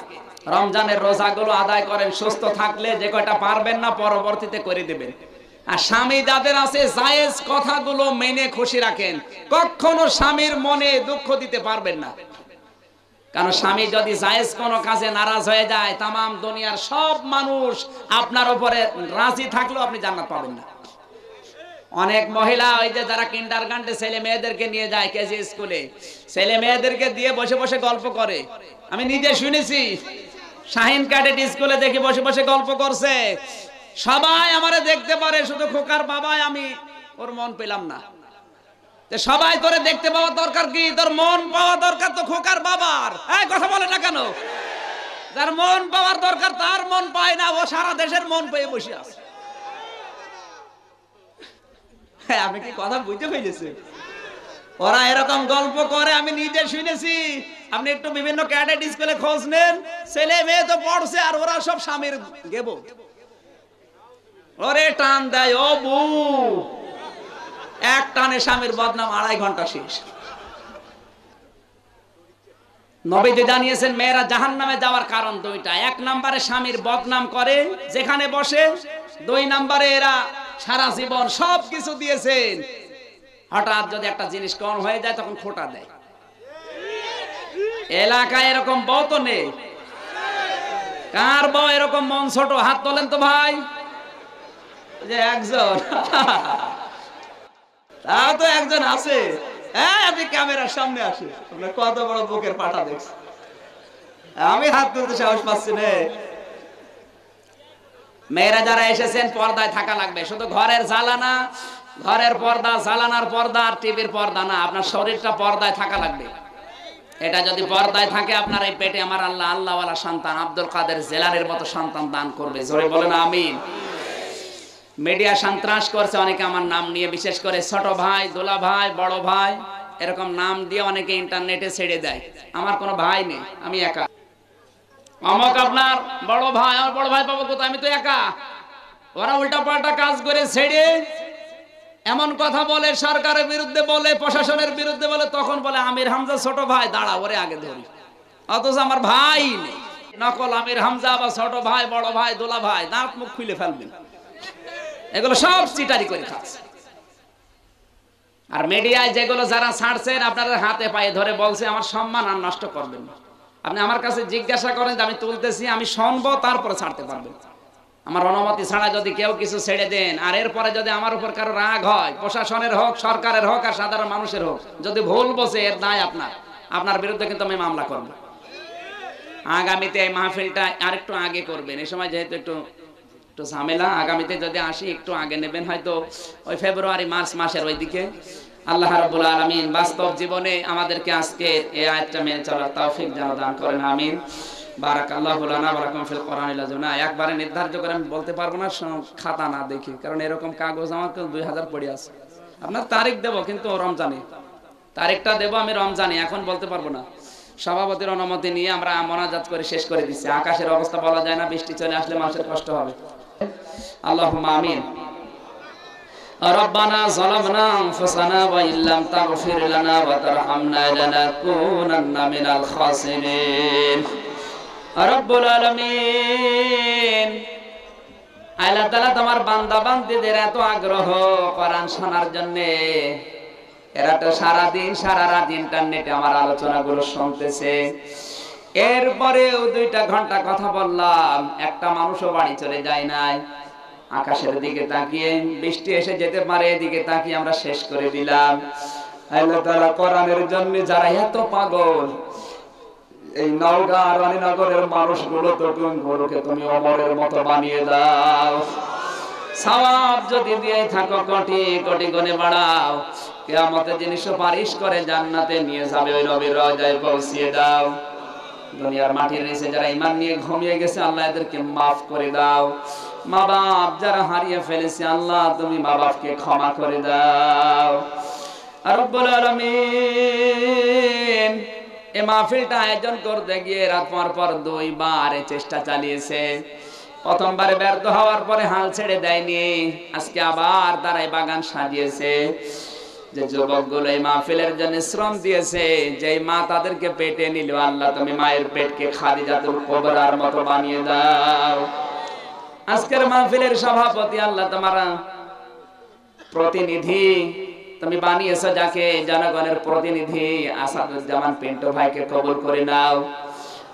রমজানের রোজাগুলো আদায় করেন, সুস্থ থাকলে যে কয়টা পারবেন না পরবর্তীতে করে দেবেন। আর স্বামী যাদের আছে, জায়েজ কথাগুলো মেনে খুশি রাখেন। কখনো স্বামীর মনে দুঃখ দিতে পারবেন না, কারণ স্বামী যদি জায়েজ কোনো কাজে নারাজ হয়ে যায়, তামাম দুনিয়ার সব মানুষ আপনার উপরে রাজি থাকলেও আপনি জান্নাত পাবেন না। অনেক মহিলা ওই যে যারা কিন্ডারগার্টেনে ছেলে মেয়েদেরকে নিয়ে যায়, কেজি স্কুলে ছেলে মেয়েদেরকে দিয়ে বসে বসে গল্প করে, আমি নিজে শুনেছি। শাহিন ক্যাডেট স্কুলে দেখি বসে বসে গল্প করছে, সবাই আমারে দেখতে পারে, শুধু খোকার বাবাই আমি ওর মন পেলাম না। সবাই তোরে দেখতে পাওয়া দরকার কি? তোর মন পাওয়া দরকার তো খোকার বাবার। এই কথা বলে না কেন? যার মন পাওয়ার দরকার তার মন পায় না, ও সারা দেশের মন পেয়ে বসে আছে। আমি কি কথা বুঝতে পেরেছি? ওরা এরকম গল্প করে, আমি নিজে শুনেছি। আপনি একটু বিভিন্ন ক্যাডেট স্কুলে খোঁজ নেন, ছেলে মেয়ে তো পড়ছে আর ওরা সব স্বামীর গেবো, ওরে টান দেয় ও বউ, এক টানে স্বামীর বদনাম 2.5 ঘন্টা শেষ। নবীজি জানিয়েছেন মেয়েরা জাহান্নামে যাওয়ার কারণ দুইটা। 1 নম্বরে স্বামীর বদনাম করে যেখানে বসে, 2 নম্বরে এরা সারা জীবন সবকিছু দিয়েছেন, হঠাৎ যদি একটা জিনিস কম হয়ে যায় তখন খোঁটা দেয়। এলাকায় এরকম বউ তো নেই? কার বউ এরকম মন ছোট? হাত তোলেন তো ভাই। যে একজন, তাও তো একজন আছে। হ্যাঁ, আপনি ক্যামেরার সামনে আসে, আপনার কত বড় বুকের পাটা দেখছি, আমি হাত তুলতে সাহস পাচ্ছি না। মেয়েরা যারা এসেছেন পর্দায় থাকা লাগবে। শুধু ঘরের জ্বালানা, ঘরের পর্দা, জ্বালানার পর্দা আর টিভির পর্দা না, আপনার শরীরটা পর্দায় থাকা লাগবে। এটা যদি পর্দায় থাকে আপনার এই পেটে আমার আল্লাহ আল্লাহওয়ালা সন্তান আব্দুল কাদের জেলানের মতো সন্তান দান করবে। জোরে বলেন আমিন। মিডিয়া সন্ত্রাস করছে অনেকে আমার নাম নিয়ে, বিশেষ করে ছোট ভাই, দোলা ভাই, বড় ভাই, এরকম নাম দিয়ে অনেকে ইন্টারনেটে ছেড়ে দেয়। আমার কোনো ভাই নেই, আমি একা। অমক আপনার বড় ভাই, আমার বড় ভাই পাবো কোথায়? আমি তো একা। ওরা উল্টা পাল্টা কাজ করে ছেড়ে এমন কথা বলে, সরকারের বিরুদ্ধে বলে, প্রশাসনের বিরুদ্ধে বলে, তখন বলে আমির হামজা ছোট ভাই, দাঁড়া ওরে আগে ধরি। অথচ আমার ভাই নেই, নকল আমির হামজা বা ছোট ভাই, বড় ভাই, দোলা ভাই, দাঁত মুখ খুলে ফেলবেন। এগুলো সব চিটারি করে খাচ্ছে। আর মিডিয়ায় যেগুলো যারা ছাড়ছেন, আপনাদের হাতে পায়ে ধরে বলছে আমার সম্মান আর নষ্ট করবেন না। আপনি আমার কাছে জিজ্ঞাসা করেন যে আমি তুলতেছি, আমি শুনবো, তারপরে ছাড়তে পারবেন। আমার অনুমতি ছাড়া যদি কেউ কিছু ছেড়ে দেন, আর এরপরে যদি আমার উপর কারো রাগ হয়, প্রশাসনের হোক, সরকারের হোক, আর সাধারণ মানুষের হোক, যদি ভুল বসে, এর দায় আপনার বিরুদ্ধে কিন্তু আমি মামলা করব। আগামীতে এই মাহফিলটা আরেকটু আগে করবেন। এই সময় যেহেতু একটু ঝামেলা, আগামীতে যদি আসি একটু আগে নেবেন, হয়তো ওই ফেব্রুয়ারি মার্চ মাসের ওই দিকে। আল্লাহ রাব্বুল আলামিন বাস্তব জীবনে আমাদেরকে আজকে এই আয়াতটা মেনে চলার তৌফিক যেন দান করেন, আমিন। বারাকাল্লাহু লানা ওয়া লাকুম ফিল কোরআনিল আযীম। একবারে নির্ধারিত করে আমি বলতে পারবো না খাতা না দেখি, কারণ এরকম কাগজ আমার 2000 পড়ে আছে। আপনার তারিখ দেব, কিন্তু রমজানে তারিখটা দেব আমি, রমজানে। এখন বলতে পারবো না। সভাপতির অনুমতি নিয়ে আমরা মোনাজাত করে শেষ করে দিচ্ছি। আকাশের অবস্থা বলা যায় না, বৃষ্টি চলে আসলে মানুষের কষ্ট হবে। আল্লাহুম্মা আমিন। রব্বানা যালামনা আনফুসানা ওয়া ইল্লাম তাগফির লানা ওয়া তারহামনা লানাকুনান্না মিনাল খাসিরিন। রব্বুল আলামিন, আল্লাহ তাআলা তোমার বান্দা বান্দীদের এত আগ্রহ কোরআন শোনার জন্য, এরা তো সারা দিন সারা রাত ইন্টারনেটে আমার আলোচনাগুলো শুনতেছে। এরপরেও 2টা ঘন্টা কথা বললাম, একটা মানুষও বাড়ি চলে যায় নাই। আকাশের দিকে তাকিয়ে, বৃষ্টি এসে যেতে পারে এদিকে তাকিয়ে আমরা শেষ করে দিলাম। আল্লাহ তাআলা কোরআনের জন্য যারা এত পাগল, এই নওগাঁ রানীনগরের মানুষগুলো তো গুলোকে তুমি ওমরের মতো বানিয়ে দাও। সওয়াব যদি দিয়ে থাকো কোটি কোটি গুণে বাড়াও। কিয়ামতের দিন সুপারিশ করে জান্নাতে নিয়ে যাবে, ওই নবীর রওজায় পৌঁছিয়ে দাও। দুনিয়ার মাটির নিচে যারা ঈমান নিয়ে ঘুমিয়ে গেছে, আল্লাহ এদেরকে মাফ করে দাও। মা বাপ যারা হারিয়ে ফেলেছে, আল্লাহ তুমি মা বাপকে ক্ষমা করে দাও। আর রব্বুল আলামিন, এই মাহফিলটা আয়োজন করতে গিয়ে রাত পর 2 বার চেষ্টা চালিয়েছে। প্রথমবারে ব্যর্থ হওয়ার পরে হাল ছেড়ে দেয়নি। আজকে আবার তারা এই বাগান সাজিয়েছে। যে যুবকগুলো এই মাহফিলের জন্য শ্রম দিয়েছে, যে মা তাদেরকে পেটে নিল, আল্লাহ তুমি মায়ের পেটকে খাদিজাতুল কুবরার মতো বানিয়ে দাও। আজকের মাহফিলের সভাপতি আল্লাহ তোমার প্রতিনিধি তুমি বানিয়েছো, যাকে জনগণের প্রতিনিধি আসাদুজ্জামান পিন্টু ভাইকে কবুল করে নাও।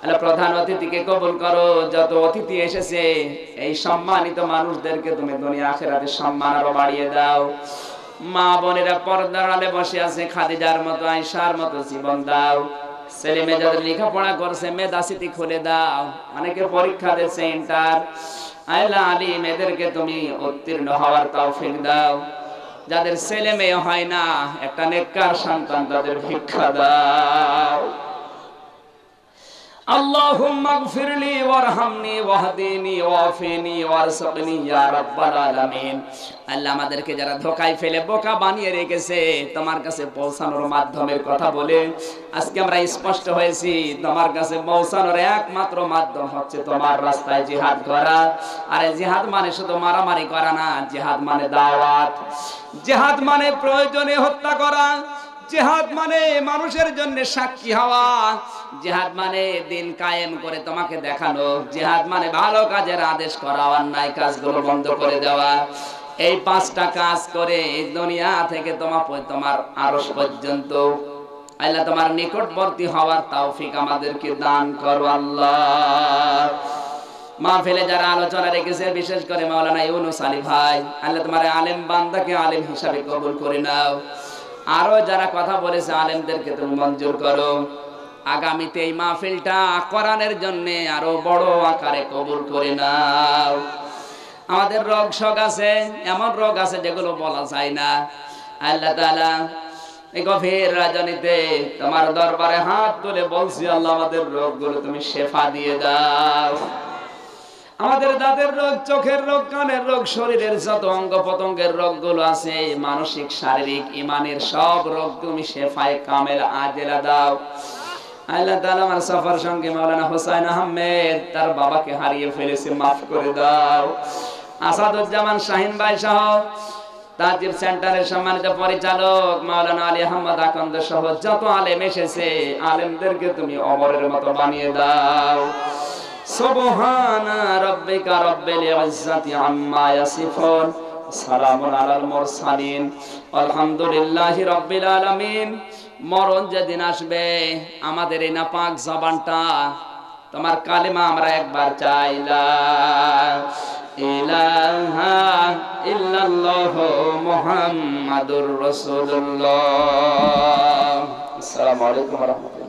আল্লাহ প্রধান অতিথিকে কবুল করো। যত অতিথি এসেছে এই সম্মানিত মানুষদেরকে তুমি দুনিয়া আখিরাতে সম্মান আরো বাড়িয়ে দাও। মা বোনেরা পর্দার আড়ালে বসে আছে, খাদিজার মতো, আয়েশার মতো জীবন দাও। ছেলে মেয়ে যাদের লেখাপড়া করছে, মেধাস্মৃতি খুলে দাও। অনেকে পরীক্ষা দিচ্ছে ইন্টার, আল্লাহ আলিম, এদেরকে তুমি উত্তীর্ণ হওয়ার তৌফিক দাও। যাদের ছেলে মেয়ে হয় না, একটা নেককার সন্তান তাদের ভিক্ষা দাও। আল্লাহুম্মা গফিরলি ওয়ারহামনি ওয়াহদিনি ওয়াফিনি ওয়ারযুকনি ইয়া রাব্বাল আলামিন। আল্লাহ আমাদেরকে যারা ধোঁকায় ফেলে বোকা বানিয়ে রেখেছে, তোমার কাছে পৌঁছানোর মাধ্যমের কথা বলে আজকে আমরা স্পষ্ট হয়েছি। তোমার কাছে পৌঁছানোর একমাত্র মাধ্যম হচ্ছে তোমার রাস্তায় জিহাদ করা। আর জিহাদ মানে শুধু মারামারি করা না, জিহাদ মানে দাওয়াত, জিহাদ মানে প্রয়োজনে হত্যা করা, জিহাদ মানে মানুষের জন্য সাক্ষী হওয়া, জিহাদ মানে দিন কায়েম করে তোমাকে দেখানো, জিহাদ মানে ভালো কাজের আদেশ করা, অন্যায় কাজগুলো বন্ধ করে দেওয়া। এই পাঁচটা কাজ করে এই দুনিয়া থেকে তোমার আরশ পর্যন্ত আল্লাহ তোমার নিকটবর্তী হওয়ার তৌফিক আমাদেরকে দান করো আল্লাহ। মাহফিলে যারা আলোচনা রেখেছে, বিশেষ করে মাওলানা ইউনুস আলী ভাই, আল্লাহ তোমার আলেম বান্দাকে আলেম হিসাবে কবুল করে নাও। আরো যারা কথা বলেছে আলেমদেরকে তুমি মঞ্জুর করো। আগামীতে এই মাহফিলটা কোরআনের জন্য আরো বড় আকারে কবুল করে নাও। আমাদের রোগ শোক আছে, এমন রোগ আছে যেগুলো বলা যায় না। আল্লাহ তাআলা এই গভীর রজনীতে তোমার দরবারে হাত তুলে বলছি, আল্লাহ আমাদের রোগগুলো তুমি শেফা দিয়ে দাও। আমাদের দাঁতের রোগ, চোখের রোগ, কানের রোগ, শরীরের যত অঙ্গ প্রত্যঙ্গের রোগগুলো আছে, মানসিক শারীরিক ইমানের সব রোগ তুমি শেফায়ে কামেল আজেলা দাও। আল্লাহ তাআলা আমার সফর সঙ্গে মাওলানা হোসেন আহমেদ তার বাবাকে হারিয়ে ফেলেছে, মাফ করে দাও। আসাদুজ্জামান শাহিন ভাই সহ তাজিব সেন্টারের সম্মানিত পরিচালক মাওলানা আলী আহমদ আকন্দ সহ যত আলেম এসেছে, আলেমদেরকে তুমি অমরের মতো বানিয়ে দাও। সুবহানা রাব্বিকা রাব্বিল ইজ্জাতি আম্মা ইয়াসিফুন, সালামুন আলাল মুরসালিন, আলহামদুলিল্লাহি রাব্বিল আলামিন। মরণ যেদিন আসবে, আমাদের এই নাপাক জবানটা তোমার কালেমা আমরা একবার চাই, লা ইলাহা ইল্লাল্লাহ মুহাম্মাদুর রাসূলুল্লাহ। আসসালামু আলাইকুম ওয়া রাহমাতুল্লাহ।